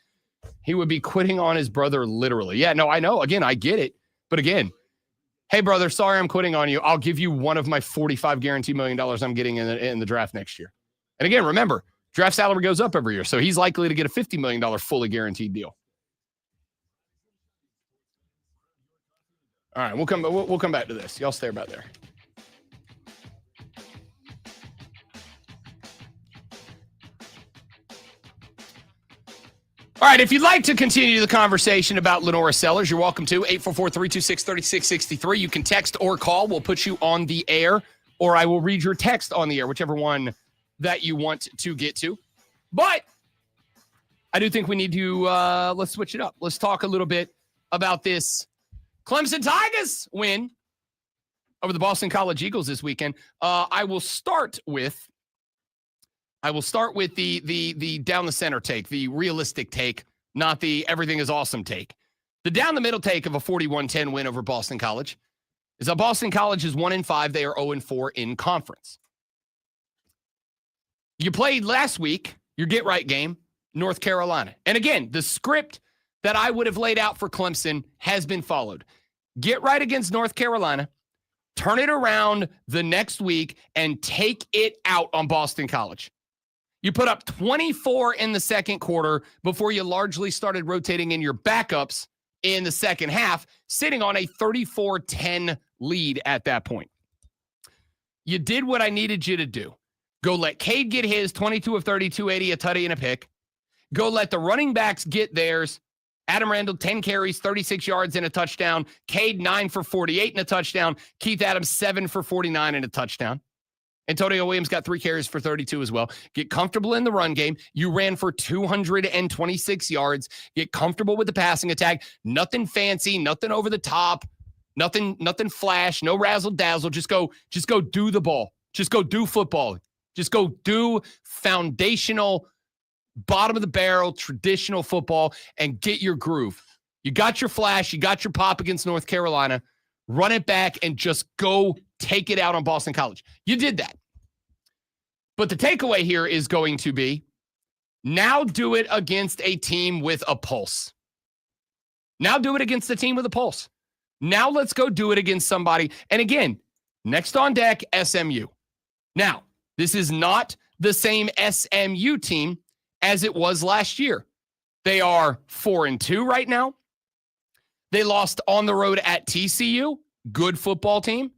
He would be quitting on his brother literally. Yeah, no, I know. Again, I get it. But again, hey, brother, sorry I'm quitting on you. I'll give you one of my 45 guaranteed $1 million I'm getting in the draft next year. And again, remember, draft salary goes up every year, so he's likely to get a $50 million fully guaranteed deal. All right, we'll come back to this. Y'all stay about there. All right, if you'd like to continue the conversation about Lenora Sellers, you're welcome to. 844-326-3663. You can text or call. We'll put you on the air, or I will read your text on the air, whichever one that you want to get to. But I do think we need to, let's switch it up. Let's talk a little bit about this Clemson Tigers win over the Boston College Eagles this weekend. I will start with the down the center take, the realistic take, not the everything is awesome take. The down the middle take of a 41-10 win over Boston College is that Boston College is 1-5. They are 0-4 in conference. You played last week, your get right game, North Carolina. And again, the script that I would have laid out for Clemson has been followed. Get right against North Carolina, turn it around the next week, and take it out on Boston College. You put up 24 in the second quarter before you largely started rotating in your backups in the second half, sitting on a 34-10 lead at that point. You did what I needed you to do. Go let Cade get his 22 of 30, 280, a tutty, and a pick. Go let the running backs get theirs. Adam Randall, 10 carries, 36 yards, and a touchdown. Cade, 9 for 48 and a touchdown. Keith Adams, 7 for 49 and a touchdown. Antonio Williams got 3 carries for 32 as well. Get comfortable in the run game. You ran for 226 yards. Get comfortable with the passing attack. Nothing fancy, nothing over the top, nothing flash, no razzle dazzle. Just go do the ball. Just go do football. Just go do foundational, bottom of the barrel, traditional football and get your groove. You got your flash. You got your pop against North Carolina. Run it back and just go take it out on Boston College. You did that. But the takeaway here is going to be now do it against a team with a pulse. Now do it against a team with a pulse. Now let's go do it against somebody. And again, next on deck, SMU. Now, this is not the same SMU team as it was last year. They are 4-2 right now. They lost on the road at TCU, good football team.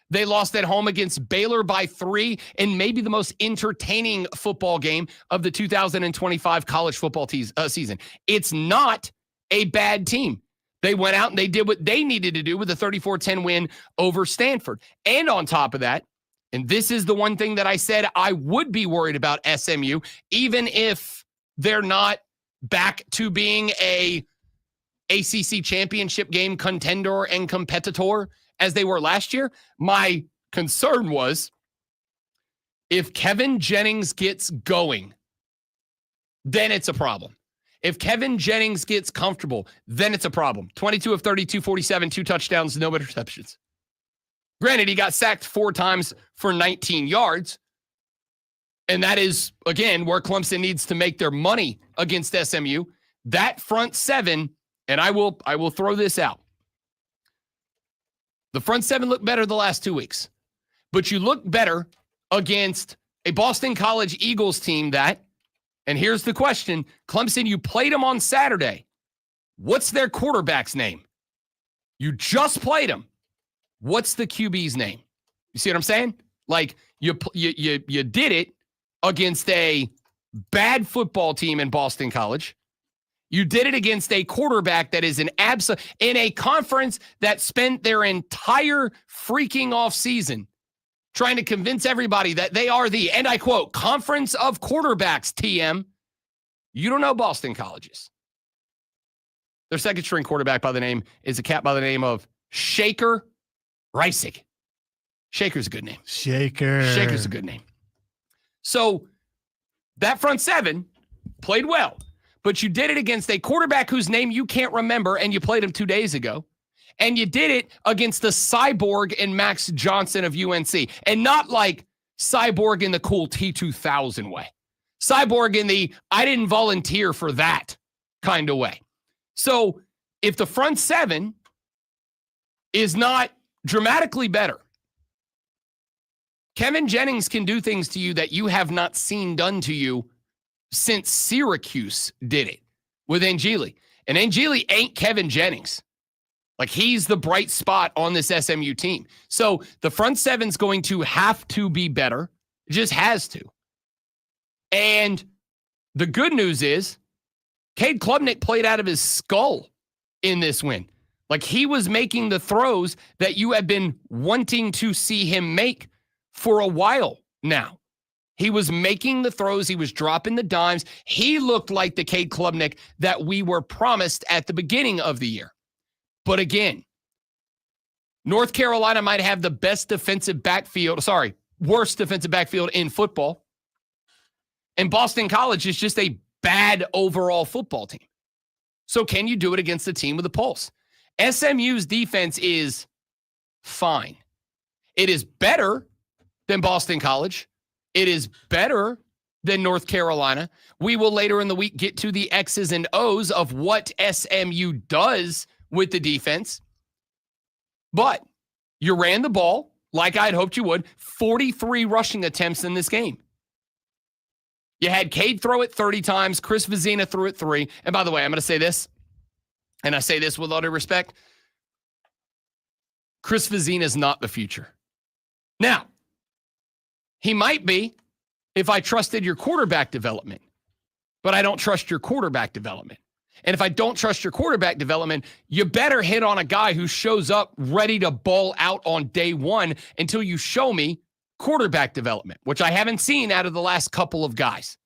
They lost at home against Baylor by 3 in maybe the most entertaining football game of the 2025 college football season. It's not a bad team. They went out and they did what they needed to do with a 34-10 win over Stanford. And on top of that, And this is the one thing that I said I would be worried about SMU, even if they're not back to being a ACC championship game contender and competitor as they were last year. My concern was if Kevin Jennings gets going, then it's a problem. If Kevin Jennings gets comfortable, then it's a problem. 22 of 32, 47, 2 touchdowns, no interceptions. Granted, he got sacked 4 times for 19 yards. And that is, again, where Clemson needs to make their money against SMU. That front seven, and I will throw this out. The front seven looked better the last 2 weeks. But you look better against a Boston College Eagles team that, and here's the question, Clemson, you played them on Saturday. What's their quarterback's name? You just played them. What's the QB's name? You see what I'm saying? Like, you did it against a bad football team in Boston College. You did it against a quarterback that is in a conference that spent their entire freaking offseason trying to convince everybody that they are the, and I quote, conference of quarterbacks, TM. You don't know Boston Colleges. Their second string quarterback is a cat by the name of Shaker Reisig. Shaker's a good name. Shaker's a good name. So that front seven played well, but you did it against a quarterback whose name you can't remember, and you played him 2 days ago. And you did it against the cyborg and Max Johnson of UNC. And not like cyborg in the cool T2000 way. Cyborg in the I didn't volunteer for that kind of way. So if the front seven is not dramatically better, Kevin Jennings can do things to you that you have not seen done to you since Syracuse did it with Angeli. And Angeli ain't Kevin Jennings. Like, he's the bright spot on this SMU team. So the front seven's going to have to be better. It just has to. And the good news is Cade Klubnik played out of his skull in this win. Like, he was making the throws that you have been wanting to see him make for a while now. He was making the throws. He was dropping the dimes. He looked like the Cade Klubnik that we were promised at the beginning of the year. But again, North Carolina might have the worst defensive backfield in football. And Boston College is just a bad overall football team. So can you do it against a team with a pulse? SMU's defense is fine. It is better than Boston College. It is better than North Carolina. We will later in the week get to the X's and O's of what SMU does with the defense. But you ran the ball like I'd hoped you would. 43 rushing attempts in this game. You had Cade throw it 30 times. Chris Vizina threw it 3. And by the way, I'm going to say this, and I say this with all due respect. Chris Vizina is not the future. Now, he might be if I trusted your quarterback development, but I don't trust your quarterback development. And if I don't trust your quarterback development, you better hit on a guy who shows up ready to ball out on day one until you show me quarterback development, which I haven't seen out of the last couple of guys.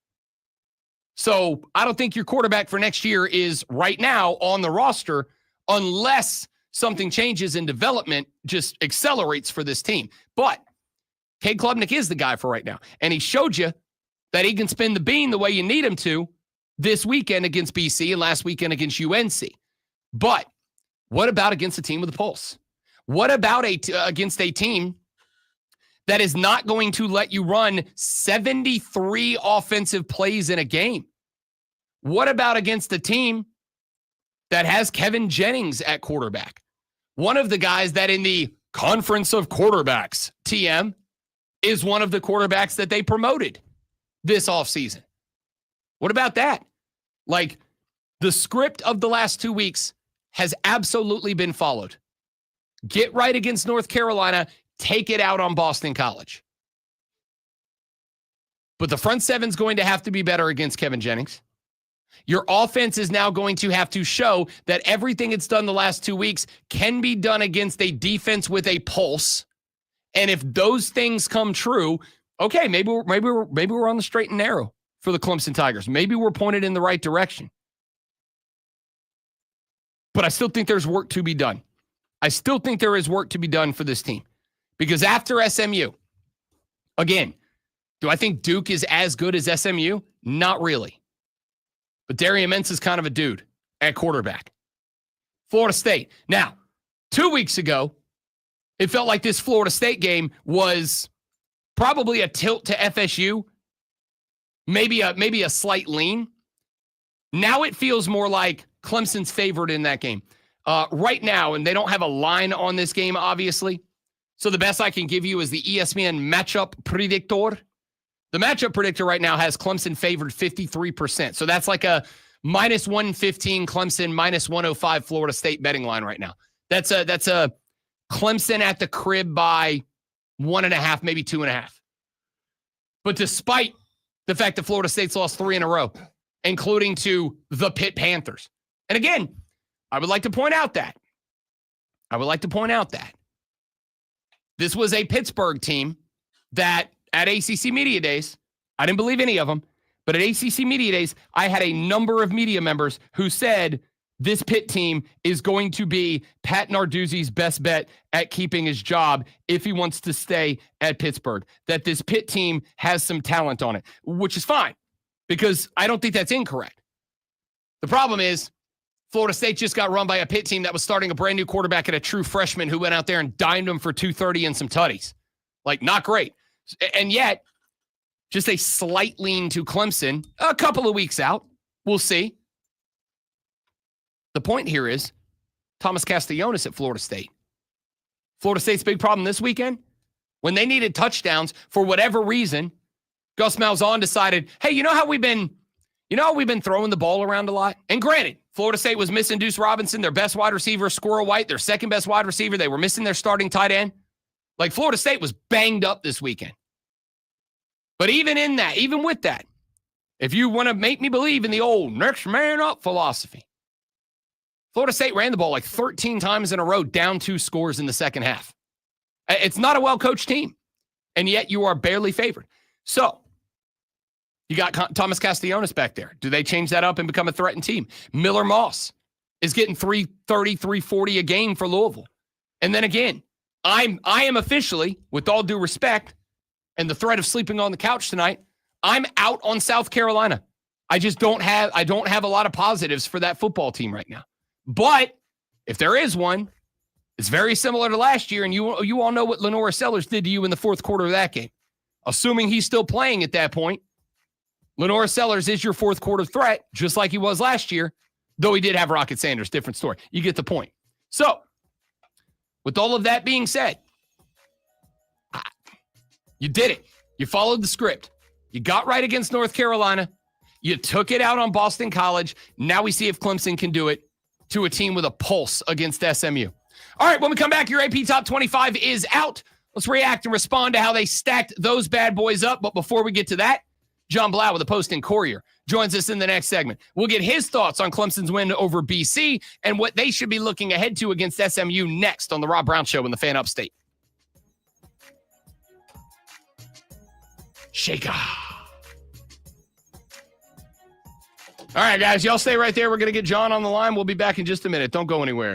So I don't think your quarterback for next year is right now on the roster unless something changes in development just accelerates for this team. But Cade Klubnik is the guy for right now. And he showed you that he can spin the bean the way you need him to this weekend against BC and last weekend against UNC. But what about against a team with a pulse? What about against a team that is not going to let you run 73 offensive plays in a game? What about against a team that has Kevin Jennings at quarterback? One of the guys that in the conference of quarterbacks, TM, is one of the quarterbacks that they promoted this offseason. What about that? Like, the script of the last 2 weeks has absolutely been followed. Get right against North Carolina, take it out on Boston College. But the front seven's going to have to be better against Kevin Jennings. Your offense is now going to have to show that everything it's done the last 2 weeks can be done against a defense with a pulse. And if those things come true, okay, maybe we're on the straight and narrow for the Clemson Tigers. Maybe we're pointed in the right direction. But I still think there's work to be done. I still think there is work to be done for this team. Because after SMU, again, do I think Duke is as good as SMU? Not really. But Darian Mintz is kind of a dude at quarterback. Florida State. Now, 2 weeks ago, it felt like this Florida State game was probably a tilt to FSU, maybe a slight lean. Now it feels more like Clemson's favored in that game. Right now, and they don't have a line on this game, obviously. So the best I can give you is the ESPN matchup predictor. The matchup predictor right now has Clemson favored 53%. So that's like a minus 115 Clemson, minus 105 Florida State betting line right now. That's a Clemson at the crib by 1.5, maybe 2.5. But despite the fact that Florida State's lost 3 in a row, including to the Pitt Panthers. And again, I would like to point out that this was a Pittsburgh team that at ACC Media Days, I didn't believe any of them, but at ACC Media Days, I had a number of media members who said this Pitt team is going to be Pat Narduzzi's best bet at keeping his job if he wants to stay at Pittsburgh, that this Pitt team has some talent on it, which is fine because I don't think that's incorrect. The problem is Florida State just got run by a Pitt team that was starting a brand new quarterback and a true freshman who went out there and dined him for 230 and some tutties. Like, not great. And yet, just a slight lean to Clemson a couple of weeks out. We'll see. The point here is Thomas Castellanos at Florida State. Florida State's big problem this weekend, when they needed touchdowns for whatever reason, Gus Malzahn decided, hey, you know how we've been throwing the ball around a lot? And granted, Florida State was missing Deuce Robinson, their best wide receiver, Squirrel White, their second best wide receiver. They were missing their starting tight end. Like, Florida State was banged up this weekend. But even with that, if you want to make me believe in the old next man up philosophy, Florida State ran the ball like 13 times in a row, down 2 scores in the second half. It's not a well-coached team, and yet you are barely favored. So, you got Thomas Castellanos back there. Do they change that up and become a threatened team? Miller Moss is getting 330, 340 a game for Louisville. And then again, I am officially, with all due respect, and the threat of sleeping on the couch tonight, I'm out on South Carolina. I don't have a lot of positives for that football team right now. But if there is one, it's very similar to last year, and you all know what Lenora Sellers did to you in the fourth quarter of that game. Assuming he's still playing at that point, Lenora Sellers is your fourth quarter threat, just like he was last year, though he did have Rocket Sanders. Different story. You get the point. So, with all of that being said, you did it. You followed the script. You got right against North Carolina. You took it out on Boston College. Now we see if Clemson can do it to a team with a pulse against SMU. All right, when we come back, your AP Top 25 is out. Let's react and respond to how they stacked those bad boys up. But before we get to that, John Blau with the Post and Courier joins us in the next segment. We'll get his thoughts on Clemson's win over BC and what they should be looking ahead to against SMU next on the Rob Brown Show in the Fan Upstate. Shaker. All right, guys, y'all stay right there. We're going to get John on the line. We'll be back in just a minute. Don't go anywhere.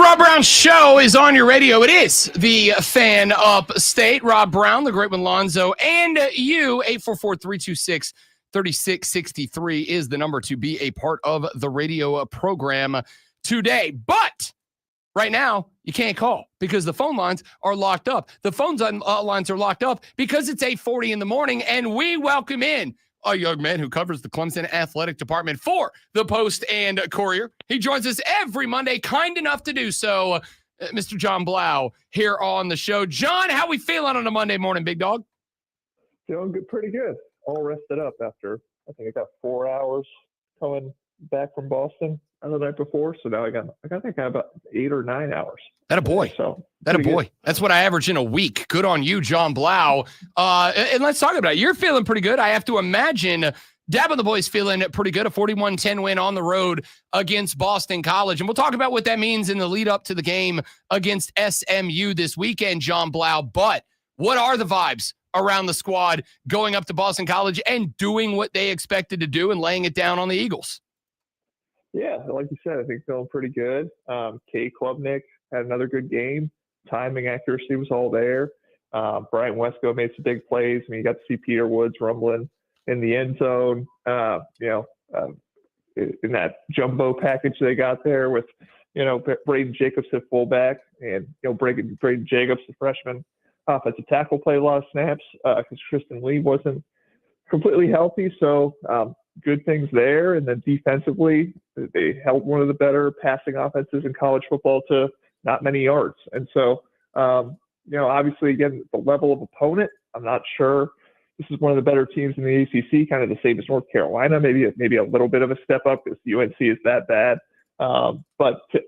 Rob Brown Show is on your radio. It is the Fan Upstate. Rob Brown, the great one, Lonzo, and you. 844-326-3663 is the number to be a part of the radio program today. But right now, you can't call because the phone lines are locked up. The phone lines are locked up because it's 8:40 in the morning, and we welcome in a young man who covers the Clemson athletic department for the Post and Courier. He joins us every Monday, kind enough to do so, Mr. John Blau here on the show. John, how we feeling on a Monday morning, big dog? Feeling good, pretty good. All rested up after, I think I got 4 hours coming back from Boston the night before. So now I think I got about 8 or 9 hours. That a boy. So that a boy. Good. That's what I average in a week. Good on you, John Blau. And let's talk about it. You're feeling pretty good. I have to imagine Dab and the boys feeling pretty good. A 41-10 win on the road against Boston College. And we'll talk about what that means in the lead up to the game against SMU this weekend, John Blau. But what are the vibes around the squad going up to Boston College and doing what they expected to do and laying it down on the Eagles? Yeah, like you said, I think feeling pretty good. Cade Klubnik had another good game. Timing, accuracy was all there. Brian Wesco made some big plays. I mean, you got to see Peter Woods rumbling in the end zone, in that jumbo package they got there with, Braden Jacobs at fullback and, Braden Jacobs, the freshman offensive tackle, played a lot of snaps because Tristan Lee wasn't completely healthy. So good things there. And then defensively, they held one of the better passing offenses in college football to not many yards. And so, obviously, again, the level of opponent, I'm not sure. This is one of the better teams in the ACC, kind of the same as North Carolina, maybe a little bit of a step up because UNC is that bad. But to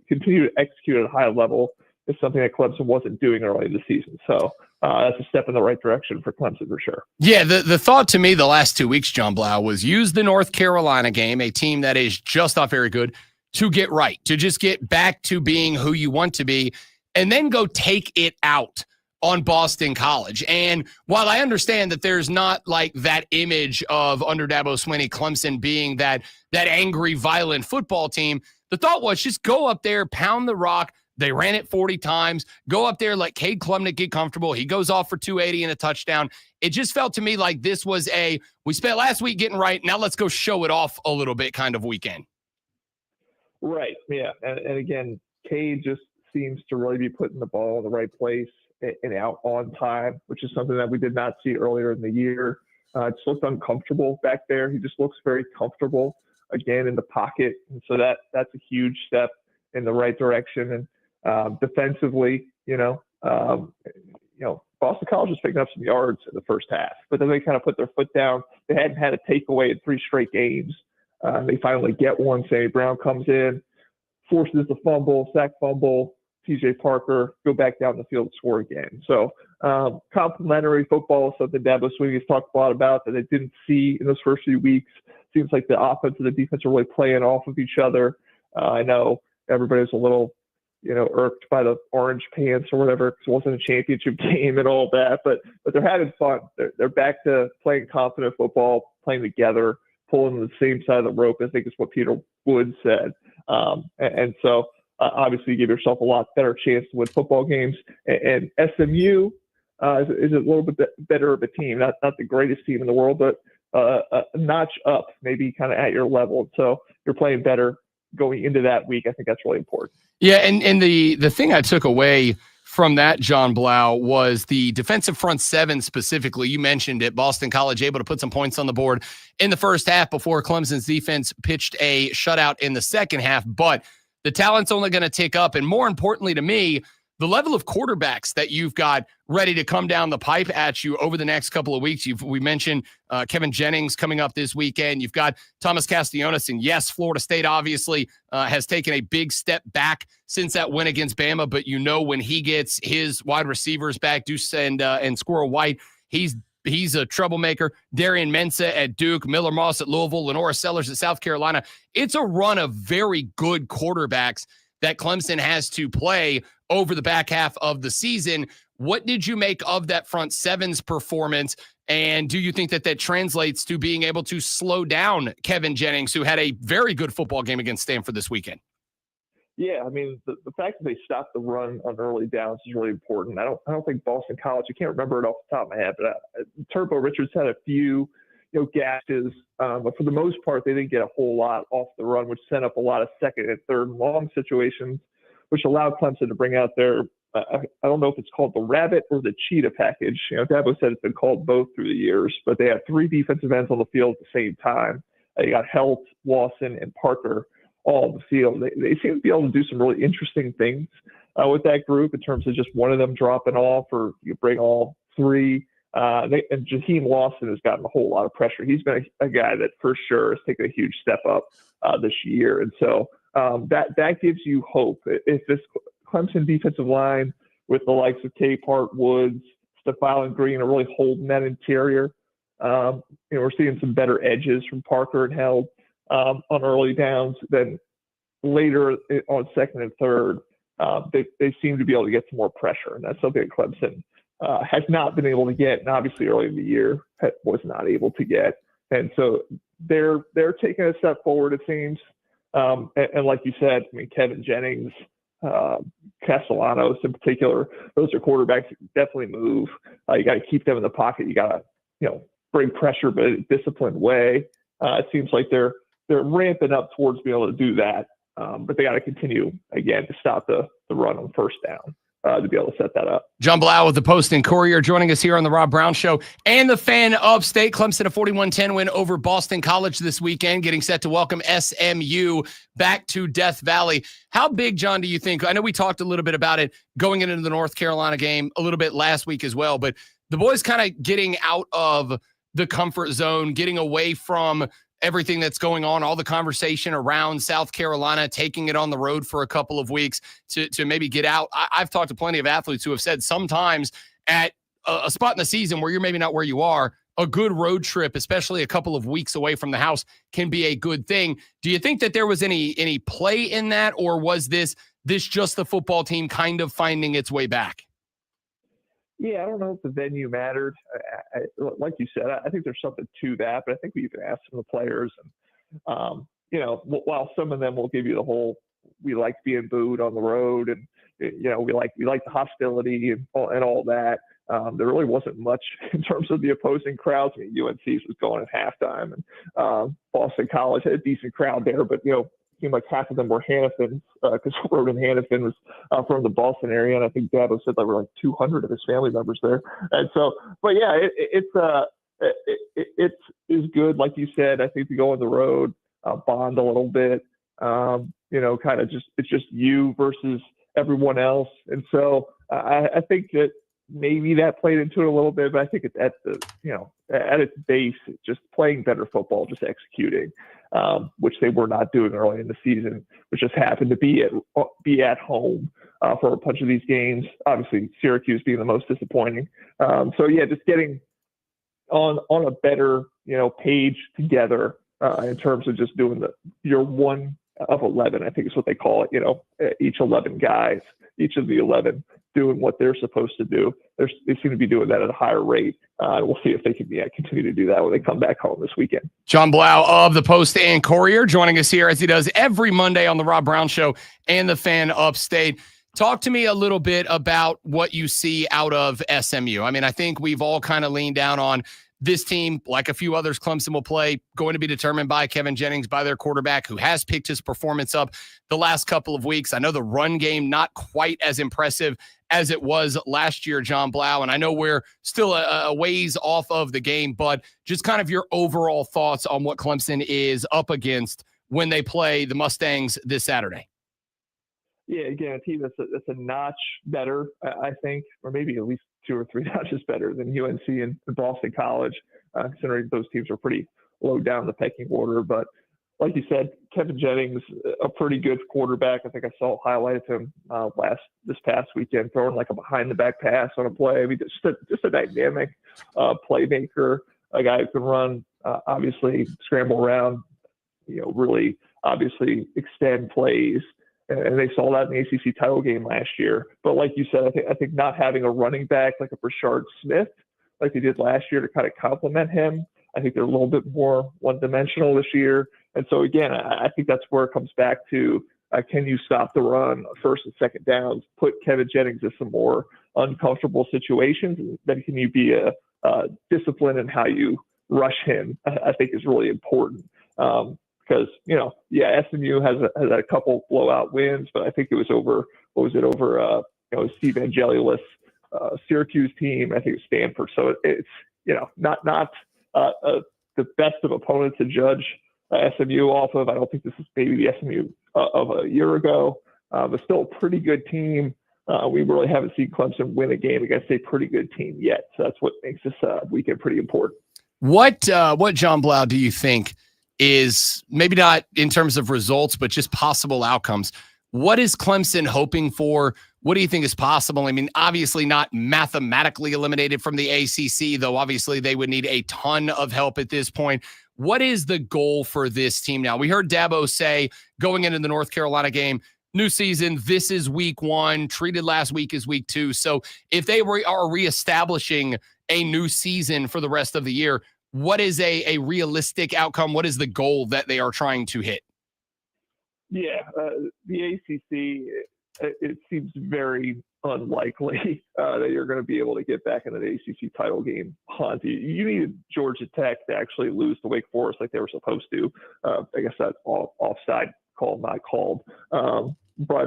continue to execute at a high level is something that Clemson wasn't doing early in the season. So that's a step in the right direction for Clemson for sure. Yeah, the thought to me the last 2 weeks, John Blau, was use the North Carolina game, a team that is just not very good, to get right, to just get back to being who you want to be, and then go take it out on Boston College. And while I understand that there's not like that image of under Dabo Swinney, Clemson being that angry, violent football team, the thought was just go up there, pound the rock. They ran it 40 times. Go up there, let Cade Klubnik get comfortable. He goes off for 280 and a touchdown. It just felt to me like this was we spent last week getting right. Now let's go show it off a little bit kind of weekend. Right. Yeah. And again, Cade just seems to really be putting the ball in the right place and out on time, which is something that we did not see earlier in the year. Just looked uncomfortable back there. He just looks very comfortable again in the pocket. And so that's a huge step in the right direction. And defensively, Boston College was picking up some yards in the first half, but then they kind of put their foot down. They hadn't had a takeaway in 3 straight games. They finally get one. Sammy Brown comes in, forces the fumble, sack fumble. TJ Parker go back down the field and score again. So complementary football is something Dabo Swinney has talked a lot about that they didn't see in those first few weeks. Seems like the offense and the defense are really playing off of each other. I know everybody's a little, irked by the orange pants or whatever because it wasn't a championship game and all that, but they're having fun. They're back to playing confident football, playing together, pulling the same side of the rope, I think is what Peter Woods said. And so obviously you give yourself a lot better chance to win football games. And SMU is a little bit better of a team, not the greatest team in the world, but a notch up, maybe kind of at your level. So you're playing better going into that week. I think that's really important. Yeah, and the thing I took away from that, John Blau, was the defensive front seven specifically. You mentioned it. Boston College able to put some points on the board in the first half before Clemson's defense pitched a shutout in the second half. But the talent's only going to tick up. And more importantly to me, the level of quarterbacks that you've got ready to come down the pipe at you over the next couple of weeks. We mentioned Kevin Jennings coming up this weekend. You've got Thomas Castellanos. And yes, Florida State obviously has taken a big step back since that win against Bama. But when he gets his wide receivers back, Deuce and Squirrel White, he's a troublemaker. Darian Mensah at Duke, Miller Moss at Louisville, Lenora Sellers at South Carolina. It's a run of very good quarterbacks that Clemson has to play over the back half of the season. What did you make of that front seven's performance? And do you think that translates to being able to slow down Kevin Jennings, who had a very good football game against Stanford this weekend? Yeah, I mean, the fact that they stopped the run on early downs is really important. I don't think Boston College, I can't remember it off the top of my head, but Turbo Richards had a few, gashes, but for the most part, they didn't get a whole lot off the run, which sent up a lot of second and third and long situations, which allowed Clemson to bring out their, I don't know if it's called the rabbit or the cheetah package. Dabo said it's been called both through the years, but they had 3 defensive ends on the field at the same time. You got Helt, Lawson, and Parker all on the field. They seem to be able to do some really interesting things with that group in terms of just one of them dropping off, or you bring all 3. And Jaheim Lawson has gotten a whole lot of pressure. He's been a guy that for sure has taken a huge step up this year. And so that gives you hope. If this Clemson defensive line with the likes of Cade, Woods, Stephon Green are really holding that interior, we're seeing some better edges from Parker and Held on early downs. Then later on second and third, they seem to be able to get some more pressure, and that's something that Clemson has not been able to get, and obviously early in the year was not able to get. And so they're taking a step forward, it seems. And like you said, I mean, Kevin Jennings, Castellanos in particular, those are quarterbacks that definitely move. You got to keep them in the pocket. You got to, bring pressure, but in a disciplined way. It seems like they're ramping up towards being able to do that. But they got to continue, again, to stop the run on first down to be able to set that up. John Blau with the Post and Courier joining us here on the Rob Brown Show and the Fan Upstate. Clemson a 41-10 win over Boston College this weekend, getting set to welcome SMU back to Death Valley. How big, John, do you think? I know we talked a little bit about it going into the North Carolina game a little bit last week as well, but the boys kind of getting out of the comfort zone, getting away from everything that's going on, all the conversation around South Carolina, taking it on the road for a couple of weeks to maybe get out. I've talked to plenty of athletes who have said sometimes at a spot in the season where you're maybe not where you are, a good road trip, especially a couple of weeks away from the house, can be a good thing. Do you think that there was any play in that, or was this just the football team kind of finding its way back? Yeah, I don't know if the venue mattered. Like you said, I think there's something to that, but I think we even asked some of the players, and while some of them will give you the whole, we like being booed on the road, and we like the hostility and all that. There really wasn't much in terms of the opposing crowds. I mean, UNC's was going at halftime, and Boston College had a decent crowd there, but seemed like half of them were Hannafins, because Roden Hannafin was from the Boston area, and I think Dabo said there were like 200 of his family members there. And so, but yeah, it is good, like you said. I think to go on the road, bond a little bit, kind of it's just you versus everyone else. And so I think that maybe that played into it a little bit, but I think it's at its base, just playing better football, just executing, which they were not doing early in the season, which just happened to be at home for a bunch of these games. Obviously, Syracuse being the most disappointing. So yeah, just getting on a better page together in terms of just doing your 1 of 11, I think is what they call it. Each 11 guys, each of the 11 doing what they're supposed to do. They seem to be doing that at a higher rate. We'll see if they can continue to do that when they come back home this weekend. John Blau of the Post and Courier joining us here as he does every Monday on the Rob Brown Show and the Fan Upstate. Talk to me a little bit about what you see out of SMU. I mean, I think we've all kind of leaned down on this team, like a few others Clemson will play, going to be determined by Kevin Jennings, by their quarterback, who has picked his performance up the last couple of weeks. I know the run game not quite as impressive as it was last year, John Blau, and I know we're still a ways off of the game, but just kind of your overall thoughts on what Clemson is up against when they play the Mustangs this Saturday. Yeah, again, a team that's a notch better, I think, or maybe at least 2 or 3 notches better than UNC and Boston College, considering those teams are pretty low down the pecking order. But like you said, Kevin Jennings, a pretty good quarterback. I think I saw highlights of him this past weekend, throwing like a behind-the-back pass on a play. I mean, just a dynamic playmaker, a guy who can run, obviously scramble around, really obviously extend plays. And they saw that in the ACC title game last year. But like you said, I think not having a running back like a Brashard Smith, like they did last year, to kind of complement him, I think they're a little bit more one-dimensional this year. And so, again, I think that's where it comes back to can you stop the run first and second downs, put Kevin Jennings in some more uncomfortable situations, and then can you be disciplined in how you rush him, I think is really important. Because, SMU has a couple blowout wins, but I think it was over Steve Angelius, Syracuse team. I think it was Stanford. So it's, not the best of opponents to judge SMU off of. I don't think this is maybe the SMU of a year ago, but still a pretty good team. We really haven't seen Clemson win a game against a pretty good team yet. So that's what makes this weekend pretty important. What John Blau do you think is, maybe not in terms of results, but just possible outcomes? What is Clemson hoping for? What do you think is possible? I mean, obviously not mathematically eliminated from the ACC, though obviously they would need a ton of help at this point. What is the goal for this team now? We heard Dabo say going into the North Carolina game, new season, this is week 1, treated last week as week 2. So if they are reestablishing a new season for the rest of the year, what is a realistic outcome? What is the goal that they are trying to hit? Yeah, the ACC, it seems very unlikely that you're going to be able to get back into the ACC title game hunt. You needed Georgia Tech to actually lose to Wake Forest like they were supposed to. I guess that's offside call, not called. But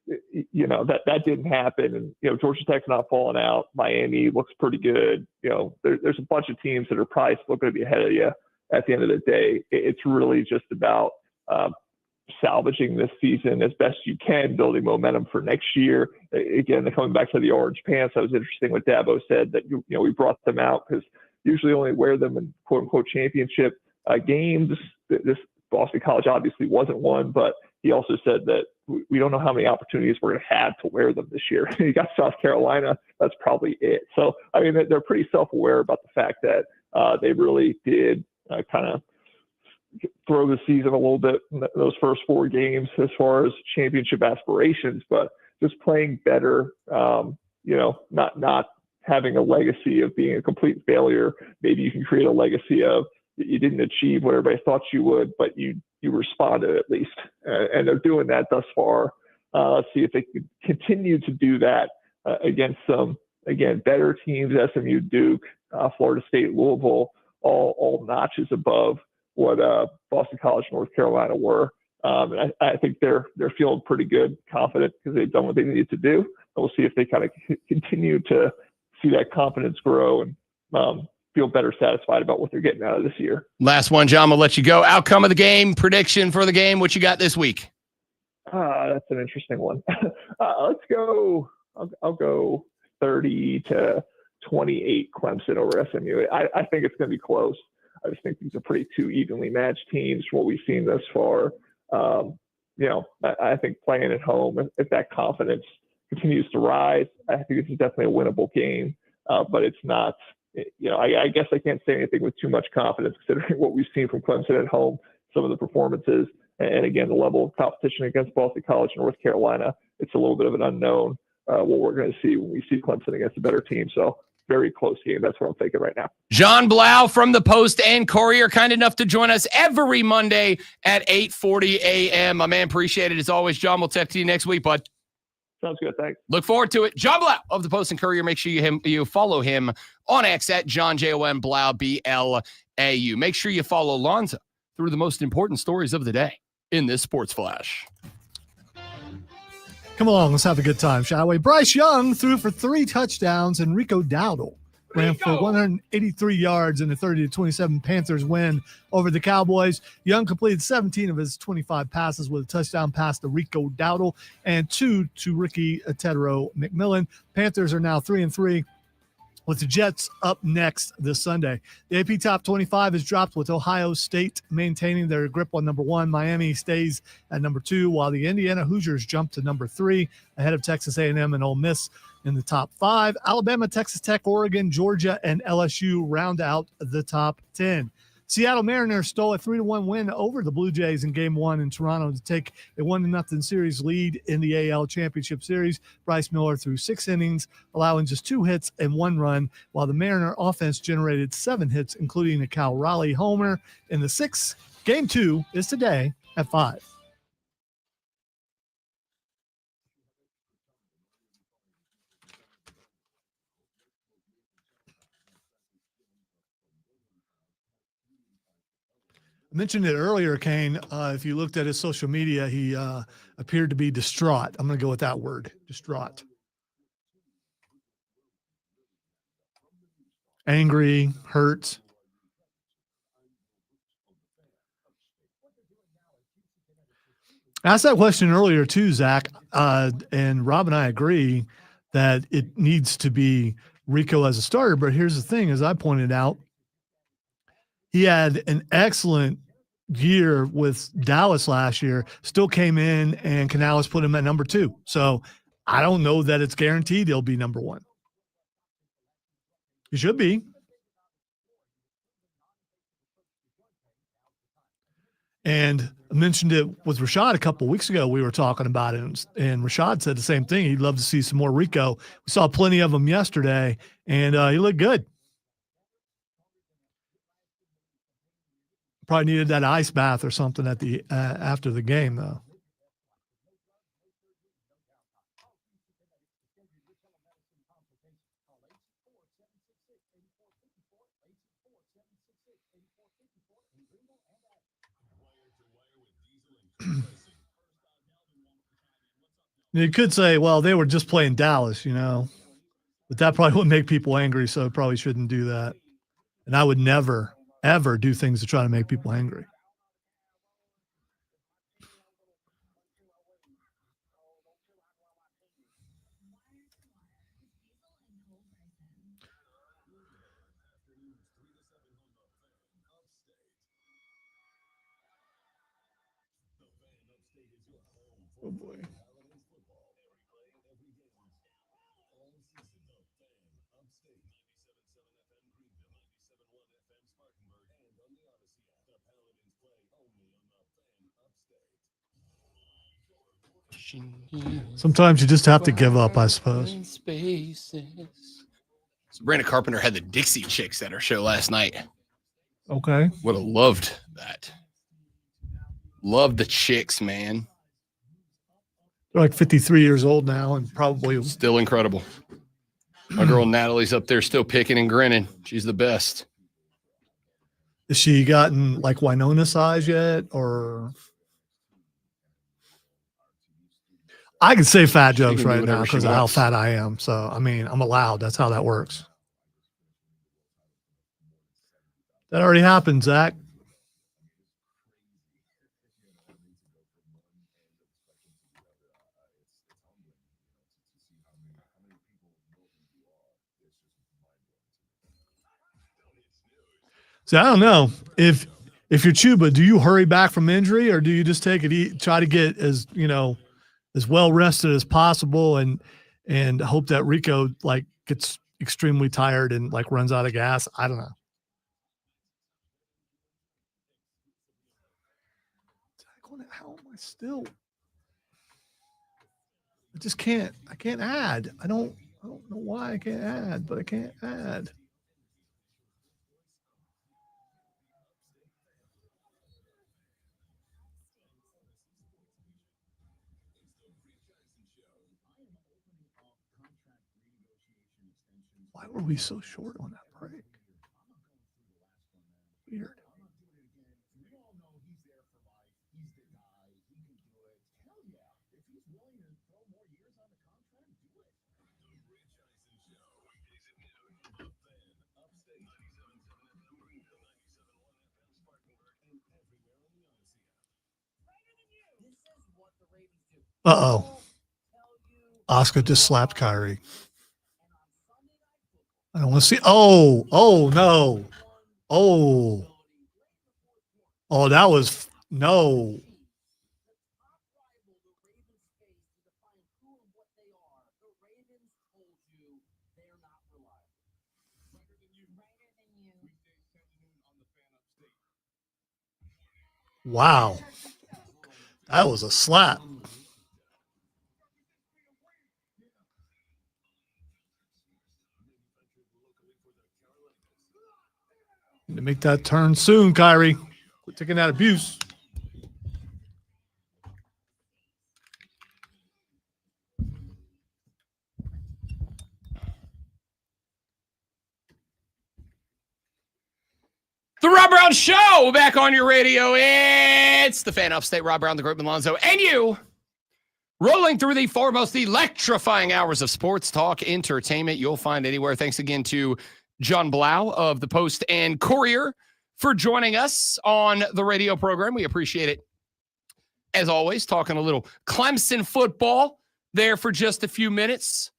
that didn't happen. And, Georgia Tech's not falling out. Miami looks pretty good. There's a bunch of teams that are probably still going to be ahead of you at the end of the day. It's really just about salvaging this season as best you can, building momentum for next year. Again, coming back to the orange pants, that was interesting what Dabo said, that we brought them out because usually only wear them in quote unquote championship games. This Boston College obviously wasn't one, but he also said that we don't know how many opportunities we're going to have to wear them this year. You got South Carolina, that's probably it. So I mean, they're pretty self-aware about the fact that they really did kind of throw the season a little bit in those first 4 games as far as championship aspirations, but just playing better, not having a legacy of being a complete failure. Maybe you can create a legacy of you didn't achieve what everybody thought you would, but you responded at least. And they're doing that thus far. Let's see if they can continue to do that against some, again, better teams, SMU, Duke, Florida State, Louisville, all notches above what Boston College, North Carolina were. And I think they're feeling pretty good, confident because they've done what they needed to do. And we'll see if they kind of continue to see that confidence grow and feel better satisfied about what they're getting out of this year. Last one, John, we'll let you go. Outcome of the game, prediction for the game. What you got this week? That's an interesting one. Let's go. I'll go 30-28 Clemson over SMU. I think it's going to be close. I just think these are pretty 2 evenly matched teams from what we've seen thus far. I think playing at home, if that confidence continues to rise, I think this is definitely a winnable game. But it's not, I guess I can't say anything with too much confidence considering what we've seen from Clemson at home, some of the performances, and again, the level of competition against Boston College and North Carolina. It's a little bit of an unknown what we're going to see when we see Clemson against a better team. So very close game. That's what I'm thinking right now. John Blau from the Post and Courier, kind enough to join us every Monday at 8:40 a.m. My man, appreciate it as always. John, we'll talk to you next week, bud. Sounds good. Thanks. Look forward to it. John Blau of the Post and Courier. Make sure you follow him on X at John Jon Blau BLAU. Make sure you follow Lonzo through the most important stories of the day in this Sports Flash. Come along, let's have a good time, shall we? Bryce Young threw for 3 touchdowns, and Rico Dowdle ran for 183 yards in a 30-27 Panthers win over the Cowboys. Young completed 17 of his 25 passes with a touchdown pass to Rico Dowdle and 2 to Ricky Tedero McMillan. Panthers are now 3-3. With the Jets up next this Sunday. The AP Top 25 is dropped with Ohio State maintaining their grip on number 1. Miami stays at number 2, while the Indiana Hoosiers jump to number 3, ahead of Texas A&M and Ole Miss in the top 5. Alabama, Texas Tech, Oregon, Georgia, and LSU round out the top 10. Seattle Mariners stole a 3-1 win over the Blue Jays in Game 1 in Toronto to take a 1-0 series lead in the AL Championship Series. Bryce Miller threw 6 innings, allowing just 2 hits and 1 run, while the Mariner offense generated 7 hits, including a Cal Raleigh homer in the 6th. Game 2 is today at 5. Mentioned it earlier, Kane. If you looked at his social media, he appeared to be distraught. I'm going to go with that word, distraught. Angry, hurt. I asked that question earlier too, Zach, and Rob and I agree that it needs to be Rico as a starter. But here's the thing, as I pointed out, he had an excellent year with Dallas last year, still came in, and Canales put him at number 2. So I don't know that it's guaranteed he'll be number 1. He should be. And I mentioned it with Rashad a couple of weeks ago. We were talking about it, and Rashad said the same thing. He'd love to see some more Rico. We saw plenty of him yesterday, and he looked good. Probably needed that ice bath or something at the after the game, though. You could say, well, they were just playing Dallas, but that probably would make people angry, so probably shouldn't do that. And I would never, ever do things to try to make people angry. Oh, boy. Sometimes you just have to give up, I suppose. So Brandon Carpenter had the Dixie Chicks at our show last night. Okay. Would have loved that. Loved the Chicks, man. They're like 53 years old now and probably still incredible. My girl Natalie's up there still picking and grinning. She's the best. Has she gotten like Winona size yet? Or I can say fat jokes right now because of how fat I am. So, I mean, I'm allowed. That's how that works. That already happened, Zach. So I don't know if you're Chuba, do you hurry back from injury or do you just take it, try to get as well rested as possible and hope that Rico like gets extremely tired and like runs out of gas? I don't know. How am I still? I just can't. I can't add. I don't know why I can't add, but I can't add. Why were we so short on that break? Weird. Uh-oh. Oscar just slapped Kyrie. I don't want to see. Oh, no. Oh, that was no. Wow. That was a slap. Need to make that turn soon, Kyrie. Quit taking that abuse. The Rob Brown Show back on your radio. It's the fan upstate, Rob Brown, the great Malonzo, and you rolling through the foremost electrifying hours of sports talk entertainment you'll find anywhere. Thanks again to John Blau of the Post and Courier for joining us on the radio program. We appreciate it. As always, talking a little Clemson football there for just a few minutes.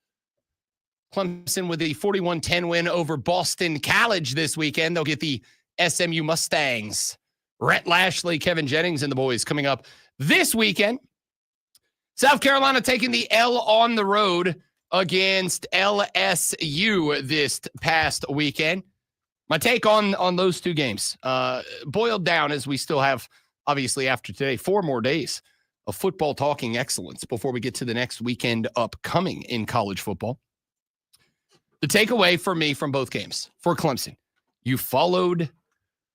Clemson with a 41-10 win over Boston College this weekend. They'll get the SMU Mustangs. Rhett Lashley, Kevin Jennings, and the boys coming up this weekend. South Carolina taking the L on the road against LSU this past weekend. My take on those two games, boiled down as we still have, obviously after today, 4 more days of football talking excellence before we get to the next weekend upcoming in college football. The takeaway for me from both games for Clemson, you followed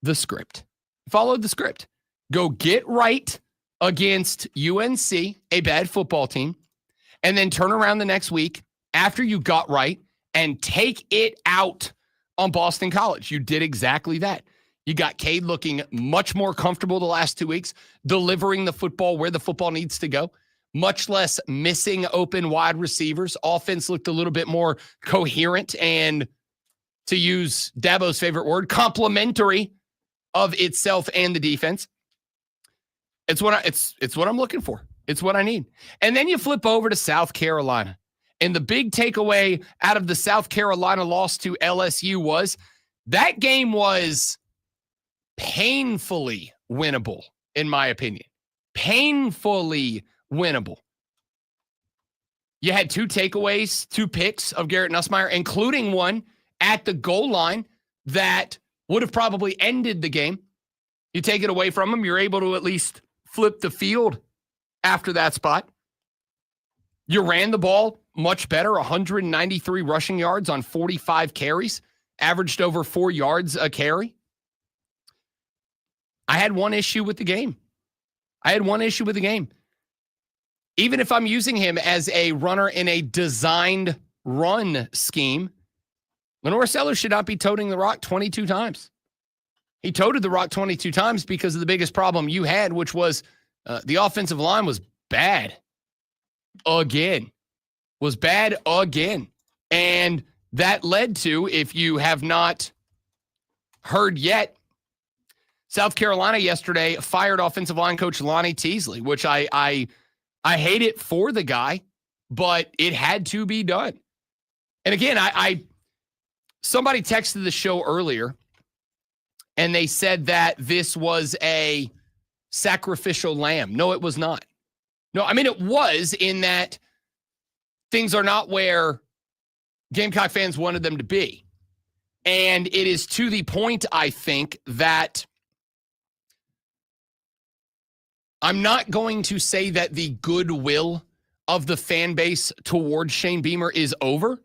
the script. Followed the script. Go get right against UNC, a bad football team, and then turn around the next week after you got right and take it out on Boston College. You did exactly that. You got Cade looking much more comfortable the last 2 weeks, delivering the football where the football needs to go, much less missing open wide receivers. Offense looked a little bit more coherent and, to use Dabo's favorite word, complementary of itself and the defense. It's what I'm looking for. It's what I need. And then you flip over to South Carolina. And the big takeaway out of the South Carolina loss to LSU was that game was painfully winnable, in my opinion. Painfully winnable. You had 2 takeaways, 2 picks of Garrett Nussmeier, including one at the goal line that would have probably ended the game. You take it away from him, you're able to at least flip the field after that spot. You ran the ball much better, 193 rushing yards on 45 carries, averaged over 4 yards a carry. I had one issue with the game. Even if I'm using him as a runner in a designed run scheme, Lenore Sellers should not be toting the rock 22 times. He toted the rock 22 times because of the biggest problem you had, which was the offensive line was bad again. And that led to, if you have not heard yet, South Carolina yesterday fired offensive line coach Lonnie Teasley, which I hate it for the guy, but it had to be done. And again, somebody texted the show earlier, and they said that this was a sacrificial lamb. No, it was not. No, I mean, it was, in that things are not where Gamecock fans wanted them to be. And it is to the point, I think, that I'm not going to say that the goodwill of the fan base towards Shane Beamer is over.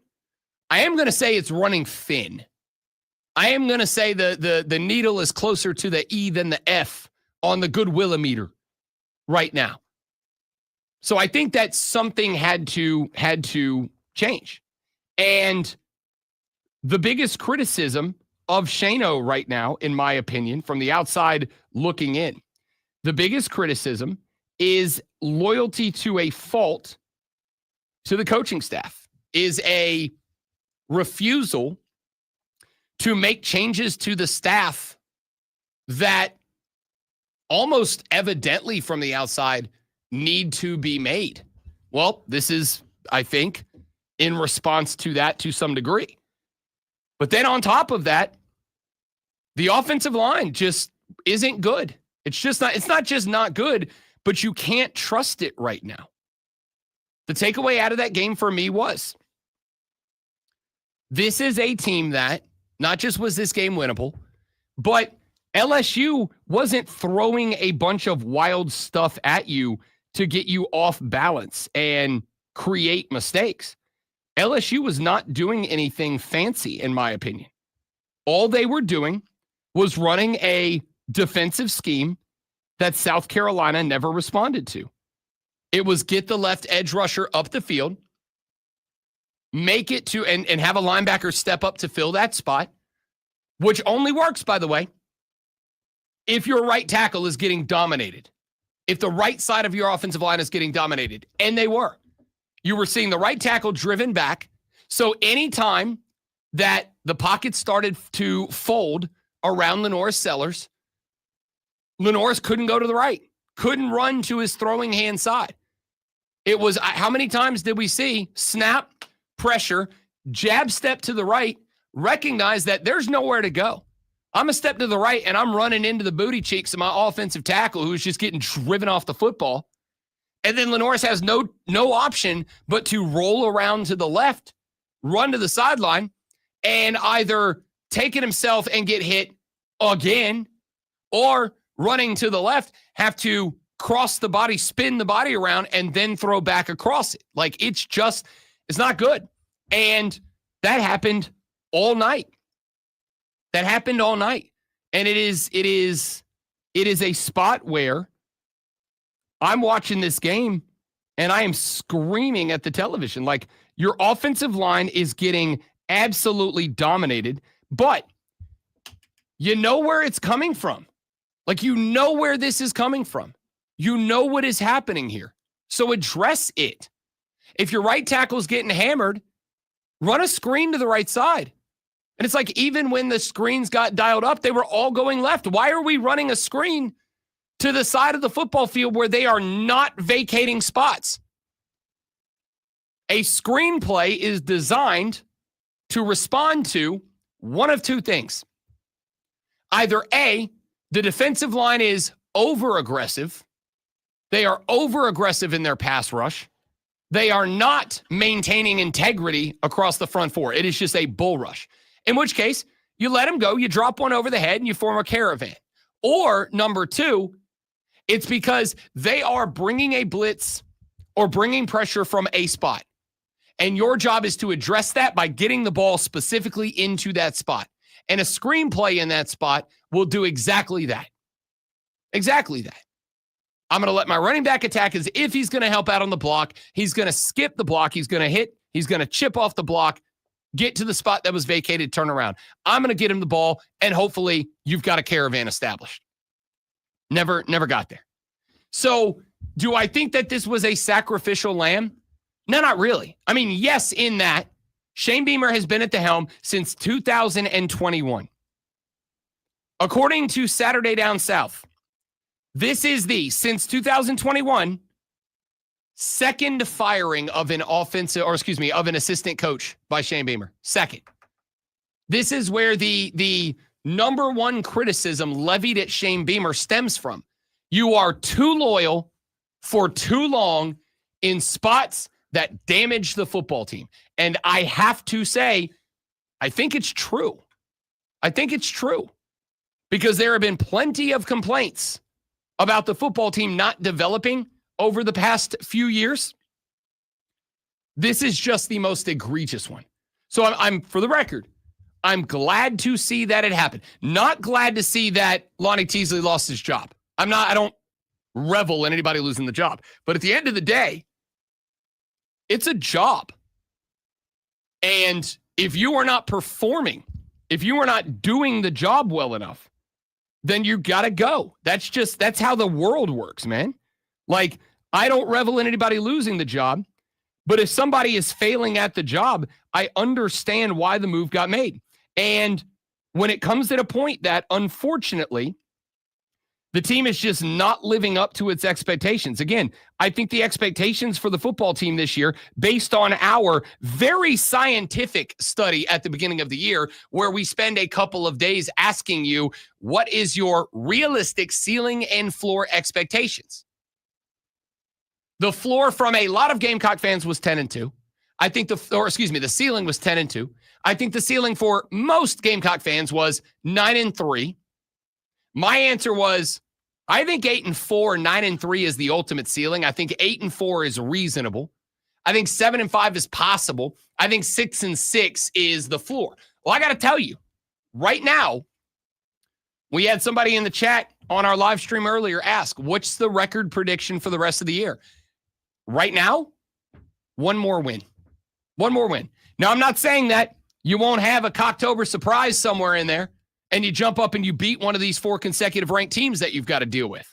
I am going to say it's running thin. I am going to say the needle is closer to the E than the F on the goodwillometer right now. So I think that something had to change. And the biggest criticism of Shano right now, in my opinion, from the outside looking in, the biggest criticism is loyalty to a fault to the coaching staff, is a refusal to make changes to the staff that almost evidently from the outside need to be made. Well, this is, I think, in response to that to some degree. But then on top of that, the offensive line just isn't good. It's not just not good, but you can't trust it right now. The takeaway out of that game for me was, this is a team that not just was this game winnable, but LSU wasn't throwing a bunch of wild stuff at you to get you off balance and create mistakes. LSU was not doing anything fancy, in my opinion. All they were doing was running a defensive scheme that South Carolina never responded to. It was get the left edge rusher up the field, make it to, and have a linebacker step up to fill that spot, which only works, by the way, if your right tackle is getting dominated, if the right side of your offensive line is getting dominated, and they were, you were seeing the right tackle driven back. So anytime that the pocket started to fold around Lenore's Sellers, Lenore's couldn't go to the right, couldn't run to his throwing hand side. It was, how many times did we see snap, pressure, jab step to the right, recognize that there's nowhere to go. I'm a step to the right, and I'm running into the booty cheeks of my offensive tackle who's just getting driven off the football. And then Lenore's has no option but to roll around to the left, run to the sideline, and either take it himself and get hit again, or running to the left, have to cross the body, spin the body around, and then throw back across it. Like, it's not good. And that happened all night. That happened all night. And it is a spot where I'm watching this game and I am screaming at the television. Like, your offensive line is getting absolutely dominated, but you know where it's coming from. Like, you know where this is coming from. You know what is happening here. So address it. If your right tackle is getting hammered, run a screen to the right side. And it's like, even when the screens got dialed up, they were all going left. Why are we running a screen to the side of the football field where they are not vacating spots? A screenplay is designed to respond to one of two things. Either A, the defensive line is over-aggressive. They are over-aggressive in their pass rush. They are not maintaining integrity across the front four. It is just a bull rush. In which case, you let them go, you drop one over the head, and you form a caravan. Or, number two, it's because they are bringing a blitz or bringing pressure from a spot. And your job is to address that by getting the ball specifically into that spot. And a screenplay in that spot will do exactly that. Exactly that. I'm going to let my running back attack as if he's going to help out on the block. He's going to skip the block. He's going to hit. He's going to chip off the block, get to the spot that was vacated, turn around. I'm going to get him the ball, and hopefully you've got a caravan established. Never got there. So do I think that this was a sacrificial lamb? No, not really. I mean, yes, in that Shane Beamer has been at the helm since 2021. According to Saturday Down South, this is since 2021, second firing of an of an assistant coach by Shane Beamer. Second. This is where the number one criticism levied at Shane Beamer stems from. You are too loyal for too long in spots that damage the football team. And I have to say, I think it's true. I think it's true. Because there have been plenty of complaints about the football team not developing over the past few years. This is just the most egregious one. So I'm for the record, I'm glad to see that it happened. Not glad to see that Lonnie Teasley lost his job. I don't revel in anybody losing the job. But at the end of the day, it's a job. And if you are not performing, if you are not doing the job well enough, then you got to go. That's how the world works, man. Like, I don't revel in anybody losing the job, but if somebody is failing at the job, I understand why the move got made. And when it comes to the point that, unfortunately, the team is just not living up to its expectations. Again, I think the expectations for the football team this year, based on our very scientific study at the beginning of the year, where we spend a couple of days asking you, what is your realistic ceiling and floor expectations? The floor from a lot of Gamecock fans was 10-2. I think the ceiling was 10-2. I think the ceiling for most Gamecock fans was 9-3. My answer was, I think 8-4, 9-3 is the ultimate ceiling. I think 8-4 is reasonable. I think 7-5 is possible. I think 6-6 is the floor. Well, I got to tell you, right now, we had somebody in the chat on our live stream earlier ask, what's the record prediction for the rest of the year? Right now, one more win. One more win. Now, I'm not saying that you won't have a Cocktober surprise somewhere in there, and you jump up and you beat one of these 4 consecutive ranked teams that you've got to deal with.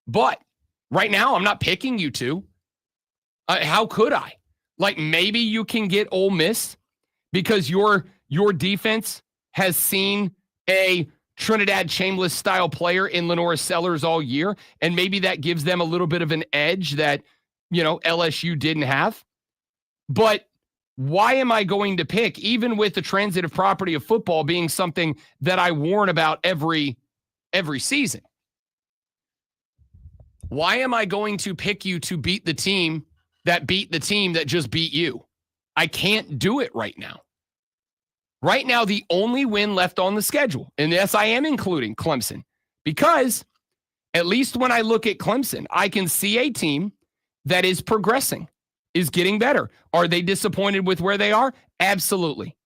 But right now, I'm not picking you to. How could I? Like, maybe you can get Ole Miss because your defense has seen a Trinidad Chambliss style player in Lenora Sellers all year, and maybe that gives them a little bit of an edge that, LSU didn't have. But why am I going to pick, even with the transitive property of football being something that I warn about every season? Why am I going to pick you to beat the team that just beat you? I can't do it right now. Right now, the only win left on the schedule, and yes, I am including Clemson, because at least when I look at Clemson, I can see a team that is progressing, is getting better. Are they disappointed with where they are? Absolutely.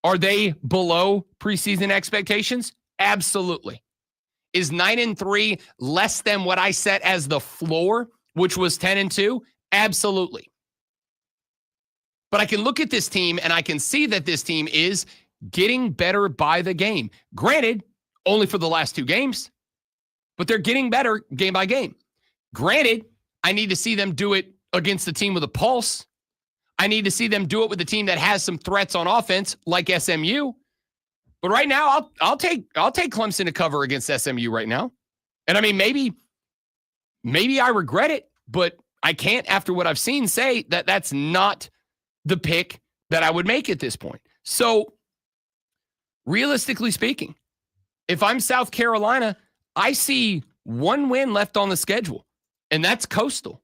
Are they below preseason expectations? Absolutely. Is 9-3 less than what I set as the floor, which was 10-2? Absolutely. But I can look at this team and I can see that this team is getting better by the game. Granted, only for the last 2 games, but they're getting better game by game. Granted, I need to see them do it against the team with a pulse. I need to see them do it with a team that has some threats on offense, like SMU. But right now, I'll take Clemson to cover against SMU right now. And I mean, maybe I regret it, but I can't, after what I've seen, say that that's not the pick that I would make at this point. So, realistically speaking, if I'm South Carolina, I see 1 win left on the schedule, and that's Coastal.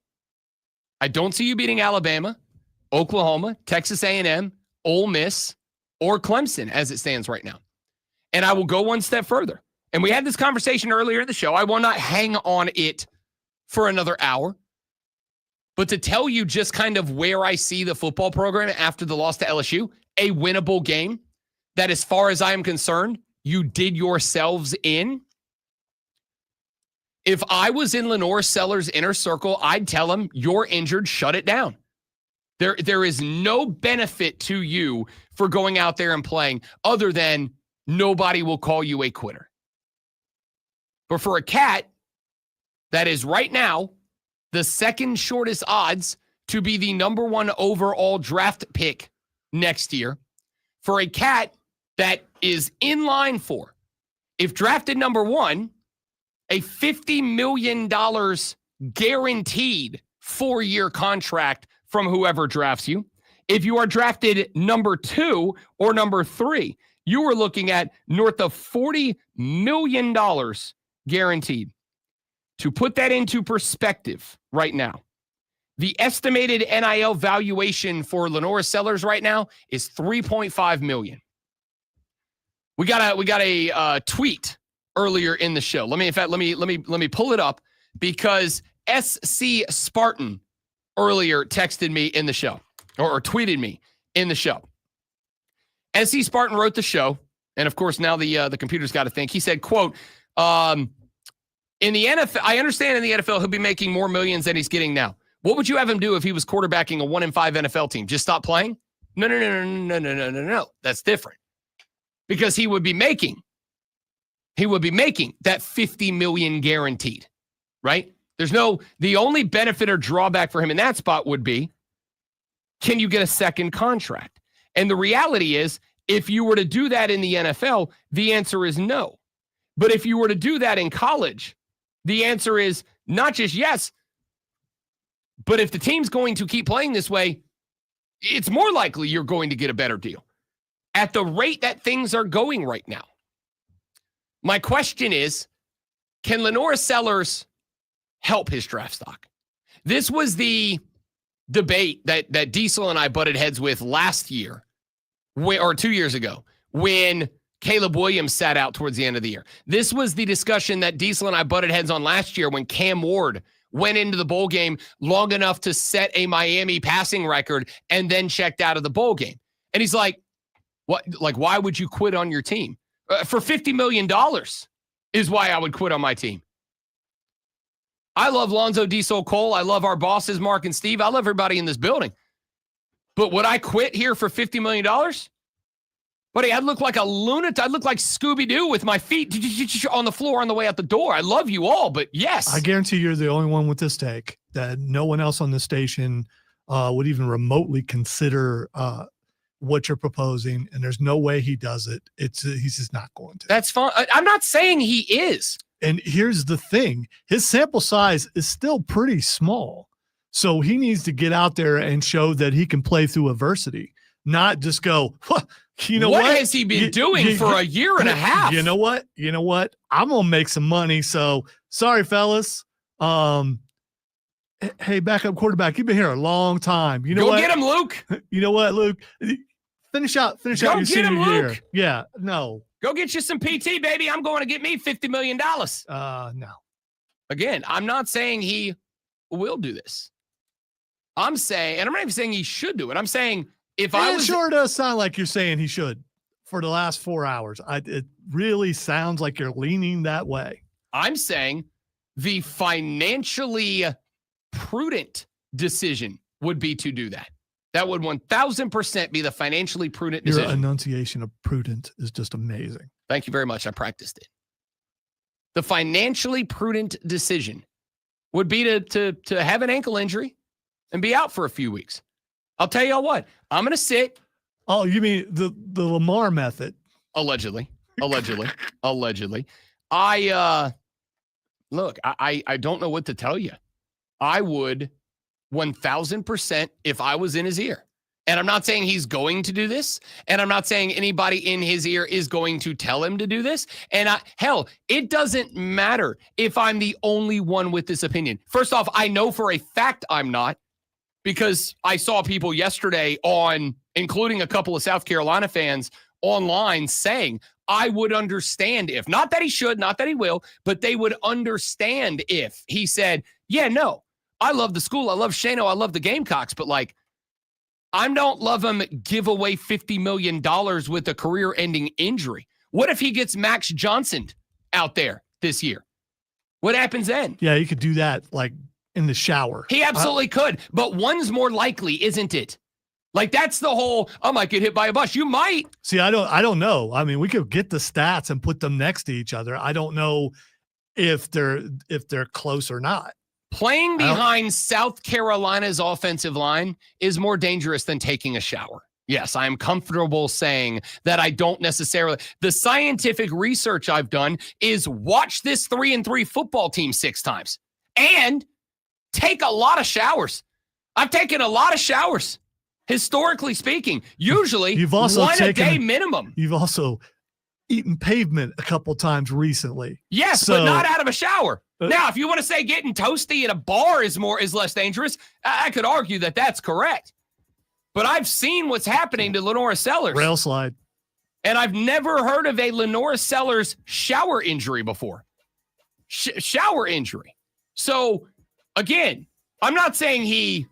I don't see you beating Alabama, Oklahoma, Texas A&M, Ole Miss, or Clemson as it stands right now. And I will go one step further. And we had this conversation earlier in the show. I will not hang on it for another hour. But to tell you just kind of where I see the football program after the loss to LSU, a winnable game that, as far as I am concerned, you did yourselves in. If I was in Lenore Sellers' inner circle, I'd tell him, you're injured, shut it down. There is no benefit to you for going out there and playing other than nobody will call you a quitter. But for a cat that is right now the second shortest odds to be the number 1 overall draft pick next year, for a cat that is in line for, if drafted number 1, a $50 million guaranteed 4-year contract from whoever drafts you. If you are drafted number 2 or number 3, you are looking at north of $40 million guaranteed. To put that into perspective right now, the estimated NIL valuation for Lenora Sellers right now is $3.5 million. We got a tweet earlier in the show. Let me pull it up, because SC Spartan earlier texted me in the show, or tweeted me in the show. SC Spartan wrote the show, and of course now the computer's got to think. He said, quote, in the NFL, I understand in the NFL he'll be making more millions than he's getting now. What would you have him do if he was quarterbacking a 1-5 NFL team? Just stop playing? No. That's different. Because he would be making that $50 million guaranteed, right? The only benefit or drawback for him in that spot would be, can you get a second contract? And the reality is, if you were to do that in the NFL, the answer is no. But if you were to do that in college, the answer is not just yes, but if the team's going to keep playing this way, it's more likely you're going to get a better deal at the rate that things are going right now. My question is, can Lenora Sellers help his draft stock? This was the debate that Diesel and I butted heads with last year, or 2 years ago, when Caleb Williams sat out towards the end of the year. This was the discussion that Diesel and I butted heads on last year when Cam Ward went into the bowl game long enough to set a Miami passing record and then checked out of the bowl game. And he's like, "What? Like, why would you quit on your team? For $50 million is why I would quit on my team." I love Lonzo Diesel Cole. I love our bosses, Mark and Steve. I love everybody in this building. But would I quit here for $50 million? Buddy, I'd look like a lunatic. I'd look like Scooby-Doo with my feet on the floor on the way out the door. I love you all, but yes. I guarantee you're the only one with this take, that no one else on the station would even remotely consider what you're proposing, and there's no way he does it. He's just not going to. That's fine. I'm not saying he is. And here's the thing. His sample size is still pretty small. So he needs to get out there and show that he can play through adversity, not just go, you know what? What has he been doing for a year and a half? You know what? I'm going to make some money. So sorry, fellas. Hey, backup quarterback, you've been here a long time. You know what? Go get him, Luke. You know what, Luke? Finish out your senior year. Yeah, no. Go get you some PT, baby. I'm going to get me $50 million. No. Again, I'm not saying he will do this. I'm saying, and I'm not even saying he should do it. I'm saying It sure does sound like you're saying he should for the last 4 hours. It really sounds like you're leaning that way. I'm saying the financially prudent decision would be to do that. That would 1,000% be the financially prudent decision. Your enunciation of prudent is just amazing. Thank you very much. I practiced it. The financially prudent decision would be to have an ankle injury and be out for a few weeks. I'll tell you all what. I'm going to sit. Oh, you mean the Lamar method? Allegedly. I don't know what to tell you. I would 1,000% if I was in his ear. And I'm not saying he's going to do this. And I'm not saying anybody in his ear is going to tell him to do this. And hell, it doesn't matter if I'm the only one with this opinion. First off, I know for a fact I'm not, because I saw people yesterday including a couple of South Carolina fans online saying, I would understand if, not that he should, not that he will, but they would understand if he said, yeah, no, I love the school. I love Shano. I love the Gamecocks. But I don't love him give away $50 million with a career-ending injury. What if he gets Max Johnson out there this year? What happens then? Yeah, you could do that in the shower. He absolutely could. But one's more likely, isn't it? That's the whole, I might get hit by a bus. You might. See, I don't know. I mean, we could get the stats and put them next to each other. I don't know if they're close or not. Playing behind South Carolina's offensive line is more dangerous than taking a shower. Yes, I'm comfortable saying that I don't necessarily. The scientific research I've done is watch this 3-3 football team 6 times and take a lot of showers. I've taken a lot of showers, historically speaking. Usually you've also one a day minimum. You've also eaten pavement a couple times recently. Yes, but not out of a shower. Now, if you want to say getting toasty in a bar is less dangerous, I could argue that that's correct. But I've seen what's happening to Lenora Sellers. Rail slide. And I've never heard of a Lenora Sellers shower injury before. Shower injury. So, again, I'm not saying he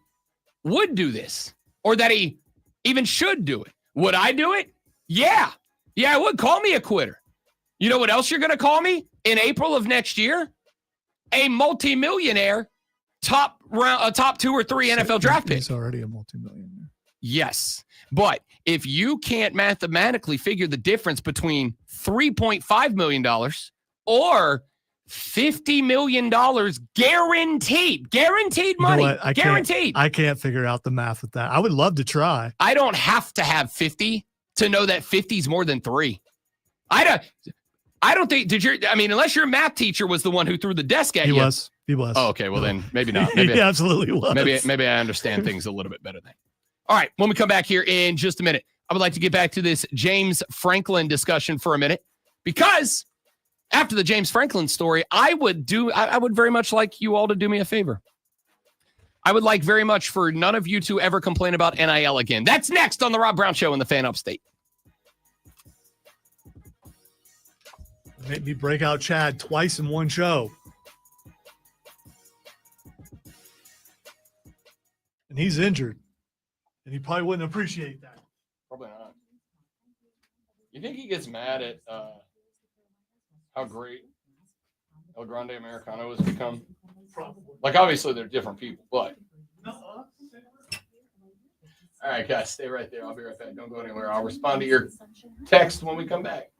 would do this or that he even should do it. Would I do it? Yeah. Yeah, I would. Call me a quitter. You know what else you're going to call me in April of next year? A multimillionaire top 2 or 3 NFL draft pick. He's already a multimillionaire. Yes. But if you can't mathematically figure the difference between $3.5 million or $50 million guaranteed money, guaranteed. I can't figure out the math with that. I would love to try. I don't have to have 50 to know that 50 is more than 3. I don't think, unless your math teacher was the one who threw the desk at you. He was. Oh, okay. Well, then maybe not. Maybe, he absolutely was. Maybe I understand things a little bit better then. All right. When we come back here in just a minute, I would like to get back to this James Franklin discussion for a minute, because after the James Franklin story, I would very much like you all to do me a favor. I would like very much for none of you to ever complain about NIL again. That's next on the Rob Brown Show in the Fan Upstate. Make me break out Chad twice in one show. And he's injured. And he probably wouldn't appreciate that. Probably not. You think he gets mad at how great El Grande Americano has become? Probably. Obviously, they're different people, but All right, guys, stay right there. I'll be right back. Don't go anywhere. I'll respond to your text when we come back.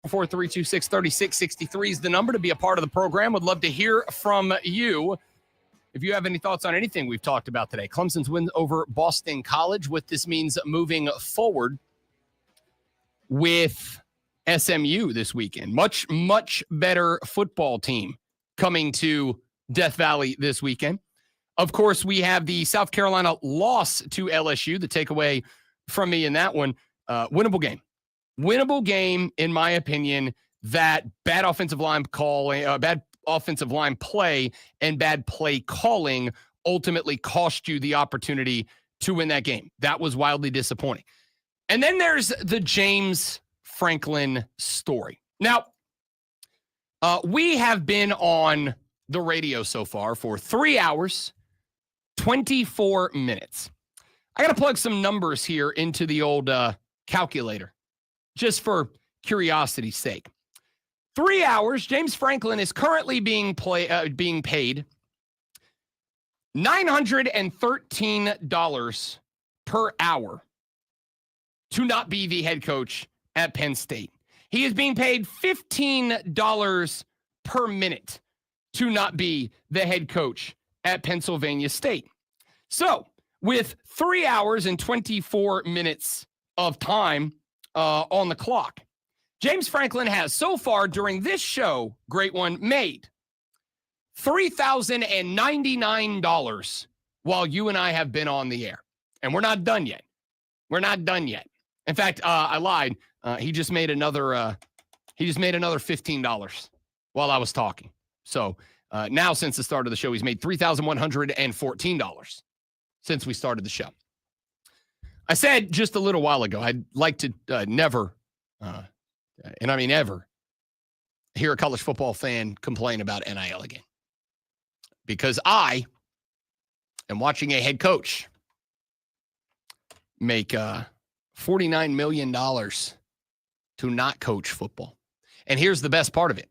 Four 3663 is the number to be a part of the program. Would love to hear from you. If you have any thoughts on anything we've talked about today, Clemson's win over Boston College, what this means moving forward with SMU this weekend. Much, much better football team coming to Death Valley this weekend. Of course, we have the South Carolina loss to LSU. The takeaway from me in that one, winnable game. Winnable game, in my opinion. That bad offensive line play and bad play calling ultimately cost you the opportunity to win that game. That was wildly disappointing. And then there's the James Franklin story. Now, we have been on the radio so far for 3 hours, 24 minutes. I got to plug some numbers here into the old calculator, just for curiosity's sake. 3 hours, James Franklin is currently being paid $913 per hour to not be the head coach at Penn State. He is being paid $15 per minute to not be the head coach at Pennsylvania State. So, with 3 hours and 24 minutes of time on the clock, James Franklin has so far during this show, great one, made $3,099 while you and I have been on the air. And we're not done yet. We're not done yet. In fact, I lied. He just made another $15 while I was talking. So now since the start of the show, he's made $3,114 since we started the show. I said just a little while ago, I'd like to never, and I mean ever, hear a college football fan complain about NIL again. Because I am watching a head coach make $49 million to not coach football. And here's the best part of it.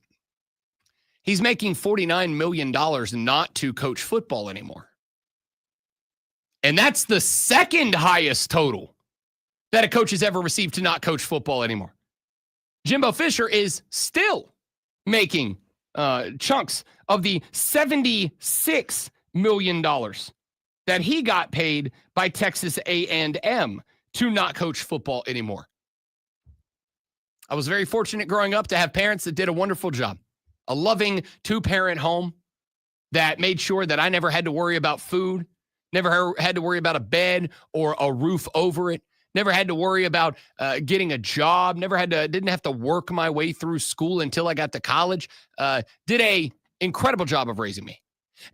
He's making $49 million not to coach football anymore. And that's the second highest total that a coach has ever received to not coach football anymore. Jimbo Fisher is still making chunks of the $76 million that he got paid by Texas A&M to not coach football anymore. I was very fortunate growing up to have parents that did a wonderful job. A loving two-parent home that made sure that I never had to worry about food, never had to worry about a bed or a roof over it, never had to worry about getting a job, didn't have to work my way through school until I got to college. Did a incredible job of raising me.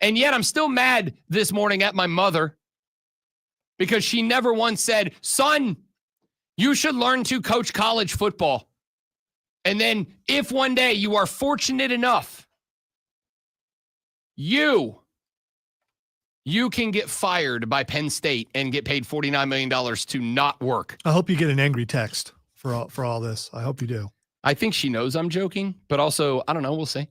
And yet I'm still mad this morning at my mother because she never once said, son, you should learn to coach college football. And then if one day you are fortunate enough, you can get fired by Penn State and get paid $49 million to not work. I hope you get an angry text for all this. I hope you do. I think she knows I'm joking, but also, I don't know. We'll see.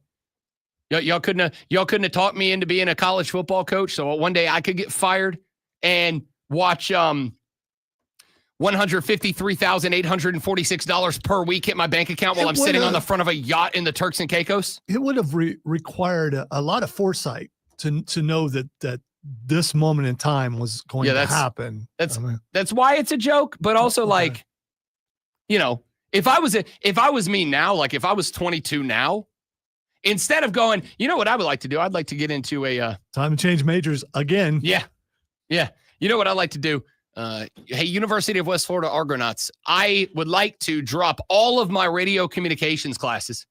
Y'all couldn't have talked me into being a college football coach. So one day I could get fired and watch $153,846 per week hit my bank account while I'm sitting on the front of a yacht in the Turks and Caicos. It would have required a lot of foresight to know that this moment in time was going to happen. That's why it's a joke, but also like, if I was me now, like if I was 22 now, instead of going, you know what I would like to do? I'd like to get into a time to change majors again. Yeah. You know what I'd like to do? Hey, University of West Florida Argonauts, I would like to drop all of my radio communications classes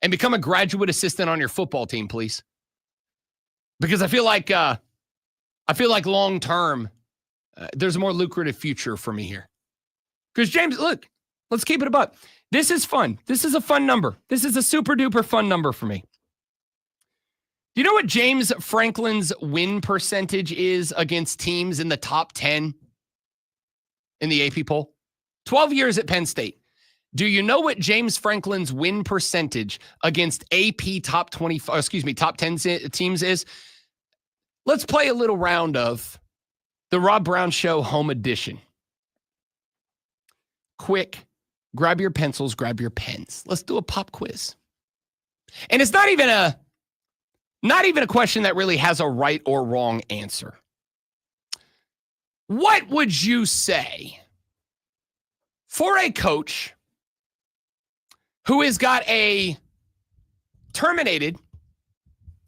and become a graduate assistant on your football team, please. Because I feel like long term, there's a more lucrative future for me here. Because James, look, let's keep it a buck. This is fun. This is a fun number. This is a super duper fun number for me. Do you know what James Franklin's win percentage is against teams in the top 10 in the AP poll? 12 years at Penn State. Do you know what James Franklin's win percentage against AP top 10 teams is? Let's play a little round of the Rob Brown Show Home Edition. Quick, grab your pencils, grab your pens. Let's do a pop quiz. And it's not even a question that really has a right or wrong answer. What would you say for a coach who has got a terminated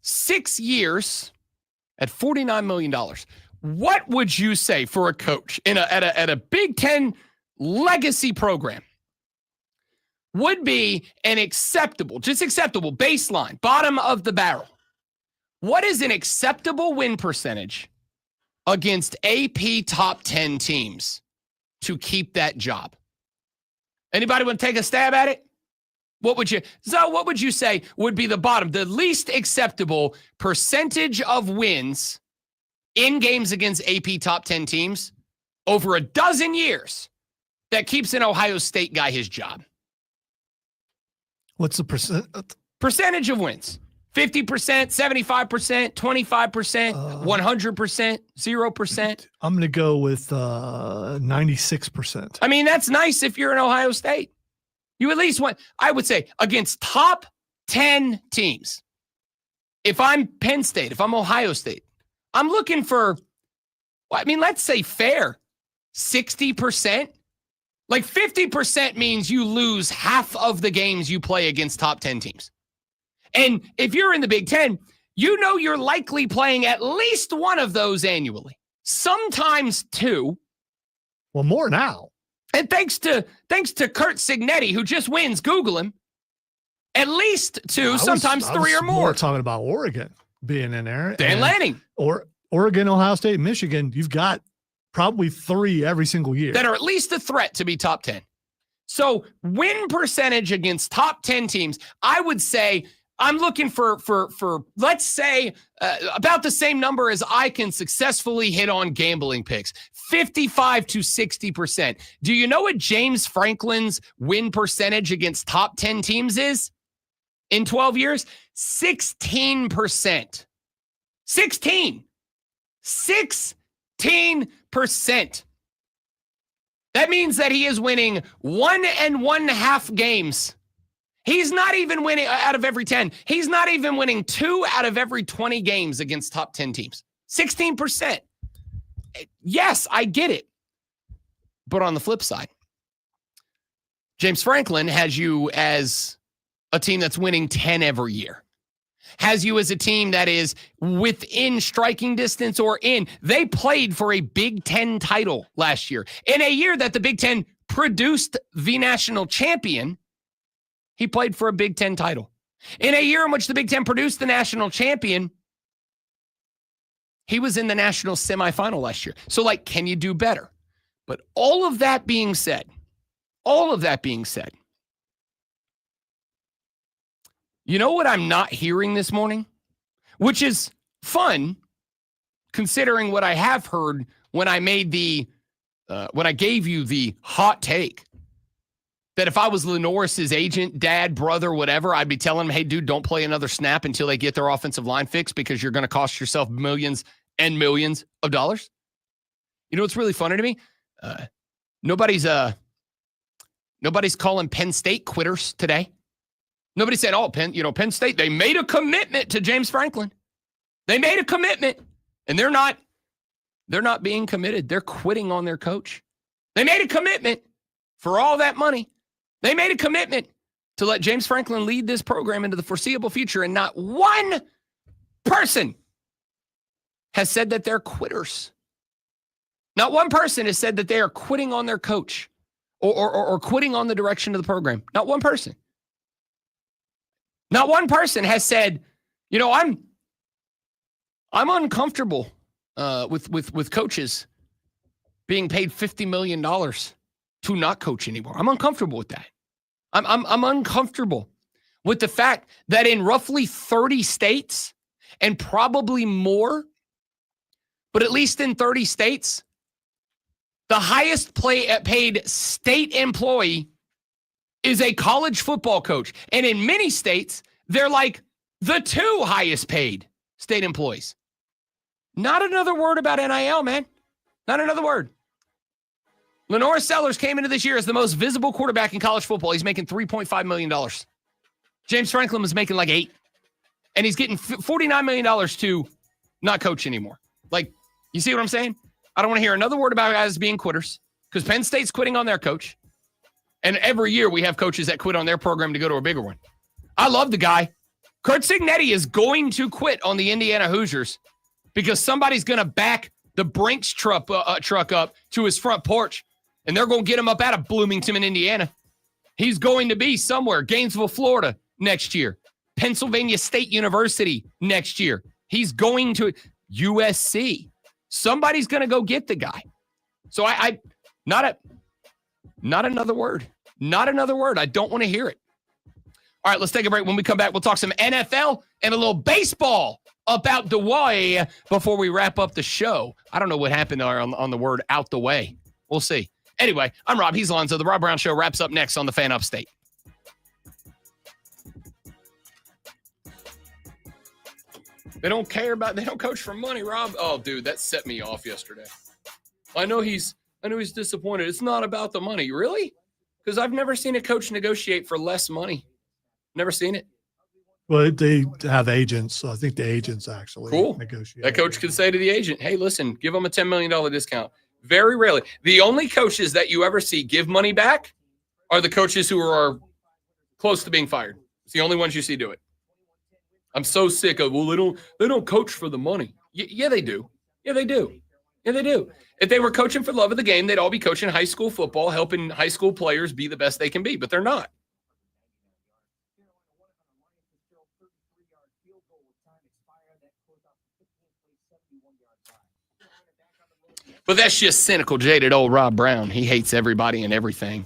6 years at $49 million? What would you say for a coach at a Big Ten legacy program would be an acceptable baseline, bottom of the barrel? What is an acceptable win percentage against AP top 10 teams to keep that job? Anybody want to take a stab at it? What would you say would be the bottom, the least acceptable percentage of wins in games against AP top 10 teams over a dozen years that keeps an Ohio State guy his job? What's the percentage of wins? 50%, 75%, 25%, 100%, 0%. I'm going to go with 96%. I mean, that's nice if you're in Ohio State. You at least want, I would say, against top 10 teams. if I'm Penn State, if I'm Ohio State, I'm looking for, let's say fair, 60%. Like 50% means you lose half of the games you play against top 10 teams. And if you're in the Big Ten, you know you're likely playing at least one of those annually, sometimes two. Well, more now. And thanks to Kurt Signetti, who just wins, Google him, at least two, sometimes three or more. We're talking about Oregon being in there. Dan Lanning. Or Oregon, Ohio State, Michigan, you've got probably three every single year that are at least a threat to be top 10. So win percentage against top 10 teams, I would say I'm looking for let's say about the same number as I can successfully hit on gambling picks, 55 to 60%. Do you know what James Franklin's win percentage against top 10 teams is in 12 years? 16%. 16%. That means that he is winning 1 1/2 games. He's not even winning out of every 10. He's not even winning 2 out of every 20 games against top 10 teams. 16%. Yes, I get it. But on the flip side, James Franklin has you as a team that's winning 10 every year. Has you as a team that is within striking distance or in. They played for a Big Ten title last year. In a year that the Big Ten produced the national champion, he played for a Big Ten title. In a year in which the Big Ten produced the national champion, he was in the national semifinal last year. So, can you do better? But all of that being said, you know what I'm not hearing this morning? Which is fun, considering what I have heard when I made when I gave you the hot take that if I was Lenorris's agent, dad, brother, whatever, I'd be telling him, hey, dude, don't play another snap until they get their offensive line fixed because you're going to cost yourself millions and millions of dollars. You know what's really funny to me? Nobody's calling Penn State quitters today. Nobody said, Penn State, they made a commitment to James Franklin. They made a commitment, and they're not being committed. They're quitting on their coach. They made a commitment for all that money. They made a commitment to let James Franklin lead this program into the foreseeable future, and not one person has said that they're quitters. Not one person has said that they are quitting on their coach or quitting on the direction of the program. Not one person. Not one person has said, I'm uncomfortable with coaches being paid $50 million to not coach anymore. I'm uncomfortable with that. I'm uncomfortable with the fact that in roughly 30 states, and probably more, but at least in 30 states, the highest paid state employee is a college football coach. And in many states, they're like the 2 highest paid state employees. Not another word about NIL, man. Not another word. Lenore Sellers came into this year as the most visible quarterback in college football. He's making $3.5 million. James Franklin was making like $8 million. And he's getting $49 million to not coach anymore. You see what I'm saying? I don't want to hear another word about guys being quitters, because Penn State's quitting on their coach. And every year we have coaches that quit on their program to go to a bigger one. I love the guy. Kurt Signetti is going to quit on the Indiana Hoosiers because somebody's going to back the Brinks truck up to his front porch, and they're going to get him up out of Bloomington, Indiana. He's going to be somewhere, Gainesville, Florida next year, Pennsylvania State University next year. He's going to USC. Somebody's going to go get the guy. So not another word. Not another word. I don't want to hear it. All right, let's take a break. When we come back, we'll talk some NFL and a little baseball about the way before we wrap up the show. I don't know what happened there on the word out the way. We'll see. Anyway, I'm Rob. He's Alonzo. The Rob Brown Show wraps up next on the Fan Upstate. They don't coach for money, Rob. Oh, dude, that set me off yesterday. I know he's disappointed. It's not about the money. Really? Because I've never seen a coach negotiate for less money. Never seen it. Well, they have agents, so I think the agents actually Cool. negotiate. That coach could say to the agent, hey, listen, give them a $10 million discount. Very rarely. The only coaches that you ever see give money back are the coaches who are close to being fired. It's the only ones you see do it. I'm so sick of, well, they don't coach for the money. Yeah, they do. Yeah, they do. Yeah, they do. If they were coaching for the love of the game, they'd all be coaching high school football, helping high school players be the best they can be, but they're not. But that's just cynical, jaded old Rob Brown. He hates everybody and everything.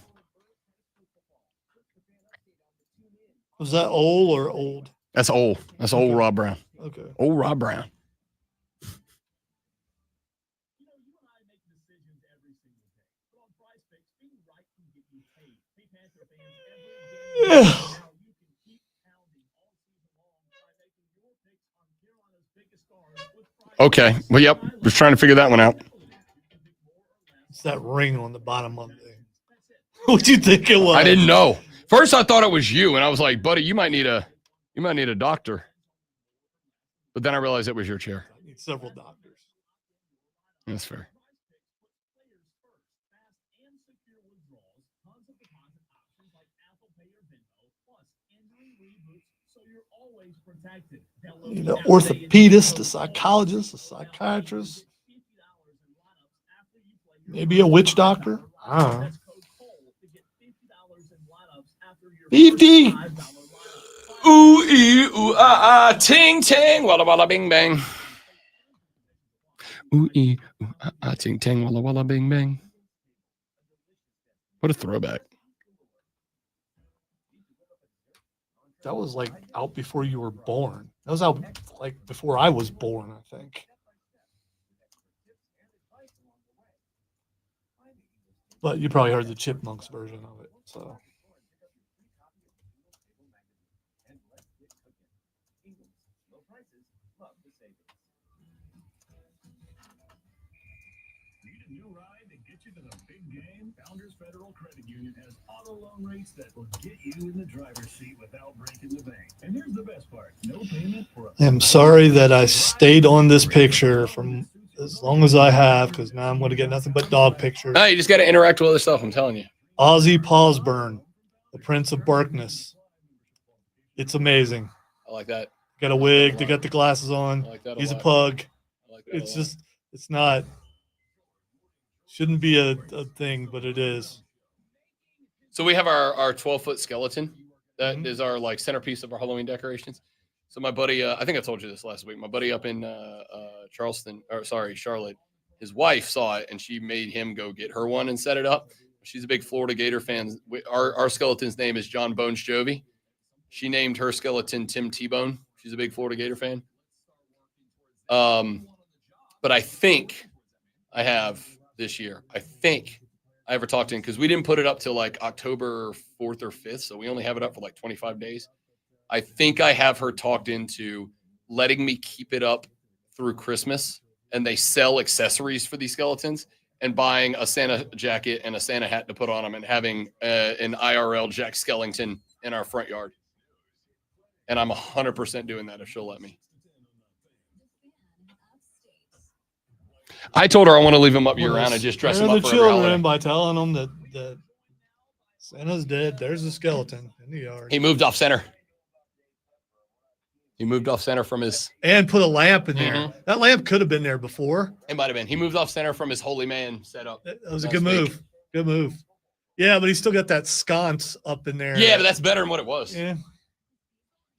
Was that old or old? That's old. That's old Rob Brown. Okay. Old Rob Brown. Yeah. Okay. Well, yep. Just trying to figure that one out. It's that ring on the bottom of it. What'd you think it was? I didn't know. First, I thought it was you, and I was like, buddy, you might need a doctor. But then I realized it was your chair. I need several doctors. That's fair. You need an orthopedist, a psychologist, a psychiatrist, maybe a witch doctor. I don't know. 50. Ooh, ee, ooh, ah, ah, ting, ting, walla, walla, bing, bang. Ooh, ee, ooh, ah, ah, ting, ting, walla, walla, bing, bang. What a throwback. That was like out before you were born. That was out like before I was born, I think. But you probably heard the Chipmunks version of it. So Need a new ride to get you to the big game? Founders Federal Credit Union has auto loan rates that will get you in the driver's seat without breaking the bank. And here's the best part: no payment for a I'm sorry that I stayed on this picture from as long as I have, because now I'm going to get nothing but dog pictures. No, you just got to interact with other stuff, I'm telling you. Ozzy Pawsburn, the Prince of Barkness. It's amazing. I like that. Got a wig. They got the glasses on. I like that a He's a lot. pug. I like that It's a lot. just, it's not, shouldn't be a thing, but it is. So we have our 12-foot skeleton that Mhm. is our like centerpiece of our Halloween decorations. So my buddy, I think I told you this last week. My buddy up in Charlotte, his wife saw it and she made him go get her one and set it up. She's a big Florida Gator fan. Our skeleton's name is John Bones Jovi. She named her skeleton Tim T-Bone. She's a big Florida Gator fan. But I think I have this year. I think I ever talked to him because we didn't put it up till like October 4th or 5th. So we only have it up for like 25 days. I think I have her talked into letting me keep it up through Christmas, and they sell accessories for these skeletons, and buying a Santa jacket and a Santa hat to put on them and having an IRL Jack Skellington in our front yard. And I'm 100% doing that if she'll let me. I told her I want to leave him up year round and just dress him up the for every holiday. children by telling them that Santa's dead. There's a skeleton in the yard. He moved off center. He moved off center from his. And put a lamp in there. Mhm. That lamp could have been there before. It might have been. He moved off center from his holy man setup. That was a last good week. move. Good move. Yeah, but he's still got that sconce up in there. Yeah, but that's better than what it was. Yeah.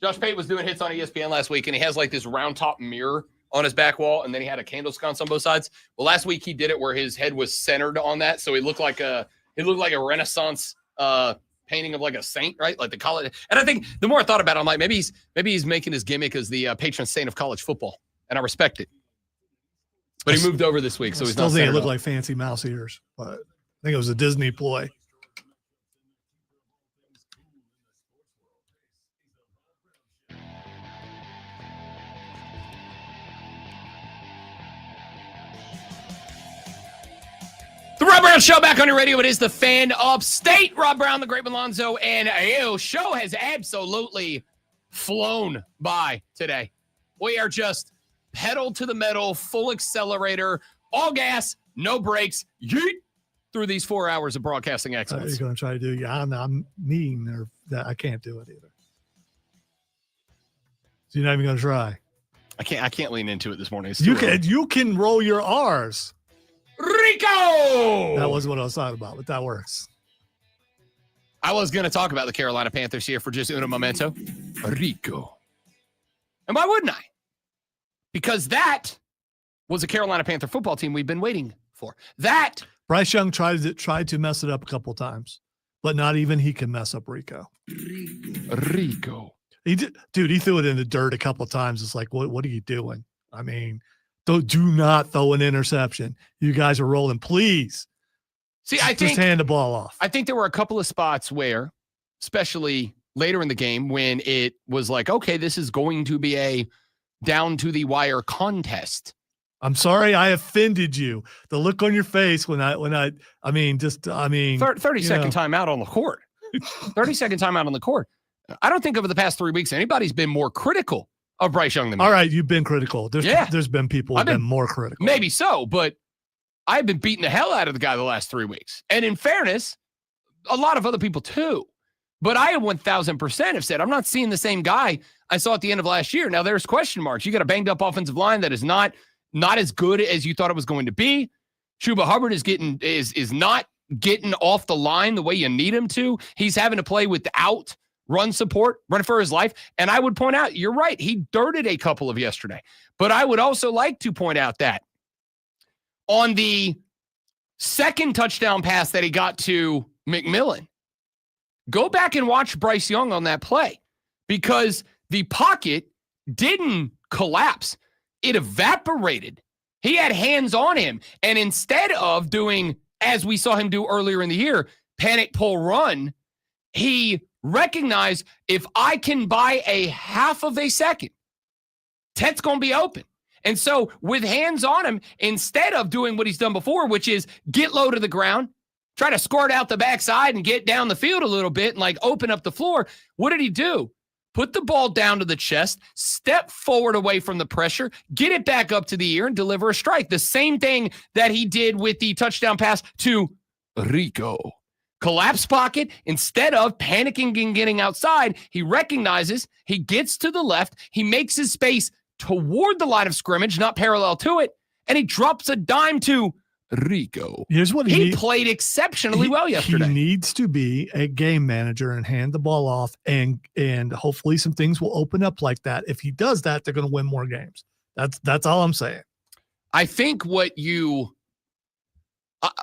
Josh Pate was doing hits on ESPN last week, and he has like this round top mirror on his back wall, and then he had a candle sconce on both sides. Well, last week he did it where his head was centered on that, so he looked like a Renaissance painting of like a saint, right? Like the college. And I think the more I thought about it, I'm like, maybe he's making his gimmick as the patron saint of college football, and I respect it. But he moved over this week, so I he's still not. think it centered looked up. like fancy mouse ears, but I think it was a Disney ploy. The Rob Brown Show back on your radio. It is the Fan Upstate. Rob Brown, the Great Malonzo, and show has absolutely flown by today. We are just pedal to the metal, full accelerator, all gas, no brakes, yeet, through these 4 hours of broadcasting excellence. You're going to try to do, yeah, I'm mean, or that I can't do it either. So you're not even going to try. I can't lean into it this morning. You can roll your R's. Rico! That wasn't what I was talking about, but that works. I was going to talk about the Carolina Panthers here for just uno momento. Rico. And why wouldn't I? Because that was a Carolina Panther football team we've been waiting for. That Bryce Young tried to mess it up a couple times, but not even he can mess up Rico. Rico. He did, dude. He threw it in the dirt a couple times. It's like, what are you doing? I mean, do not throw an interception. You guys are rolling, please. See, I think just hand the ball off. I think there were a couple of spots where, especially later in the game, when it was like, okay, this is going to be a down to the wire contest. I'm sorry I offended you. The look on your face when I mean 30-second timeout on the court. 30-second timeout on the court. I don't think over the past 3 weeks anybody's been more critical of Bryce Young than me. All right, you've been critical. There's been people who've been more critical. Maybe so, but I've been beating the hell out of the guy the last 3 weeks. And in fairness, a lot of other people too. But I 1,000% have said I'm not seeing the same guy I saw at the end of last year. Now there's question marks. You got a banged up offensive line that is not as good as you thought it was going to be. Chuba Hubbard is not getting off the line the way you need him to. He's having to play without run support, running for his life. And I would point out, you're right, he dirted a couple of yesterday. But I would also like to point out that on the second touchdown pass that he got to McMillan, go back and watch Bryce Young on that play, because the pocket didn't collapse. It evaporated. He had hands on him. And instead of doing, as we saw him do earlier in the year, panic pull run, he recognized, if I can buy a half of a second, Tet's going to be open. And so with hands on him, instead of doing what he's done before, which is get low to the ground, try to squirt out the backside and get down the field a little bit and like open up the floor, what did he do? Put the ball down to the chest, step forward away from the pressure, get it back up to the ear, and deliver a strike. The same thing that he did with the touchdown pass to Rico. Collapse pocket, instead of panicking and getting outside, he recognizes, he gets to the left, he makes his space toward the line of scrimmage, not parallel to it, and he drops a dime to Rico. Here's what he played exceptionally well yesterday. He needs to be a game manager and hand the ball off, and hopefully some things will open up like that. If he does that, they're going to win more games. That's all I'm saying. I think what you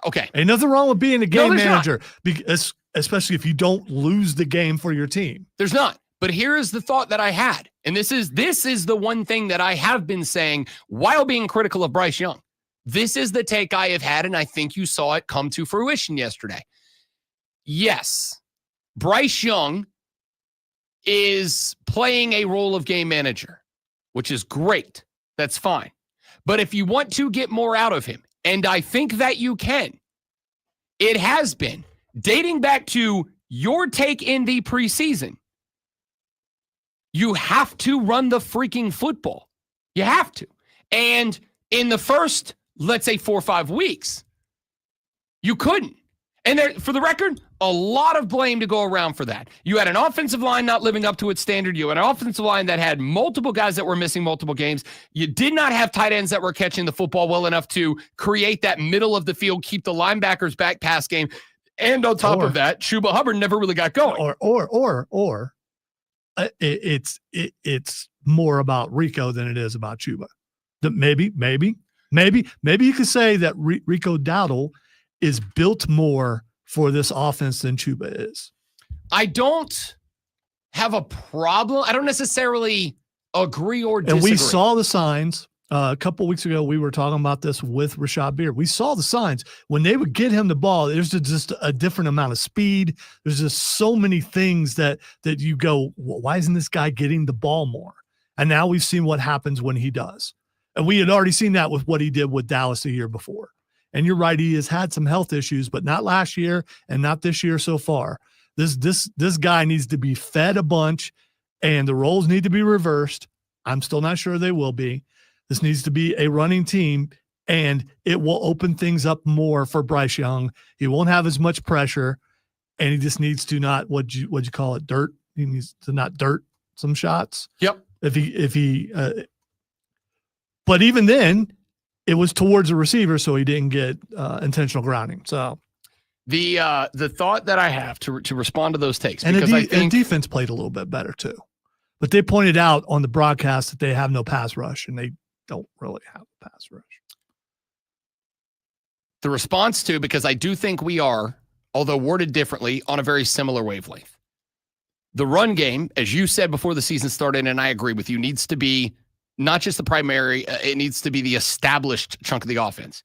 okay. Ain't nothing wrong with being a game manager, because especially if you don't lose the game for your team. There's not. But here is the thought that I had, and this is the one thing that I have been saying while being critical of Bryce Young. This is the take I have had, and I think you saw it come to fruition yesterday. Yes, Bryce Young is playing a role of game manager, which is great. That's fine. But if you want to get more out of him, and I think that you can, it has been dating back to your take in the preseason. You have to run the freaking football. You have to. And in the first, let's say 4 or 5 weeks, you couldn't. And there, for the record, a lot of blame to go around for that. You had an offensive line not living up to its standard. You had an offensive line that had multiple guys that were missing multiple games. You did not have tight ends that were catching the football well enough to create that middle of the field, keep the linebackers back pass game. And on top of that, Chuba Hubbard never really got going. Or it's more about Rico than it is about Chuba. Maybe you could say that Rico Dowdle is built more for this offense than Chuba is. I don't have a problem. I don't necessarily agree or disagree. And we saw the signs. A couple of weeks ago, we were talking about this with Rashad Beard. We saw the signs. When they would get him the ball, there's just a different amount of speed. There's just so many things that you go, well, why isn't this guy getting the ball more? And now we've seen what happens when he does. And we had already seen that with what he did with Dallas the year before. And you're right, he has had some health issues, but not last year and not this year so far. This guy needs to be fed a bunch and the roles need to be reversed. I'm still not sure they will be. This needs to be a running team, and it will open things up more for Bryce Young. He won't have as much pressure, and he just needs to not what'd you call it, dirt. He needs to not dirt some shots. Yep. But even then, it was towards a receiver, so he didn't get intentional grounding. So the thought that I have to respond to those takes, and because I think defense played a little bit better too, but they pointed out on the broadcast that they have no pass rush, and they don't really have a pass rush. The response to, because I do think we are, although worded differently, on a very similar wavelength. The run game, as you said before the season started, and I agree with you, needs to be not just the primary, it needs to be the established chunk of the offense.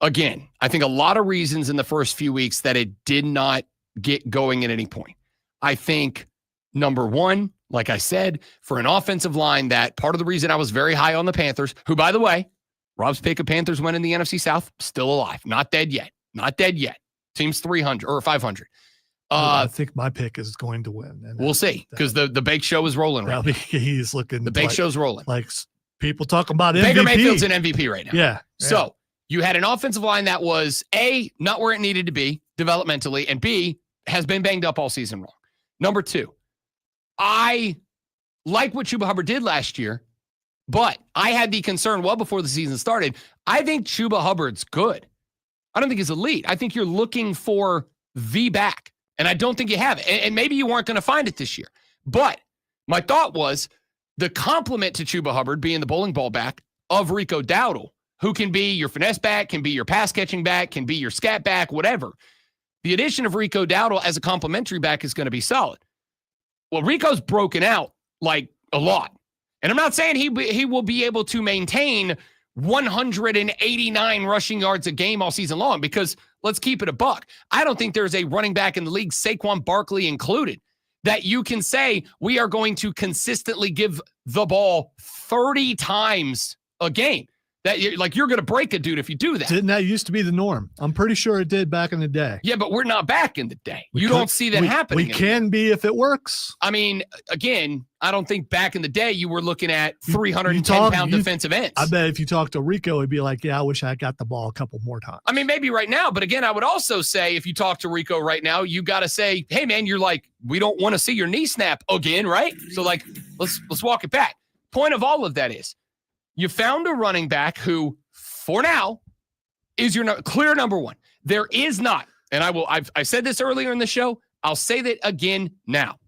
Again, I think a lot of reasons in the first few weeks that it did not get going at any point. I think, number one, like I said, for an offensive line, that part of the reason I was very high on the Panthers, who, by the way, Rob's pick of Panthers winning the NFC South, still alive. Not dead yet. Not dead yet. Team's 300 or 500. I think my pick is going to win. And we'll see, because the bake show is rolling right now. He's looking. The bake show's rolling. Like people talking about MVP. Baker Mayfield's an MVP right now. Yeah. So you had an offensive line that was A, not where it needed to be developmentally, and B, has been banged up all season long. Number two, I like what Chuba Hubbard did last year, but I had the concern well before the season started. I think Chuba Hubbard's good. I don't think he's elite. I think you're looking for the back, and I don't think you have it. And maybe you weren't going to find it this year. But my thought was the complement to Chuba Hubbard being the bowling ball back of Rico Dowdle, who can be your finesse back, can be your pass-catching back, can be your scat back, whatever. The addition of Rico Dowdle as a complementary back is going to be solid. Well, Rico's broken out like a lot. And I'm not saying he will be able to maintain 189 rushing yards a game all season long, because let's keep it a buck. I don't think there's a running back in the league, Saquon Barkley included, that you can say we are going to consistently give the ball 30 times a game. That you're going to break a dude if you do that. Didn't that used to be the norm? I'm pretty sure it did back in the day. Yeah, but we're not back in the day. You don't see that happening. We can be if it works. I mean, again, I don't think back in the day you were looking at 310-pound defensive ends. I bet if you talk to Rico, he'd be like, yeah, I wish I got the ball a couple more times. I mean, maybe right now, but again, I would also say if you talk to Rico right now, you got to say, hey, man, you're like, we don't want to see your knee snap again, right? So, like, let's walk it back. Point of all of that is, you found a running back who, for now, is your clear number one. There is not, and I said this earlier in the show, I'll say that again now.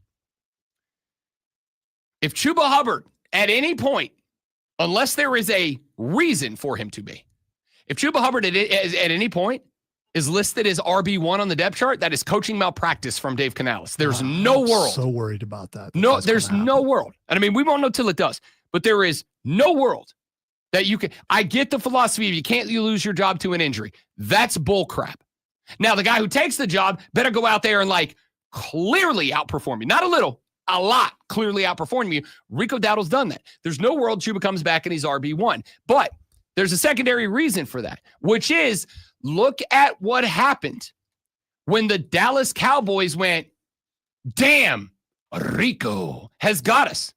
If Chuba Hubbard, at any point, unless there is a reason for him to be, if Chuba Hubbard at any point is listed as RB1 on the depth chart, that is coaching malpractice from Dave Canales. There's no world. So worried about that. No, there's no world. And I mean, we won't know till it does. But there is no world that you can. I get the philosophy of you lose your job to an injury. That's bull crap. Now, the guy who takes the job better go out there and clearly outperform you. Not a little, a lot clearly outperform you. Rico Dowdle's done that. There's no world Chuba comes back and he's RB1. But there's a secondary reason for that, which is look at what happened when the Dallas Cowboys went, damn, Rico has got us.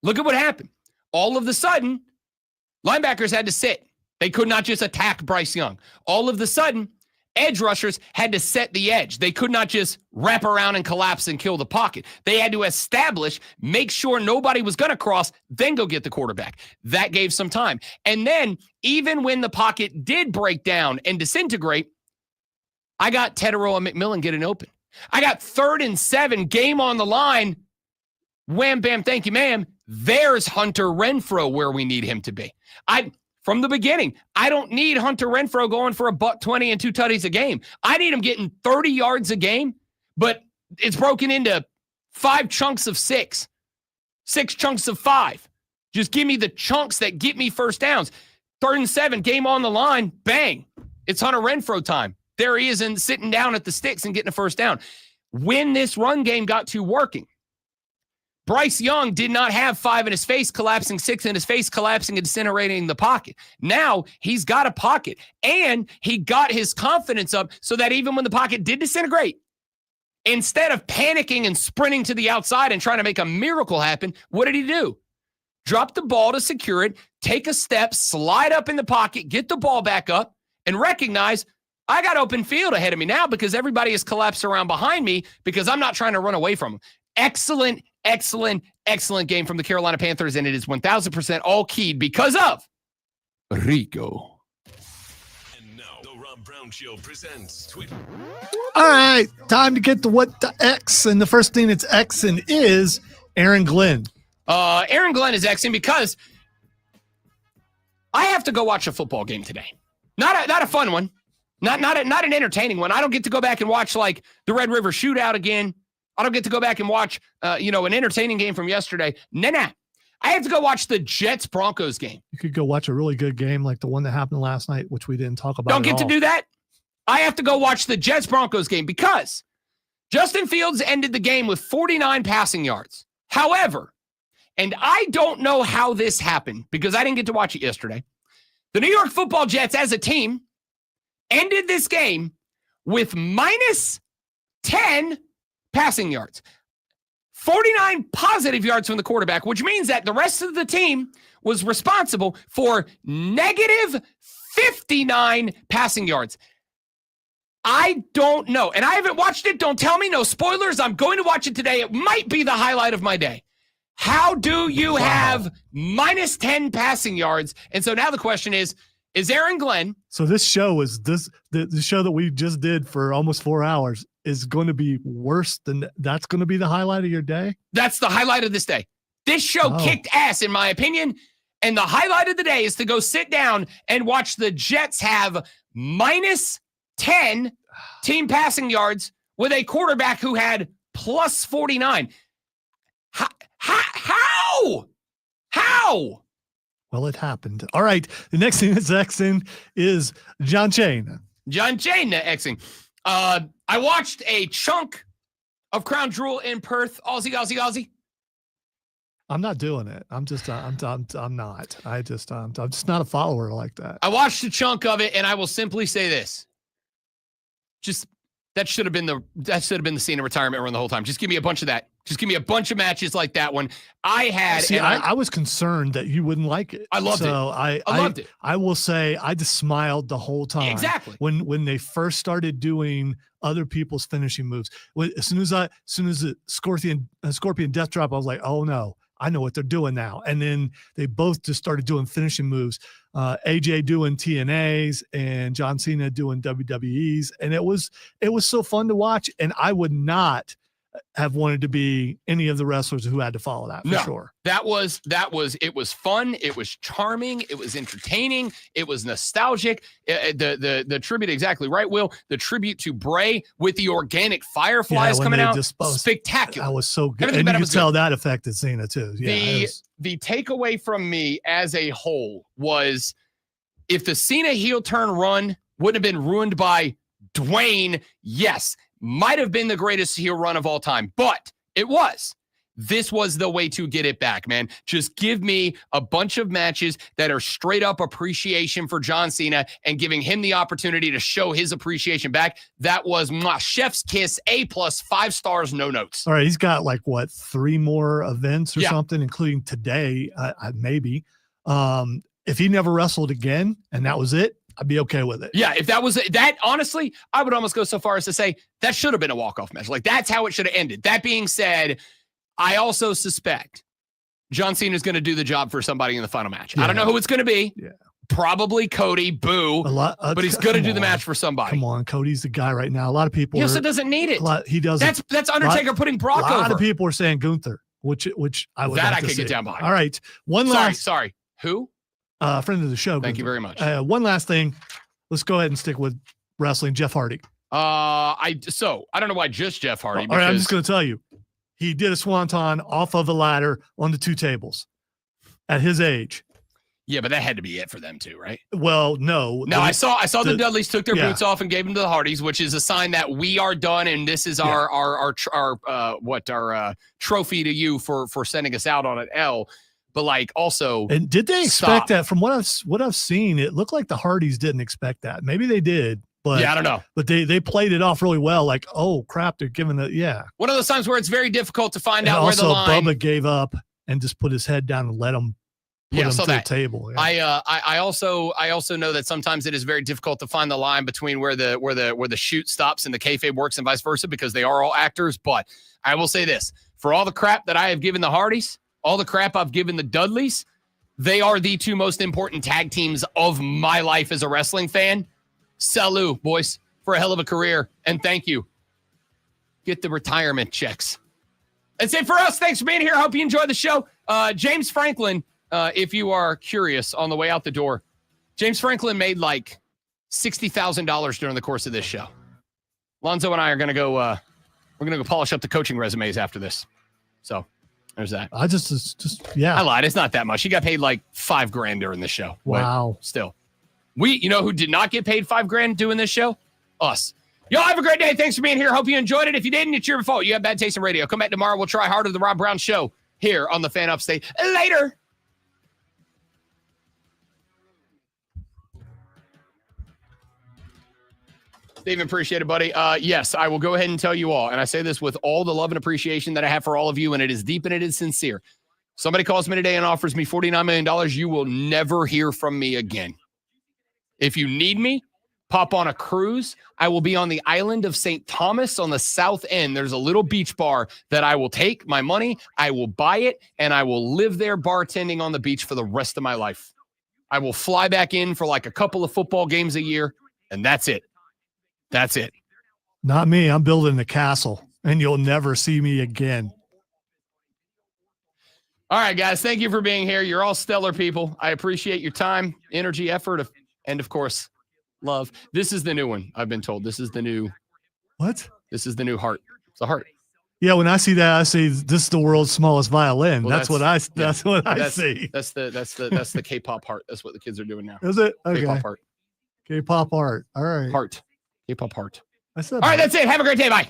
Look at what happened. All of a sudden, linebackers had to sit. They could not just attack Bryce Young. All of a sudden, edge rushers had to set the edge. They could not just wrap around and collapse and kill the pocket. They had to establish, make sure nobody was going to cross, then go get the quarterback. That gave some time. And then, even when the pocket did break down and disintegrate, I got Teteroa McMillan getting open. I got 3rd and 7, game on the line. Wham, bam, thank you, ma'am. There's Hunter Renfrow where we need him to be. From the beginning, I don't need Hunter Renfrow going for $120 and 2 tutties a game. I need him getting 30 yards a game, but it's broken into 5 chunks of 6 chunks of 5. Just give me the chunks that get me first downs. 3rd and 7, game on the line, bang. It's Hunter Renfrow time. There he is, and sitting down at the sticks and getting a first down. When this run game got to working, Bryce Young did not have 5 in his face, collapsing 6 in his face, collapsing and disintegrating the pocket. Now he's got a pocket, and he got his confidence up so that even when the pocket did disintegrate, Instead of panicking and sprinting to the outside and trying to make a miracle happen, what did he do? Drop the ball to secure it, take a step, slide up in the pocket, get the ball back up, and recognize I got open field ahead of me now because everybody has collapsed around behind me because I'm not trying to run away from them. Excellent, excellent, excellent game from the Carolina Panthers, and it is 1,000% all keyed because of Rico. And now, the Rob Brown Show presents Twitter. All right, time to get to what the X, and the first thing that's Xing is Aaron Glenn. Aaron Glenn is Xing because I have to go watch a football game today. Not a fun one. Not an entertaining one. I don't get to go back and watch like the Red River Shootout again. I don't get to go back and watch an entertaining game from yesterday. Nah. I have to go watch the Jets-Broncos game. You could go watch a really good game like the one that happened last night, which we didn't talk about. Don't get to do that. I have to go watch the Jets-Broncos game because Justin Fields ended the game with 49 passing yards. However, and I don't know how this happened because I didn't get to watch it yesterday, the New York Football Jets as a team ended this game with minus 10 passing yards. 49 positive yards from the quarterback, which means that the rest of the team was responsible for negative 59 passing yards. I don't know. And I haven't watched it. Don't tell me. No spoilers. I'm going to watch it today. It might be the highlight of my day. How do you have minus 10 passing yards? And so now the question is Aaron Glenn. So this show is the show that we just did for almost 4 hours is going to be worse than that's going to be the highlight of your day? That's the highlight of this day. This show kicked ass, in my opinion. And the highlight of the day is to go sit down and watch the Jets have minus 10 team passing yards with a quarterback who had plus 49. How? Well, it happened. All right. The next thing that's Xing is John Chain. John Chain Xing. I watched a chunk of Crown Jewel in Perth. Aussie. I'm not doing it. I'm not. I'm just not a follower like that. I watched a chunk of it, and I will simply say this: that should have been the scene of retirement run the whole time. Just give me a bunch of that. Just give me a bunch of matches like that one. I was concerned that you wouldn't like it. I loved it. I loved it. I will say I just smiled the whole time. Exactly. When they first started doing other people's finishing moves, as soon as the Scorpion Death Drop, I was like, oh no, I know what they're doing now. And then they both just started doing finishing moves. AJ doing TNAs and John Cena doing WWEs, and it was so fun to watch. And I would not have wanted to be any of the wrestlers who had to follow that for sure. It was fun. It was charming. It was entertaining. It was nostalgic. The tribute, exactly right, Will. The tribute to Bray with the organic fireflies coming out. Spectacular. That was so good. And you could tell that affected Cena too. Yeah. The takeaway from me as a whole was if the Cena heel turn run wouldn't have been ruined by Dwayne, yes, might have been the greatest heel run of all time, but it was. This was the way to get it back, man. Just give me a bunch of matches that are straight up appreciation for John Cena and giving him the opportunity to show his appreciation back. That was my chef's kiss, A+, 5 stars, no notes. All right, he's got 3 more events or something, including today, maybe. If he never wrestled again and that was it, I'd be okay with it. Yeah, if that was that, honestly, I would almost go so far as to say that should have been a walk-off match. That's how it should have ended. That being said, I also suspect John Cena is going to do the job for somebody in the final match. Yeah. I don't know who it's going to be. Yeah. Probably Cody, but he's going to do the match for somebody. Come on, Cody's the guy right now. A lot of people. He also doesn't need it. He doesn't. That's Undertaker putting Brock over. A lot of people are saying Gunther, which I would. That I could get down behind. All right, Sorry. Who? Friend of the show. Thank you very much. One last thing. Let's go ahead and stick with wrestling. Jeff Hardy. I don't know why just Jeff Hardy. All right, I'm just going to tell you, he did a swanton off of a ladder onto 2 tables at his age. Yeah, but that had to be it for them too, right? Well, no. I saw the Dudleys took their boots off and gave them to the Hardys, which is a sign that we are done, and this is our trophy to you for sending us out on an L. But also, and did they expect that? From what I've seen, it looked like the Hardys didn't expect that. Maybe they did, But yeah, I don't know. But they played it off really well. Like, oh crap, they're giving the One of those times where it's very difficult to find And out where the also, line. Bubba gave up and just put his head down and let him put him to the table. Yeah. I also know that sometimes it is very difficult to find the line between where the shoot stops and the kayfabe works and vice versa, because they are all actors. But I will say this: for all the crap that I have given the Hardys, all the crap I've given the Dudleys, they are the two most important tag teams of my life as a wrestling fan. Salut, boys, for a hell of a career, and thank you. Get the retirement checks. That's it for us. Thanks for being here. Hope you enjoyed the show. James Franklin, if you are curious, on the way out the door, James Franklin made like $60,000 during the course of this show. Lonzo and I are gonna go. We're gonna go polish up the coaching resumes after this. So there's that. I just I lied. It's not that much. He got paid like $5,000 during the show. Wow. But still, you know who did not get paid $5,000 doing this show? Us. Y'all have a great day. Thanks for being here. Hope you enjoyed it. If you didn't, it's your fault. You have bad taste in radio. Come back tomorrow. We'll try harder. The Rob Brown Show here on the Fan Upstate. Later. Steven, appreciate it, buddy. Yes, I will go ahead and tell you all, and I say this with all the love and appreciation that I have for all of you, and it is deep and it is sincere. Somebody calls me today and offers me $49 million. You will never hear from me again. If you need me, pop on a cruise. I will be on the island of St. Thomas on the south end. There's a little beach bar that I will take my money, I will buy it, and I will live there bartending on the beach for the rest of my life. I will fly back in for like a couple of football games a year, and that's it. That's it. Not me. I'm building the castle, and you'll never see me again. All right, guys. Thank you for being here. You're all stellar people. I appreciate your time, energy, effort, and of course, love. This is the new one, I've been told. This is the new. What? This is the new heart. It's a heart. Yeah, when I see that, I say this is the world's smallest violin. Well, that's what I see. That's the K-pop heart. That's what the kids are doing now. Is it? Okay. K-pop heart. K-pop art. All right. Heart. K-pop heart. I said all right, that's it. Have a great day. Bye.